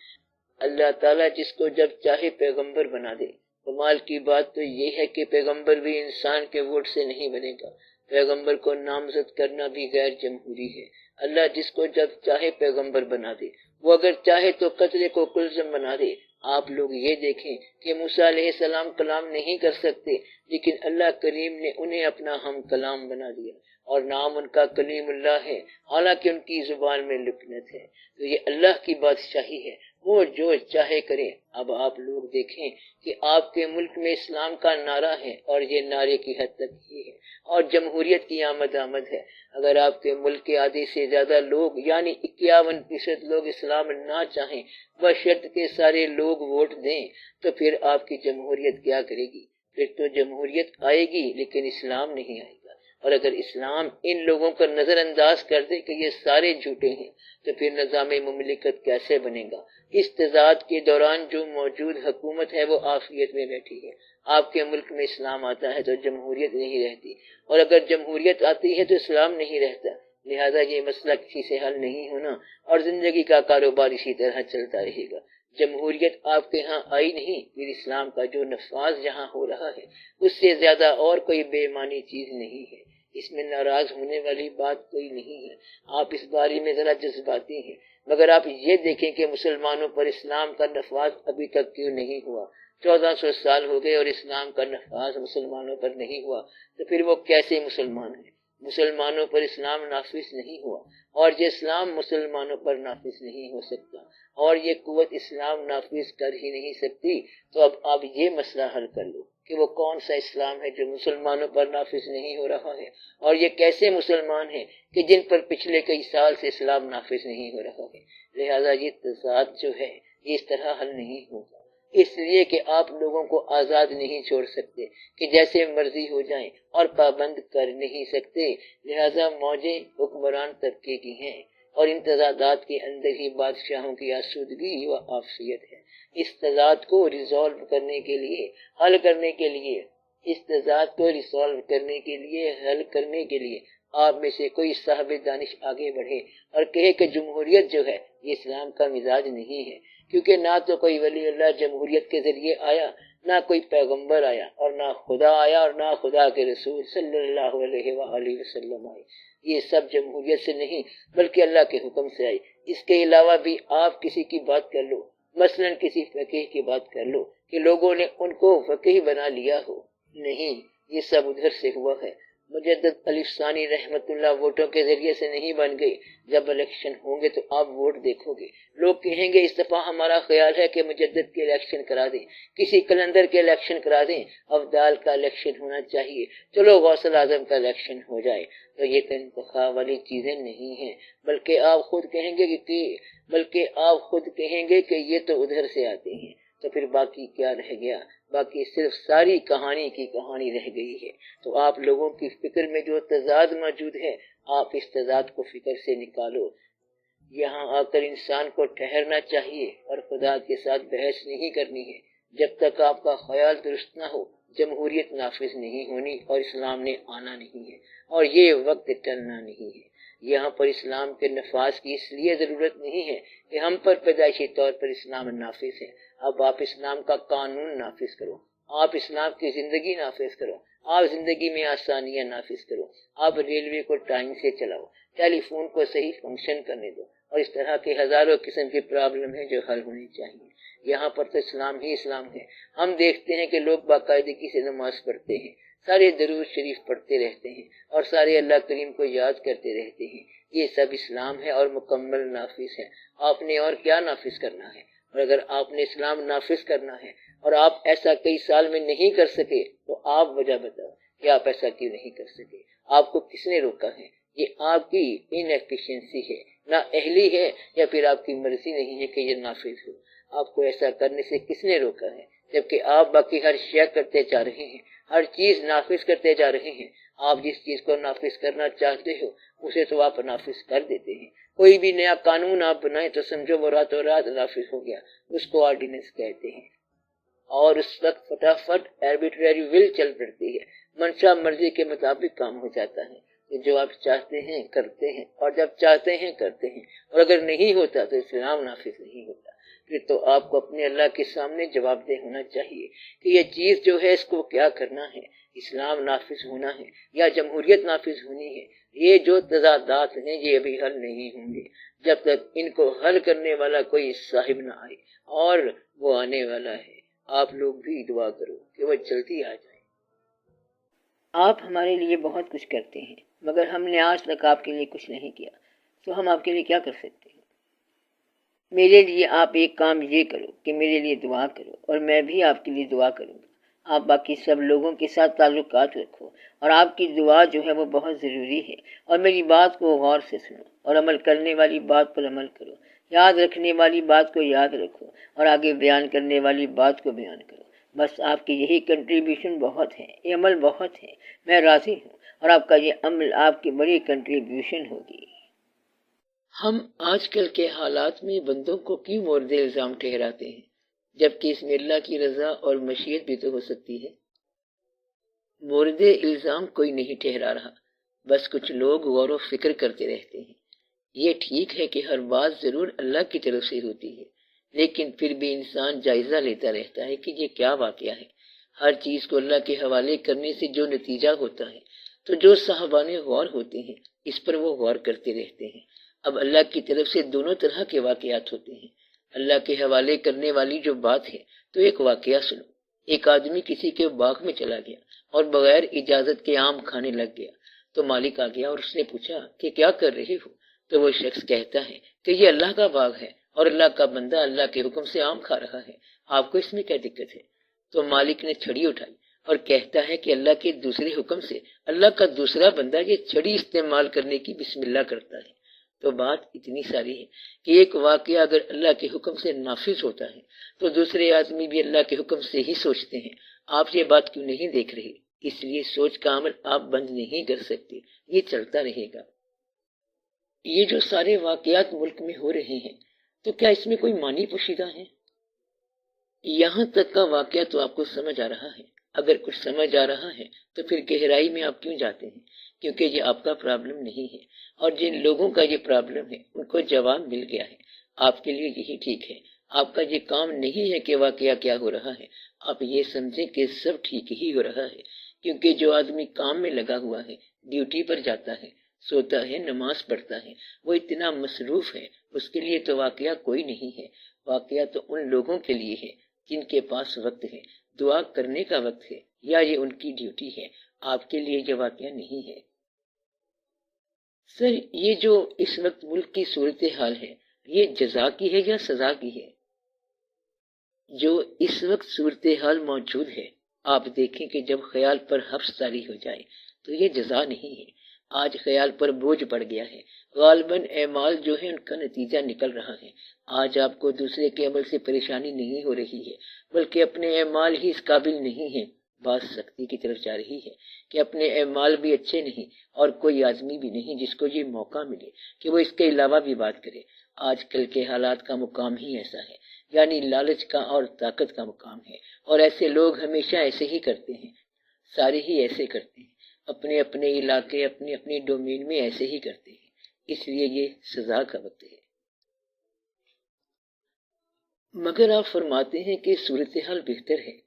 اللہ تعالیٰ جس کو جب چاہے پیغمبر بنا دے۔ کمال کی بات تو یہ ہے کہ پیغمبر بھی انسان کے ووٹ سے نہیں بنے گا، پیغمبر کو نامزد کرنا بھی غیر جمہوری ہے۔ اللہ جس کو جب چاہے پیغمبر بنا دے، وہ اگر چاہے تو قتل کو کلزم بنا دے۔ آپ لوگ یہ دیکھیں کہ موسیٰ علیہ السلام کلام نہیں کر سکتے، لیکن اللہ کریم نے انہیں اپنا ہم کلام بنا دیا، اور نام ان کا کلیم اللہ ہے، حالانکہ ان کی زبان میں لکنت ہے۔ تو یہ اللہ کی بادشاہی ہے، وہ جو چاہے کرے۔ اب آپ لوگ دیکھیں کہ آپ کے ملک میں اسلام کا نعرہ ہے، اور یہ نعرے کی حد تک ہی ہے، اور جمہوریت کی آمد ہے۔ اگر آپ کے ملک کے آدھی سے زیادہ لوگ یعنی 51% لوگ اسلام نہ چاہیں، بشرط کہ سارے لوگ ووٹ دیں، تو پھر آپ کی جمہوریت کیا کرے گی؟ پھر تو جمہوریت آئے گی لیکن اسلام نہیں آئے گا۔ اور اگر اسلام ان لوگوں کا نظر انداز کر دے کہ یہ سارے جھوٹے ہیں تو پھر نظام مملکت کیسے بنے گا؟ اس تضاد کے دوران جو موجود حکومت ہے وہ عافیت میں بیٹھی ہے۔ آپ کے ملک میں اسلام آتا ہے تو جمہوریت نہیں رہتی، اور اگر جمہوریت آتی ہے تو اسلام نہیں رہتا۔ لہذا یہ مسئلہ کسی سے حل نہیں ہونا، اور زندگی کا کاروبار اسی طرح چلتا رہے گا۔ جمہوریت آپ کے ہاں آئی نہیں، پھر اسلام کا جو نفاذ یہاں ہو رہا ہے اس سے زیادہ اور کوئی بے معنی چیز نہیں ہے۔ اس میں ناراض ہونے والی بات کوئی نہیں ہے۔ آپ اس بارے میں ذرا جذباتی ہیں، مگر آپ یہ دیکھیں کہ مسلمانوں پر اسلام کا نفاذ ابھی تک کیوں نہیں ہوا۔ 1400 سال ہو گئے اور اسلام کا نفاذ مسلمانوں پر نہیں ہوا، تو پھر وہ کیسے مسلمان ہیں؟ مسلمانوں پر اسلام نافذ نہیں ہوا، اور یہ اسلام مسلمانوں پر نافذ نہیں ہو سکتا، اور یہ قوت اسلام نافذ کر ہی نہیں سکتی، تو اب آپ یہ مسئلہ حل کر لو کہ وہ کون سا اسلام ہے جو مسلمانوں پر نافذ نہیں ہو رہا ہے، اور یہ کیسے مسلمان ہیں کہ جن پر پچھلے کئی سال سے اسلام نافذ نہیں ہو رہا ہے۔ لہذا یہ تضاد جو ہے یہ اس طرح حل نہیں ہوگا، اس لیے کہ آپ لوگوں کو آزاد نہیں چھوڑ سکتے کہ جیسے مرضی ہو جائیں، اور پابند کر نہیں سکتے۔ لہذا موجیں حکمران طبقے کی ہیں، اور ان تضادات کے اندر ہی بادشاہوں کی آسودگی و عافیت ہے۔ اس تضاد کو ریزالو کرنے کے لیے، حل کرنے کے لیے، حل کرنے کے لیے آپ میں سے کوئی صاحب دانش آگے بڑھے اور کہے کہ جمہوریت جو ہے یہ اسلام کا مزاج نہیں ہے، کیونکہ نہ تو کوئی ولی اللہ جمہوریت کے ذریعے آیا، نہ کوئی پیغمبر آیا، اور نہ خدا آیا، اور نہ خدا کے رسول صلی اللہ علیہ وآلہ وسلم آئے۔ یہ سب جمہوریت سے نہیں بلکہ اللہ کے حکم سے آئے۔ اس کے علاوہ بھی آپ کسی کی بات کر لو، مثلا کسی فقیہ کی بات کر لو کہ لوگوں نے ان کو فقیہ بنا لیا ہو، نہیں، یہ سب ادھر سے ہوا ہے۔ مجدد الف ثانی رحمت اللہ ووٹوں کے ذریعے سے نہیں بن گئی۔ جب الیکشن ہوں گے تو آپ ووٹ دیکھو گے، لوگ کہیں گے اس دفعہ ہمارا خیال ہے کہ مجدد کے الیکشن کرا دیں، کسی کلندر کے الیکشن کرا دیں، ابدال کا الیکشن ہونا چاہیے، چلو غوث الاعظم کا الیکشن ہو جائے۔ تو یہ تو انتخاب والی چیزیں نہیں ہیں، بلکہ آپ خود کہیں گے کہ یہ تو ادھر سے آتے ہیں۔ تو پھر باقی کیا رہ گیا؟ باقی صرف ساری کہانی کی کہانی رہ گئی ہے۔ تو آپ لوگوں کی فکر میں جو تضاد موجود ہے، آپ اس تضاد کو فکر سے نکالو۔ یہاں آ کر انسان کو ٹھہرنا چاہیے اور خدا کے ساتھ بحث نہیں کرنی ہے۔ جب تک آپ کا خیال درست نہ ہو، جمہوریت نافذ نہیں ہونی اور اسلام نے آنا نہیں ہے، اور یہ وقت ٹلنا نہیں ہے۔ یہاں پر اسلام کے نفاذ کی اس لیے ضرورت نہیں ہے کہ ہم پر پیدائشی طور پر اسلام نافذ ہے۔ اب آپ اسلام کا قانون نافذ کرو، آپ اسلام کی زندگی نافذ کرو، آپ زندگی میں آسانیاں نافذ کرو، آپ ریلوے کو ٹائم سے چلاؤ، ٹیلی فون کو صحیح فنکشن کرنے دو، اور اس طرح کے ہزاروں قسم کی پرابلم ہیں جو حل ہونی چاہیے۔ یہاں پر تو اسلام ہی اسلام ہے۔ ہم دیکھتے ہیں کہ لوگ باقاعدگی سے نماز پڑھتے ہیں، سارے درود شریف پڑھتے رہتے ہیں، اور سارے اللہ کریم کو یاد کرتے رہتے ہیں۔ یہ سب اسلام ہے اور مکمل نافذ ہے۔ آپ نے اور کیا نافذ کرنا ہے؟ اور اگر آپ نے اسلام نافذ کرنا ہے اور آپ ایسا کئی سال میں نہیں کر سکے تو آپ وجہ بتاؤ کہ آپ ایسا کیوں نہیں کر سکے؟ آپ کو کس نے روکا ہے؟ یہ آپ کی انایفیشنسی ہے، نہ اہلی ہے، یا پھر آپ کی مرضی نہیں ہے کہ یہ نافذ ہو؟ آپ کو ایسا کرنے سے کس نے روکا ہے؟ جبکہ آپ باقی ہر شے کرتے جا رہے ہیں، ہر چیز نافذ کرتے جا رہے ہیں۔ آپ جس چیز کو نافذ کرنا چاہتے ہو اسے تو آپ نافذ کر دیتے ہیں۔ کوئی بھی نیا قانون آپ بنائیں تو سمجھو وہ راتوں رات نافذ ہو گیا، اس کو آرڈیننس کہتے ہیں، اور اس وقت فٹافٹ ایربیٹریری ول چل پڑتی ہے، منشا مرضی کے مطابق کام ہو جاتا ہے۔ جو آپ چاہتے ہیں کرتے ہیں، اور جب چاہتے ہیں کرتے ہیں، اور اگر نہیں ہوتا تو اسلام نافذ نہیں ہوتا۔ پھر تو آپ کو اپنے اللہ کے سامنے جواب دہ ہونا چاہیے کہ یہ چیز جو ہے اس کو کیا کرنا ہے، اسلام نافذ ہونا ہے یا جمہوریت نافذ ہونی ہے۔ یہ جو تضادات ہیں یہ ابھی حل نہیں ہوں گے جب تک ان کو حل کرنے والا کوئی صاحب نہ آئے، اور وہ آنے والا ہے۔ آپ لوگ بھی دعا کرو کہ وہ جلدی آ جائے۔ آپ ہمارے لیے بہت کچھ کرتے ہیں، مگر ہم نے آج تک آپ کے لیے کچھ نہیں کیا، تو ہم آپ کے لیے کیا کر سکتے ہیں؟ میرے لیے آپ ایک کام یہ کرو کہ میرے لیے دعا کرو، اور میں بھی آپ کے لیے دعا کروں گا۔ آپ باقی سب لوگوں کے ساتھ تعلقات رکھو، اور آپ کی دعا جو ہے وہ بہت ضروری ہے، اور میری بات کو غور سے سنو، اور عمل کرنے والی بات پر عمل کرو، یاد رکھنے والی بات کو یاد رکھو، اور آگے بیان کرنے والی بات کو بیان کرو۔ بس آپ کی یہی کنٹریبیوشن بہت ہے، یہ عمل بہت ہے، میں راضی ہوں، اور آپ کا یہ عمل آپ کی بڑی کنٹریبیوشن ہوگی۔ ہم آج کل کے حالات میں بندوں کو کیوں مورد الزام ٹھہراتے ہیں، جبکہ اس میں اللہ کی رضا اور مشیت بھی تو ہو سکتی ہے؟ مورد الزام کوئی نہیں ٹھہرا رہا، بس کچھ لوگ غور و فکر کرتے رہتے ہیں۔ یہ ٹھیک ہے کہ ہر بات ضرور اللہ کی طرف سے ہوتی ہے، لیکن پھر بھی انسان جائزہ لیتا رہتا ہے کہ یہ کیا واقعہ ہے۔ ہر چیز کو اللہ کے حوالے کرنے سے جو نتیجہ ہوتا ہے، تو جو صحابان غور ہوتے ہیں اس پر وہ غور کرتے رہتے ہیں۔ اب اللہ کی طرف سے دونوں طرح کے واقعات ہوتے ہیں۔ اللہ کے حوالے کرنے والی جو بات ہے تو ایک واقعہ سنو۔ ایک آدمی کسی کے باغ میں چلا گیا اور بغیر اجازت کے آم کھانے لگ گیا، تو مالک آ گیا اور اس نے پوچھا کہ کیا کر رہے ہو؟ تو وہ شخص کہتا ہے کہ یہ اللہ کا باغ ہے اور اللہ کا بندہ اللہ کے حکم سے آم کھا رہا ہے، آپ کو اس میں کیا دقت ہے؟ تو مالک نے چھڑی اٹھائی اور کہتا ہے کہ اللہ کے دوسرے حکم سے اللہ کا دوسرا بندہ یہ چھڑی استعمال کرنے کی بسم اللہ کرتا ہے۔ تو بات اتنی ساری ہے کہ ایک واقعہ اگر اللہ کے حکم سے نافذ ہوتا ہے تو دوسرے آدمی بھی اللہ کے حکم سے ہی سوچتے ہیں۔ آپ یہ بات کیوں نہیں دیکھ رہے؟ اس لیے سوچ کا عمل آپ بند نہیں کر سکتے، یہ چلتا رہے گا۔ یہ جو سارے واقعات ملک میں ہو رہے ہیں تو کیا اس میں کوئی معنی پوشیدہ ہے؟ یہاں تک کا واقعہ تو آپ کو سمجھ آ رہا ہے۔ اگر کچھ سمجھ آ رہا ہے تو پھر گہرائی میں آپ کیوں جاتے ہیں؟ کیونکہ یہ آپ کا پرابلم نہیں ہے، اور جن لوگوں کا یہ پرابلم ہے ان کو جواب مل گیا ہے۔ آپ کے لیے یہی ٹھیک ہے۔ آپ کا یہ کام نہیں ہے کہ واقعہ کیا ہو رہا ہے، آپ یہ سمجھیں کہ سب ٹھیک ہی ہو رہا ہے، کیونکہ جو آدمی کام میں لگا ہوا ہے، ڈیوٹی پر جاتا ہے، سوتا ہے، نماز پڑھتا ہے، وہ اتنا مصروف ہے، اس کے لیے تو واقعہ کوئی نہیں ہے۔ واقعہ تو ان لوگوں کے لیے ہے جن کے پاس وقت ہے، دعا کرنے کا وقت ہے، یا یہ ان کی ڈیوٹی ہے۔ آپ کے لیے یہ واقعہ نہیں ہے۔ سر، یہ جو اس وقت ملک کی صورتحال ہے، یہ جزا کی ہے یا سزا کی ہے؟ جو اس وقت صورتحال موجود ہے، آپ دیکھیں کہ جب خیال پر حبس طاری ہو جائے تو یہ جزا نہیں ہے۔ آج خیال پر بوجھ پڑ گیا ہے، غالباً اعمال جو ہے ان کا نتیجہ نکل رہا ہے۔ آج آپ کو دوسرے کے عمل سے پریشانی نہیں ہو رہی ہے، بلکہ اپنے اعمال ہی اس قابل نہیں ہیں۔ بات سختی کی طرف جا رہی ہے کہ اپنے اعمال بھی اچھے نہیں، اور کوئی آدمی بھی نہیں جس کو یہ موقع ملے کہ وہ اس کے علاوہ بھی بات کرے۔ آج کل کے حالات کا مقام ہی ایسا ہے، یعنی لالچ کا اور طاقت کا مقام ہے، اور ایسے لوگ ہمیشہ ایسے ہی کرتے ہیں، سارے ہی ایسے کرتے ہیں، اپنے اپنے علاقے، اپنے اپنے ڈومین میں ایسے ہی کرتے ہیں۔ اس لیے یہ سزا کا وقت ہے۔ مگر آپ فرماتے ہیں کہ صورتحال بہتر ہے۔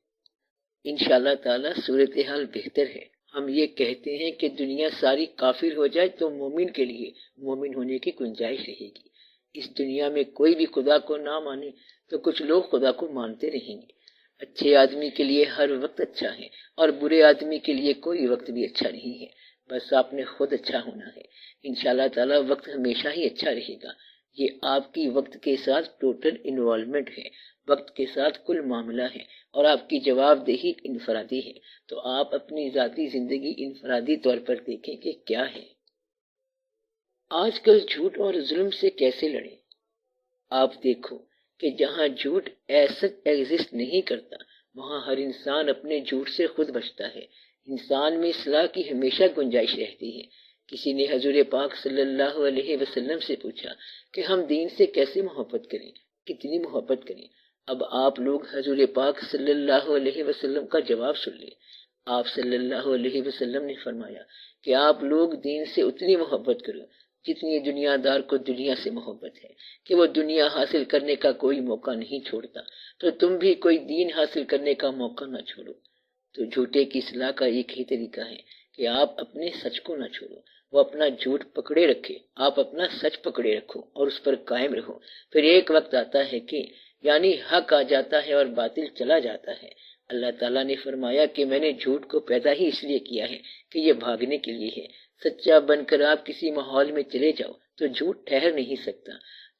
انشاءاللہ تعالی صورتحال بہتر ہے۔ ہم یہ کہتے ہیں کہ دنیا ساری کافر ہو جائے تو مومن کے لیے مومن ہونے کی گنجائش رہے گی۔ اس دنیا میں کوئی بھی خدا کو نہ مانے تو کچھ لوگ خدا کو مانتے رہیں گے۔ اچھے آدمی کے لیے ہر وقت اچھا ہے، اور برے آدمی کے لیے کوئی وقت بھی اچھا نہیں ہے۔ بس آپ نے خود اچھا ہونا ہے۔ انشاءاللہ تعالی وقت ہمیشہ ہی اچھا رہے گا۔ یہ آپ کی وقت کے ساتھ ٹوٹل انوالومنٹ ہے، وقت کے ساتھ کل معاملہ ہے، اور آپ کی جواب دہی انفرادی ہے۔ تو آپ اپنی ذاتی زندگی انفرادی طور پر دیکھیں کہ کیا ہے۔ آج کل جھوٹ اور ظلم سے کیسے لڑیں؟ آپ دیکھو کہ جہاں جھوٹ ایسا ایگزسٹ نہیں کرتا، وہاں ہر انسان اپنے جھوٹ سے خود بچتا ہے۔ انسان میں اصلاح کی ہمیشہ گنجائش رہتی ہے۔ کسی نے حضور پاک صلی اللہ علیہ وسلم سے پوچھا کہ ہم دین سے کیسے محبت کریں، کتنی محبت کریں؟ اب آپ لوگ حضور پاک صلی اللہ علیہ وسلم کا جواب سن لیں۔ آپ صلی اللہ علیہ وسلم نے فرمایا کہ آپ لوگ دین سے اتنی محبت کرو جتنی دنیا دار کو دنیا سے محبت ہے، کہ وہ دنیا حاصل کرنے کا کوئی موقع نہیں چھوڑتا، تو تم بھی کوئی دین حاصل کرنے کا موقع نہ چھوڑو۔ تو جھوٹے کی اصلاح کا ایک ہی طریقہ ہے کہ آپ اپنے سچ کو نہ چھوڑو۔ وہ اپنا جھوٹ پکڑے رکھے، آپ اپنا سچ پکڑے رکھو اور اس پر قائم رہو۔ پھر ایک وقت آتا ہے کہ یعنی حق آ جاتا ہے اور باطل چلا جاتا ہے۔ اللہ تعالیٰ نے فرمایا کہ میں نے جھوٹ کو پیدا ہی اس لیے کیا ہے کہ یہ بھاگنے کے لیے ہے۔ سچا بن کر آپ کسی ماحول میں چلے جاؤ تو جھوٹ ٹھہر نہیں سکتا۔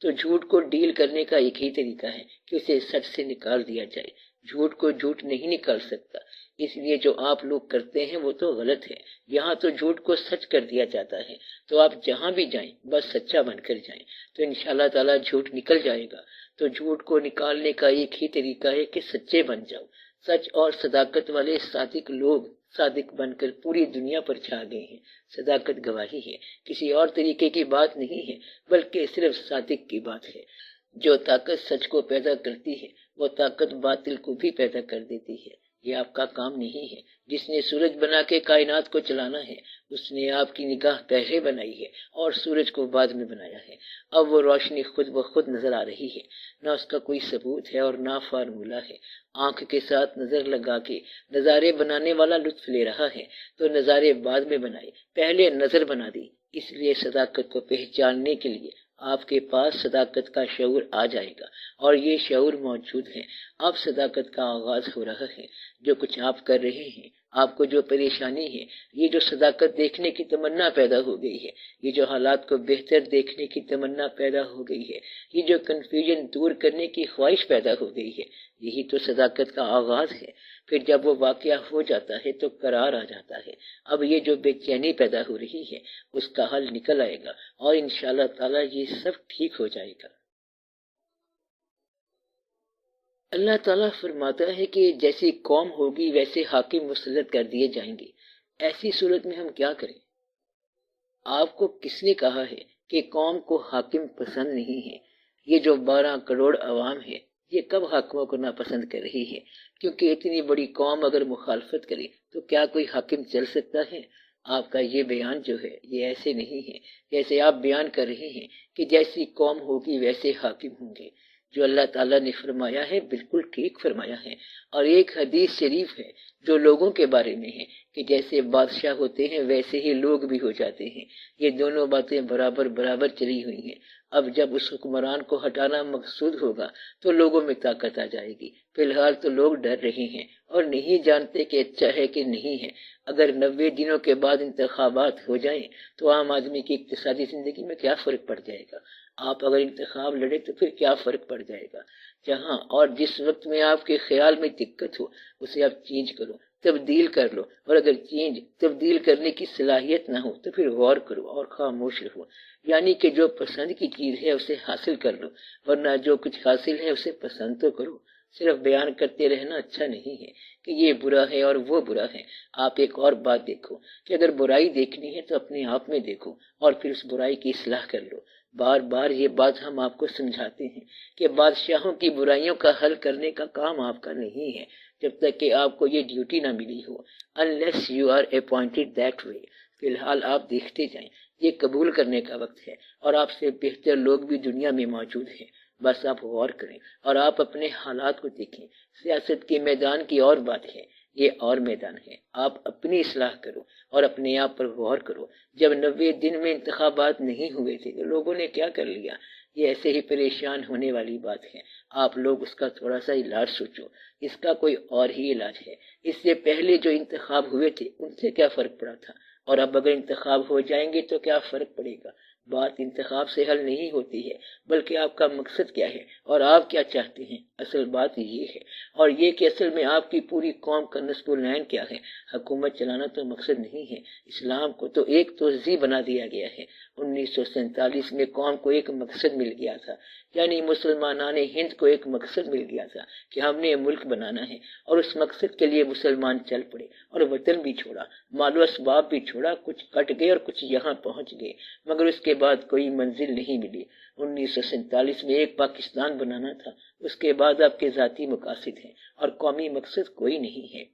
تو جھوٹ کو ڈیل کرنے کا ایک ہی طریقہ ہے کہ اسے سچ سے نکال دیا جائے۔ جھوٹ کو جھوٹ نہیں نکال سکتا، اس لیے جو آپ لوگ کرتے ہیں وہ تو غلط ہے۔ یہاں تو جھوٹ کو سچ کر دیا جاتا ہے، تو آپ جہاں بھی جائیں بس سچا بن کر جائیں، تو انشاءاللہ تعالیٰ جھوٹ نکل جائے گا۔ تو جھوٹ کو نکالنے کا ایک ہی طریقہ ہے کہ سچے بن جاؤ۔ سچ اور صداقت والے صادق لوگ صادق بن کر پوری دنیا پر چھا گئے ہیں۔ صداقت گواہی ہے، کسی اور طریقے کی بات نہیں ہے، بلکہ صرف صادق کی بات ہے۔ جو طاقت سچ کو پیدا کرتی ہے وہ طاقت باطل کو بھی پیدا کر دیتی ہے۔ یہ آپ کا کام نہیں ہے۔ جس نے سورج بنا کے کائنات کو چلانا ہے، اس نے آپ کی نگاہ پہلے بنائی ہے اور سورج کو بعد میں بنایا ہے۔ اب وہ روشنی خود بخود نظر آ رہی ہے، نہ اس کا کوئی ثبوت ہے اور نہ فارمولہ ہے۔ آنکھ کے ساتھ نظر لگا کے نظارے بنانے والا لطف لے رہا ہے، تو نظارے بعد میں بنائے، پہلے نظر بنا دی۔ اس لیے صداقت کو پہچاننے کے لیے آپ کے پاس صداقت کا شعور آ جائے گا، اور یہ شعور موجود ہے۔ اب صداقت کا آغاز ہو رہا ہے۔ جو کچھ آپ کر رہے ہیں آپ کو جو پریشانی ہے، یہ جو صداقت دیکھنے کی تمنا پیدا ہو گئی ہے، یہ جو حالات کو بہتر دیکھنے کی تمنا پیدا ہو گئی ہے، یہ جو کنفیوژن دور کرنے کی خواہش پیدا ہو گئی ہے، یہی تو صداقت کا آغاز ہے۔ پھر جب وہ واقعہ ہو جاتا ہے تو قرار آ جاتا ہے۔ اب یہ جو بے چینی پیدا ہو رہی ہے اس کا حل نکل آئے گا اور انشاءاللہ تعالی یہ سب ٹھیک ہو جائے گا۔ اللہ تعالیٰ فرماتا ہے کہ جیسی قوم ہوگی ویسے حاکم مسلط کر دیے جائیں گے۔ ایسی صورت میں ہم کیا کریں؟ آپ کو کس نے کہا ہے کہ قوم کو حاکم پسند نہیں ہے؟ یہ جو 12 کروڑ عوام ہے یہ کب حاکموں کو ناپسند کر رہی ہے؟ کیونکہ اتنی بڑی قوم اگر مخالفت کرے تو کیا کوئی حاکم چل سکتا ہے؟ آپ کا یہ بیان جو ہے یہ ایسے نہیں ہے جیسے آپ بیان کر رہے ہیں کہ جیسی قوم ہوگی ویسے حاکم ہوں گے۔ جو اللہ تعالیٰ نے فرمایا ہے بالکل ٹھیک فرمایا ہے، اور ایک حدیث شریف ہے جو لوگوں کے بارے میں ہے کہ جیسے بادشاہ ہوتے ہیں ویسے ہی لوگ بھی ہو جاتے ہیں۔ یہ دونوں باتیں برابر برابر چلی ہوئی ہیں۔ اب جب اس حکمران کو ہٹانا مقصود ہوگا تو لوگوں میں طاقت آ جائے گی۔ فی الحال تو لوگ ڈر رہے ہیں اور نہیں جانتے کہ اچھا ہے کہ نہیں ہے۔ اگر 90 دنوں کے بعد انتخابات ہو جائیں تو عام آدمی کی اقتصادی زندگی میں کیا فرق پڑ جائے گا؟ آپ اگر انتخاب لڑے تو پھر کیا فرق پڑ جائے گا؟ جہاں اور جس وقت میں آپ کے خیال میں دقت ہو اسے آپ چینج کرو، تبدیل کر لو، اور اگر چینج تبدیل کرنے کی صلاحیت نہ ہو تو پھر غور کرو اور خاموش رہو۔ یعنی کہ جو پسند کی چیز ہے اسے حاصل کر لو، ورنہ جو کچھ حاصل ہے اسے پسند تو کرو۔ صرف بیان کرتے رہنا اچھا نہیں ہے کہ یہ برا ہے اور وہ برا ہے۔ آپ ایک اور بات دیکھو کہ اگر برائی دیکھنی ہے تو اپنے آپ میں دیکھو اور پھر اس برائی کی اصلاح کر لو۔ بار بار یہ بات ہم آپ کو سمجھاتے ہیں کہ بادشاہوں کی برائیوں کا حل کرنے کا کام آپ کا نہیں ہے جب تک کہ آپ کو یہ ڈیوٹی نہ ملی ہو، unless you are appointed that way۔ فی الحال آپ دیکھتے جائیں، یہ قبول کرنے کا وقت ہے اور آپ سے بہتر لوگ بھی دنیا میں موجود ہیں۔ بس آپ غور کریں اور آپ اپنے حالات کو دیکھیں۔ سیاست کے میدان کی اور بات ہے، یہ اور میدان ہے۔ آپ اپنی اصلاح کرو اور اپنے آپ پر غور کرو۔ جب 90 دن میں انتخابات نہیں ہوئے تھے تو لوگوں نے کیا کر لیا؟ یہ ایسے ہی پریشان ہونے والی بات ہے۔ آپ لوگ اس کا تھوڑا سا علاج سوچو، اس کا کوئی اور ہی علاج ہے۔ اس سے پہلے جو انتخاب ہوئے تھے ان سے کیا فرق پڑا تھا، اور اب اگر انتخاب ہو جائیں گے تو کیا فرق پڑے گا؟ بات انتخاب سے حل نہیں ہوتی ہے، بلکہ آپ کا مقصد کیا ہے اور آپ کیا چاہتے ہیں۔ اصل بات یہ ہے، اور یہ کہ اصل میں آپ کی پوری قوم کا نصب العین کیا ہے۔ حکومت چلانا تو مقصد نہیں ہے، اسلام کو تو ایک توضیح بنا دیا گیا ہے۔ 1947 میں قوم کو ایک مقصد مل گیا تھا، یعنی مسلمانان ہند کو ایک مقصد مل گیا تھا کہ ہم نے ملک بنانا ہے، اور اس مقصد کے لیے مسلمان چل پڑے اور وطن بھی چھوڑا، مال و اسباب بھی چھوڑا، کچھ کٹ گئے اور کچھ یہاں پہنچ گئے، مگر اس کے بعد کوئی منزل نہیں ملی۔ 1947 میں ایک پاکستان بنانا تھا، اس کے بعد آپ کے ذاتی مقاصد ہیں اور قومی مقصد کوئی نہیں ہے۔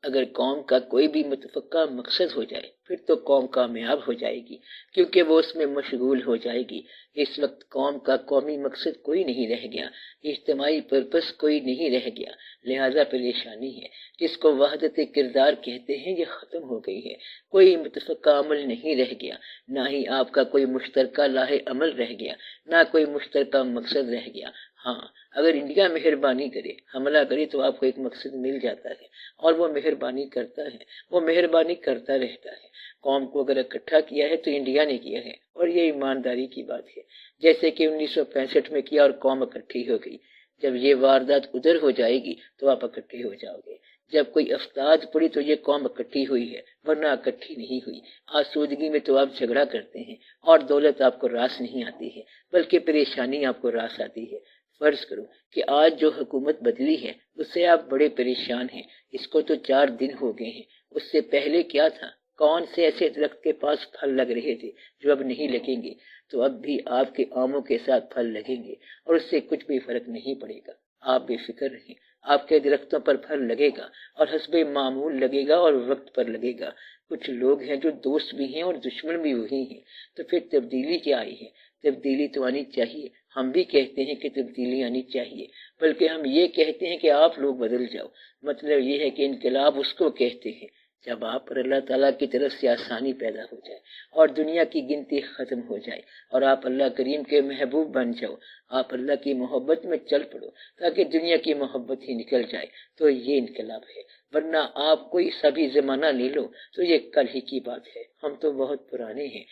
اگر قوم کا کوئی بھی متفقہ مقصد ہو جائے پھر تو قوم کامیاب ہو جائے گی، کیونکہ وہ اس میں مشغول ہو جائے گی۔ اس وقت قوم کا قومی مقصد کوئی نہیں رہ گیا، اجتماعی پرپس کوئی نہیں رہ گیا، لہذا پریشانی ہے۔ جس کو وحدت کردار کہتے ہیں یہ ختم ہو گئی ہے، کوئی متفقہ عمل نہیں رہ گیا، نہ ہی آپ کا کوئی مشترکہ لاہ عمل رہ گیا، نہ کوئی مشترکہ مقصد رہ گیا۔ ہاں، اگر انڈیا مہربانی کرے، حملہ کرے تو آپ کو ایک مقصد مل جاتا ہے، اور وہ مہربانی کرتا ہے، وہ مہربانی کرتا رہتا ہے۔ قوم کو اگر اکٹھا کیا ہے تو انڈیا نے کیا ہے، اور یہ ایمانداری کی بات ہے، جیسے کہ 1965 میں کیا اور قوم اکٹھی ہو گئی۔ جب یہ واردات ادھر ہو جائے گی تو آپ اکٹھے ہو جاؤ گے۔ جب کوئی افتاد پڑی تو یہ قوم اکٹھی ہوئی ہے، ورنہ اکٹھی نہیں ہوئی۔ آسودگی میں تو آپ جھگڑا کرتے ہیں، اور دولت آپ کو راس نہیں آتی ہے، بلکہ پریشانی آپ کو راس آتی ہے۔ فرض کرو کہ آج جو حکومت بدلی ہے اس سے آپ بڑے پریشان ہیں، اس کو تو 4 دن ہو گئے ہیں، اس سے پہلے کیا تھا؟ کون سے ایسے درخت کے پاس پھل لگ رہے تھے جو اب نہیں لگیں گے؟ تو اب بھی آپ کے آموں کے ساتھ پھل لگیں گے، اور اس سے کچھ بھی فرق نہیں پڑے گا۔ آپ بے فکر رہیں، آپ کے درختوں پر پھل لگے گا، اور حسب معمول لگے گا اور وقت پر لگے گا۔ کچھ لوگ ہیں جو دوست بھی ہیں اور دشمن بھی وہی ہیں، تو پھر تبدیلی کیا آئی ہے؟ تبدیلی تو آنی چاہیے۔ ہم بھی کہتے ہیں کہ تبدیلی آنی چاہیے، بلکہ ہم یہ کہتے ہیں کہ آپ لوگ بدل جاؤ۔ مطلب یہ ہے کہ انقلاب اس کو کہتے ہیں جب آپ پر اللہ تعالیٰ کی طرف سے آسانی پیدا ہو جائے اور دنیا کی گنتی ختم ہو جائے اور آپ اللہ کریم کے محبوب بن جاؤ، آپ اللہ کی محبت میں چل پڑو تاکہ دنیا کی محبت ہی نکل جائے، تو یہ انقلاب ہے۔ ورنہ آپ کوئی سا بھی زمانہ لے لو تو یہ کل ہی کی بات ہے۔ ہم تو بہت پرانے ہیں،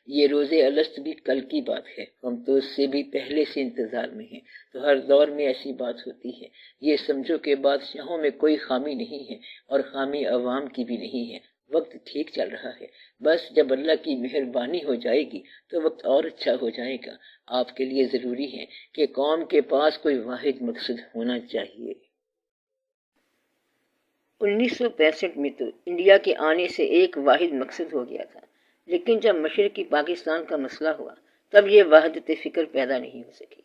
یہ روز الست بھی کل کی بات ہے، ہم تو اس سے بھی پہلے سے انتظار میں ہیں۔ تو ہر دور میں ایسی بات ہوتی ہے۔ یہ سمجھو کہ بادشاہوں میں کوئی خامی نہیں ہے اور خامی عوام کی بھی نہیں ہے۔ وقت ٹھیک چل رہا ہے، بس جب اللہ کی مہربانی ہو جائے گی تو وقت اور اچھا ہو جائے گا۔ آپ کے لیے ضروری ہے کہ قوم کے پاس کوئی واحد مقصد ہونا چاہیے۔ 1965 میں تو انڈیا کے آنے سے ایک واحد مقصد ہو گیا تھا، لیکن جب مشرقی پاکستان کا مسئلہ ہوا تب یہ وحدت فکر پیدا نہیں ہو سکی۔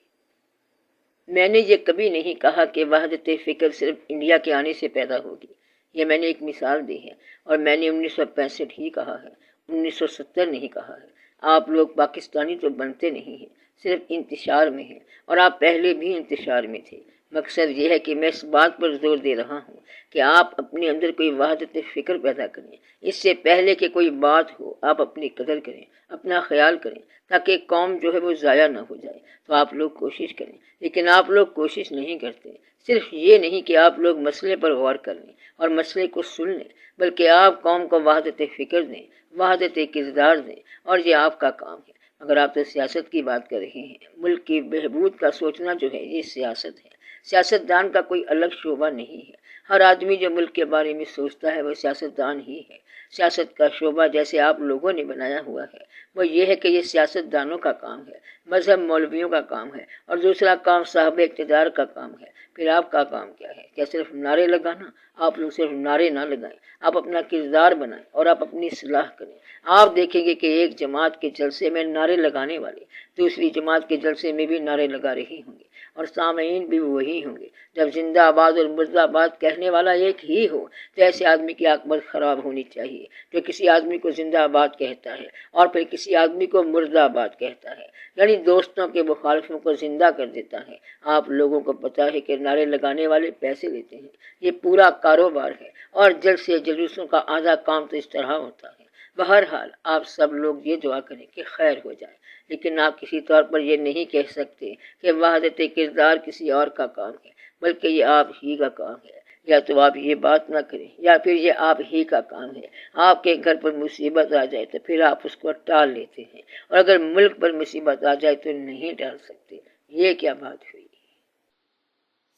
میں نے یہ کبھی نہیں کہا کہ وحدت فکر صرف انڈیا کے آنے سے پیدا ہوگی، یہ میں نے ایک مثال دی ہے، اور میں نے 1965 ہی کہا ہے، 1970 نہیں کہا ہے۔ آپ لوگ پاکستانی تو بنتے نہیں ہیں، صرف انتشار میں ہیں، اور آپ پہلے بھی انتشار میں تھے۔ مقصد یہ ہے کہ میں اس بات پر زور دے رہا ہوں کہ آپ اپنے اندر کوئی وحدت فکر پیدا کریں، اس سے پہلے کہ کوئی بات ہو آپ اپنی قدر کریں، اپنا خیال کریں، تاکہ قوم جو ہے وہ ضائع نہ ہو جائے۔ تو آپ لوگ کوشش کریں، لیکن آپ لوگ کوشش نہیں کرتے۔ صرف یہ نہیں کہ آپ لوگ مسئلے پر غور کر لیں اور مسئلے کو سن لیں، بلکہ آپ قوم کو وحدت فکر دیں، وحدت کردار دیں، اور یہ آپ کا کام ہے۔ اگر آپ تو سیاست کی بات کر رہے ہیں، ملک کی بہبود کا سوچنا جو ہے یہ سیاست ہے، سیاستدان کا کوئی الگ شعبہ نہیں ہے۔ ہر آدمی جو ملک کے بارے میں سوچتا ہے وہ سیاستدان ہی ہے۔ سیاست کا شعبہ جیسے آپ لوگوں نے بنایا ہوا ہے وہ یہ ہے کہ یہ سیاستدانوں کا کام ہے، مذہب مولویوں کا کام ہے، اور دوسرا کام صاحب اقتدار کا کام ہے۔ پھر آپ کا کام کیا ہے؟ کیا صرف نعرے لگانا؟ آپ لوگ صرف نعرے نہ لگائیں، آپ اپنا کردار بنائیں اور آپ اپنی اصلاح کریں۔ آپ دیکھیں گے کہ ایک جماعت کے جلسے میں نعرے لگانے والے دوسری جماعت کے جلسے میں بھی نعرے لگا رہے ہوں گے، اور سامعین بھی وہی ہوں گے۔ جب زندہ آباد اور مردہ آباد کہنے والا ایک ہی ہو تو ایسے آدمی کی عاقبت خراب ہونی چاہیے جو کسی آدمی کو زندہ آباد کہتا ہے اور پھر کسی آدمی کو مردہ آباد کہتا ہے، یعنی دوستوں کے مخالفوں کو زندہ کر دیتا ہے۔ آپ لوگوں کو پتا ہے کہ نعرے لگانے والے پیسے لیتے ہیں، یہ پورا کاروبار ہے، اور جلسے جلوسوں کا آدھا کام تو اس طرح ہوتا ہے۔ بہرحال آپ سب لوگ یہ دعا کریں کہ خیر ہو جائے، لیکن آپ کسی طور پر یہ نہیں کہہ سکتے کہ وحدت کردار کسی اور کا کام ہے، بلکہ یہ آپ ہی کا کام ہے۔ یا تو آپ یہ بات نہ کریں یا پھر یہ آپ ہی کا کام ہے۔ آپ کے گھر پر مصیبت آ جائے تو پھر آپ اس کو ٹال لیتے ہیں، اور اگر ملک پر مصیبت آ جائے تو نہیں ٹال سکتے۔ یہ کیا بات ہوئی؟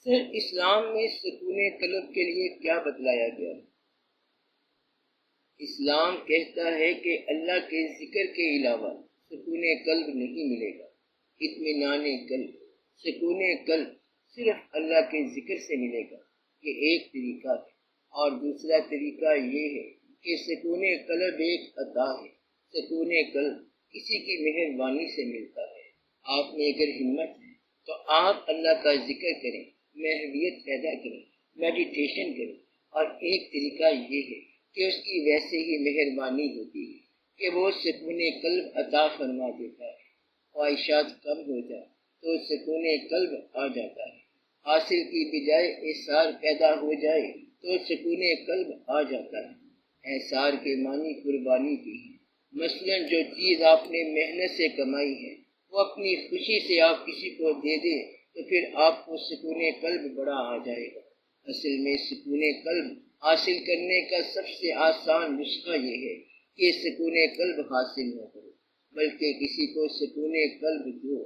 سر، اسلام میں سکون قلب کے لیے کیا بتلایا گیا؟ اسلام کہتا ہے کہ اللہ کے ذکر کے علاوہ سکون قلب نہیں ملے گا، اطمینان قلب، سکون قلب صرف اللہ کے ذکر سے ملے گا۔ یہ ایک طریقہ ہے، اور دوسرا طریقہ یہ ہے کہ سکون قلب ایک عطا ہے۔ سکون قلب کسی کی مہربانی سے ملتا ہے۔ آپ میں اگر ہمت ہے تو آپ اللہ کا ذکر کریں، محویت پیدا کریں، میڈیٹیشن کریں، اور ایک طریقہ یہ ہے کہ اس کی ویسے ہی مہربانی ہوتی ہے کہ وہ سکون قلب عطا فرما دیتا ہے۔ خواہشات کم ہو جائے تو سکون قلب آ جاتا ہے۔ حاصل کی بجائے احسار پیدا ہو جائے تو سکون قلب آ جاتا ہے۔ احسار کے معنی قربانی کی ہے۔ مثلاً جو چیز آپ نے محنت سے کمائی ہے وہ اپنی خوشی سے آپ کسی کو دے دے تو پھر آپ کو سکون قلب بڑا آ جائے گا۔ اصل میں سکون قلب حاصل کرنے کا سب سے آسان نسخہ یہ ہے کہ سکون قلب حاصل نہ کرو، بلکہ کسی کو سکون قلب دو۔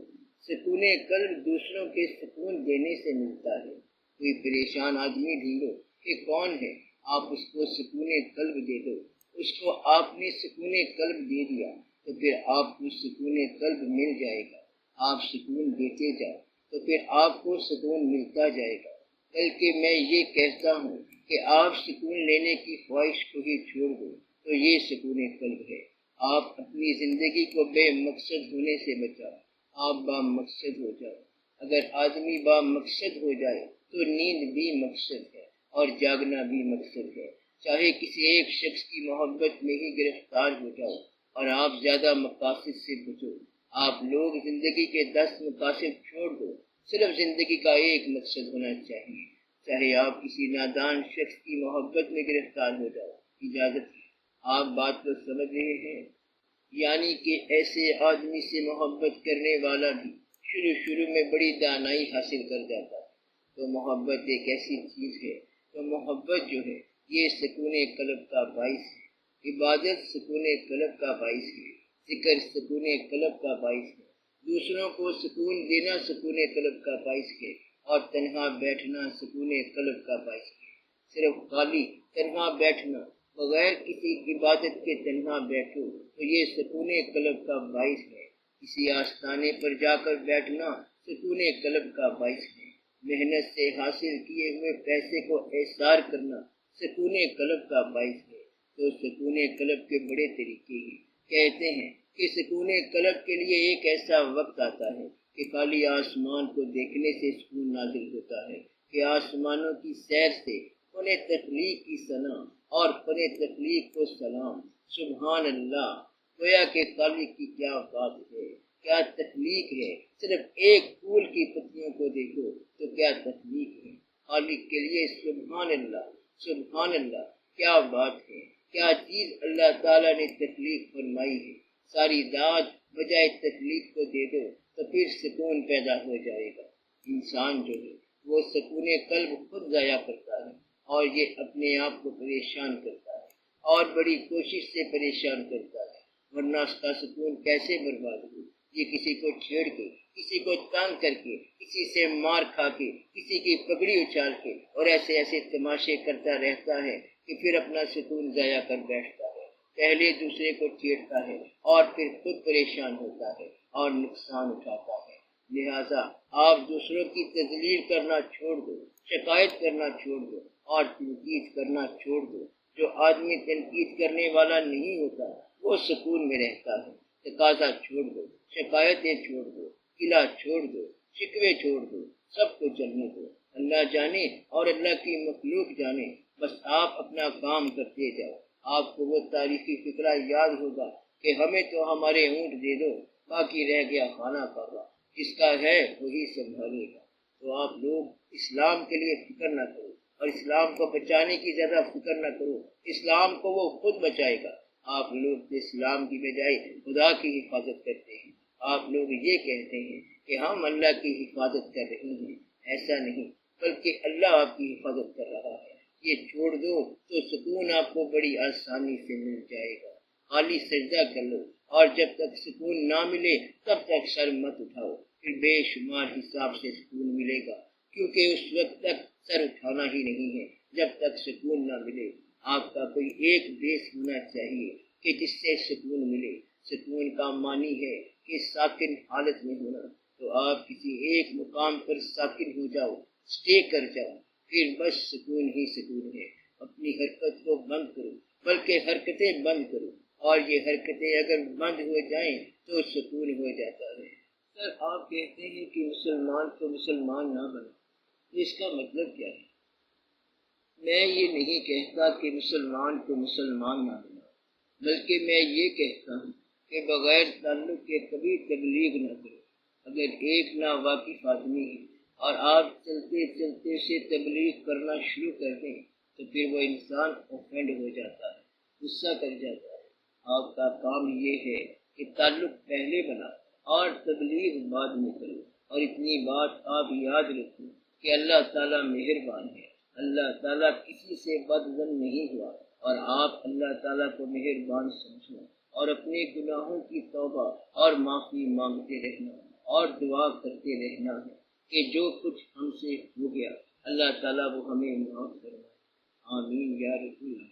سکون قلب دوسروں کے سکون دینے سے ملتا ہے۔ کوئی پریشان آدمی ڈھونڈو کہ کون ہے، آپ اس کو سکون قلب دے دو۔ اس کو آپ نے سکون قلب دے دیا تو پھر آپ کو سکون قلب مل جائے گا۔ آپ سکون دیتے جاؤ تو پھر آپ کو سکون ملتا جائے گا۔ بلکہ میں یہ کہتا ہوں کہ آپ سکون لینے کی خواہش کو ہی چھوڑ دو تو یہ سکون قلب ہے۔ آپ اپنی زندگی کو بے مقصد ہونے سے بچاؤ، آپ با مقصد ہو جاؤ۔ اگر آدمی با مقصد ہو جائے تو نیند بھی مقصد ہے اور جاگنا بھی مقصد ہے۔ چاہے کسی ایک شخص کی محبت میں ہی گرفتار ہو جاؤ اور آپ زیادہ مقاصد سے بچو۔ آپ لوگ زندگی کے 10 مقاصد چھوڑ دو، صرف زندگی کا ایک مقصد ہونا چاہیے۔ چاہے آپ کسی نادان شخص کی محبت میں گرفتار ہو جاؤ اجازت ہے۔ آپ بات کو سمجھ رہے ہیں؟ یعنی کہ ایسے آدمی سے محبت کرنے والا بھی شروع میں بڑی دانائی حاصل کر جاتا ہے۔ تو محبت ایک ایسی چیز ہے، تو محبت جو ہے یہ سکون قلب کا باعث ہے، عبادت سکون قلب کا باعث ہے، ذکر سکون قلب کا باعث ہے، دوسروں کو سکون دینا سکون قلب کا باعث ہے، اور تنہا بیٹھنا سکون قلب کا باعث ہے۔ صرف خالی تنہا بیٹھنا، بغیر کسی عبادت کے تنہا بیٹھو تو یہ سکون قلب کا باعث ہے۔ کسی آستانے پر جا کر بیٹھنا سکون قلب کا باعث ہے۔ محنت سے حاصل کیے ہوئے پیسے کو ایثار کرنا سکون قلب کا باعث ہے۔ تو سکون قلب کے بڑے طریقے ہیں۔ کہتے ہیں کہ سکون قلب کے لیے ایک ایسا وقت آتا ہے کہ خالی آسمان کو دیکھنے سے سکون نازل ہوتا ہے، کہ آسمانوں کی سیر سے فن تخلیق کی ثنا اور فن تخلیق کو سلام۔ سبحان اللہ، گویا کہ خالق کی کیا بات ہے، کیا تخلیق ہے۔ صرف ایک پھول کی پتیوں کو دیکھو تو کیا تخلیق ہے۔ خالق کے لیے سبحان اللہ، سبحان اللہ، کیا بات ہے، کیا چیز اللہ تعالیٰ نے تخلیق فرمائی ہے۔ ساری داد بجائے تخلیق کو دے دو تو پھر سکون پیدا ہو جائے گا۔ انسان جو ہے وہ سکون قلب خود ضائع کرتا ہے، اور یہ اپنے آپ کو پریشان کرتا ہے، اور بڑی کوشش سے پریشان کرتا ہے، ورنہ اس کا سکون کیسے برباد ہو۔ یہ کسی کو چھیڑ کے، کسی کو تنگ کر کے، کسی سے مار کھا کے، کسی کی پگڑی اچھال کے اور ایسے تماشے کرتا رہتا ہے کہ پھر اپنا سکون ضائع کر بیٹھتا ہے۔ پہلے دوسرے کو چھیڑتا ہے اور پھر خود پریشان ہوتا ہے اور نقصان اٹھاتا ہے۔ لہذا آپ دوسروں کی تذلیل کرنا چھوڑ دو، شکایت کرنا چھوڑ دو اور تنقید کرنا چھوڑ دو۔ جو آدمی تنقید کرنے والا نہیں ہوتا وہ سکون میں رہتا ہے۔ تقاضا چھوڑ دو، شکایتیں چھوڑ دو، قلعہ چھوڑ دو، شکوے چھوڑ دو، سب کو چلنے دو۔ اللہ جانے اور اللہ کی مخلوق جانے، بس آپ اپنا کام کرتے جاؤ۔ آپ کو وہ تاریخی فقرہ یاد ہوگا کہ ہمیں تو ہمارے اونٹ دے دو، باقی رہ گیا خانہ کعبہ، جس کا ہے وہی سنبھالے گا۔ تو آپ لوگ اسلام کے لیے فکر نہ کرو، اور اسلام کو بچانے کی زیادہ فکر نہ کرو، اسلام کو وہ خود بچائے گا۔ آپ لوگ اسلام کی بجائے خدا کی حفاظت کرتے ہیں۔ آپ لوگ یہ کہتے ہیں کہ ہم اللہ کی حفاظت کر رہے ہیں، ایسا نہیں، بلکہ اللہ آپ کی حفاظت کر رہا ہے۔ یہ چھوڑ دو تو سکون آپ کو بڑی آسانی سے مل جائے گا۔ خالی سجدہ کر لو، اور جب تک سکون نہ ملے تب تک سر مت اٹھاؤ، پھر بے شمار حساب سے سکون ملے گا، کیونکہ اس وقت تک سر اٹھانا ہی نہیں ہے جب تک سکون نہ ملے۔ آپ کا کوئی ایک بیس ہونا چاہیے کہ جس سے سکون ملے۔ سکون کا معنی ہے کہ ساکن حالت میں ہونا۔ تو آپ کسی ایک مقام پر ساکن ہو جاؤ، سٹے کر جاؤ، پھر بس سکون ہی سکون ہے۔ اپنی حرکت کو بند کرو، بلکہ حرکتیں بند کرو، اور یہ حرکتیں اگر بند ہو جائیں تو سکون ہو جاتا ہے۔ سر آپ کہتے ہیں کہ مسلمان کو مسلمان نہ بنا، اس کا مطلب کیا ہے؟ میں یہ نہیں کہتا کہ مسلمان کو مسلمان نہ بنا، بلکہ میں یہ کہتا ہوں کہ بغیر تعلق کے کبھی تبلیغ نہ کرو۔ اگر ایک ناواقف آدمی ہے اور آپ چلتے چلتے سے تبلیغ کرنا شروع کر دیں تو پھر وہ انسان اوفینڈ ہو جاتا ہے، غصہ کر جاتا ہے۔ آپ کا کام یہ ہے کہ تعلق پہلے بنا اور تبلیغ بعد میں کرو۔ اور اتنی بات آپ یاد رکھیں کہ اللہ تعالیٰ مہربان ہے، اللہ تعالیٰ کسی سے بدظن نہیں ہوا، اور آپ اللہ تعالیٰ کو مہربان سمجھو اور اپنے گناہوں کی توبہ اور معافی مانگتے رہنا اور دعا کرتے رہنا ہے کہ جو کچھ ہم سے ہو گیا اللہ تعالیٰ وہ ہمیں معاف فرمائے۔ آمین یا رب العالمین۔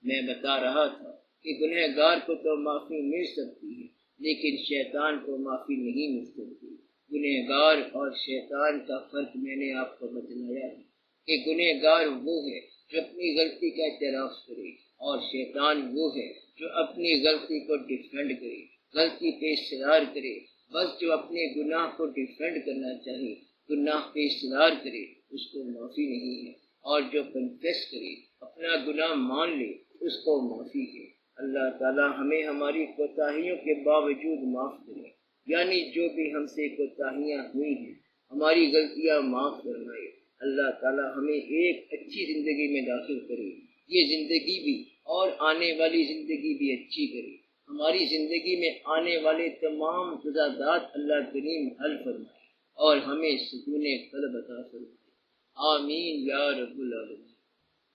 میں بتا رہا تھا کہ گنہگار کو تو معافی مل سکتی ہے لیکن شیطان کو معافی نہیں مل سکتی۔ گنہگار اور شیطان کا فرق میں نے آپ کو بتلایا ہے کہ گنہگار وہ ہے جو اپنی غلطی کا اعتراف کرے، اور شیطان وہ ہے جو اپنی غلطی کو ڈیفینڈ کرے، غلطی پہ اصرار کرے۔ بس جو اپنے گناہ کو ڈیفینڈ کرنا چاہے، گناہ پہ اصرار کرے، اس کو معافی نہیں ہے، اور جو کنفیس کرے، اپنا گناہ مان لے، اس کو معافی ہے۔ اللہ تعالیٰ ہمیں ہماری کوتاہیوں کے باوجود معاف کرے، یعنی جو بھی ہم سے کوتاہیاں ہوئی ہیں، ہماری غلطیاں معاف فرمائے۔ اللہ تعالیٰ ہمیں ایک اچھی زندگی میں داخل کرے، یہ زندگی بھی اور آنے والی زندگی بھی اچھی کرے۔ ہماری زندگی میں آنے والے تمام تضادات اللہ کریم حل فرمائے اور ہمیں سکون قلب عطا فرمائے، آمین یا رب العالمین۔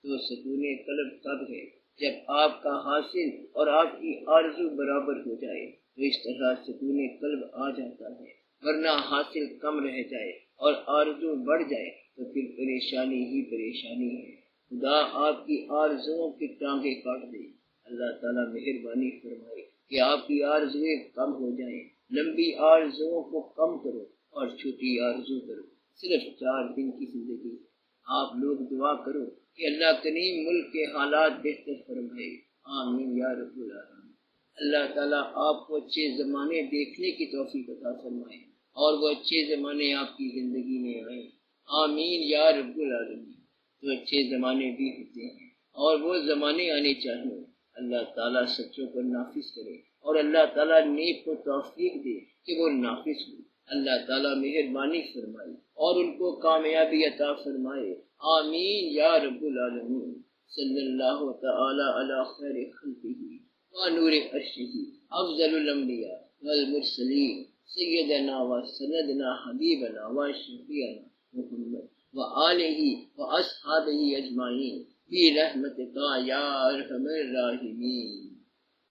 تو سکون قلب کب ہے؟ جب آپ کا حاصل اور آپ کی آرزو برابر ہو جائے تو اس طرح سکون قلب آ جاتا ہے، ورنہ حاصل کم رہ جائے اور آرزو بڑھ جائے تو پھر پریشانی ہی پریشانی ہے۔ خدا آپ کی آرزوؤں کی ٹانگیں کاٹ دے۔ اللہ تعالیٰ مہربانی فرمائے کہ آپ کی آرزویں کم ہو جائیں۔ لمبی آرزوؤں کو کم کرو اور چھوٹی آرزو کرو۔ صرف 4 دن کی زندگی۔ آپ لوگ دعا کرو کہ اللہ کریم ملک کے حالات بہتر فرمائے، آمین یا رب العالمین۔ اللہ تعالیٰ آپ کو اچھے زمانے دیکھنے کی توفیق عطا فرمائے اور وہ اچھے زمانے آپ کی زندگی میں آئیں، آمین یا رب العالمین۔ تو اچھے زمانے بھی ہوتے ہیں اور وہ زمانے آنے چاہیے۔ اللہ تعالیٰ سچوں پر نافذ کرے اور اللہ تعالیٰ نیک کو توفیق دے کہ وہ نافذ ہو۔ اللہ تعالیٰ مہربانی فرمائے اور ان کو کامیابی عطا فرمائے، آمین یا رب العالمین۔ صلی اللہ تعالی علی خیر خلقہ و نور عرشہ افضل الانبیاء والمرسلین سیدنا و سندنا حبیبنا و شفیعنا محمد وآلہ و اصحابہ اجمعین برحمتک یا ارحم الراحمین۔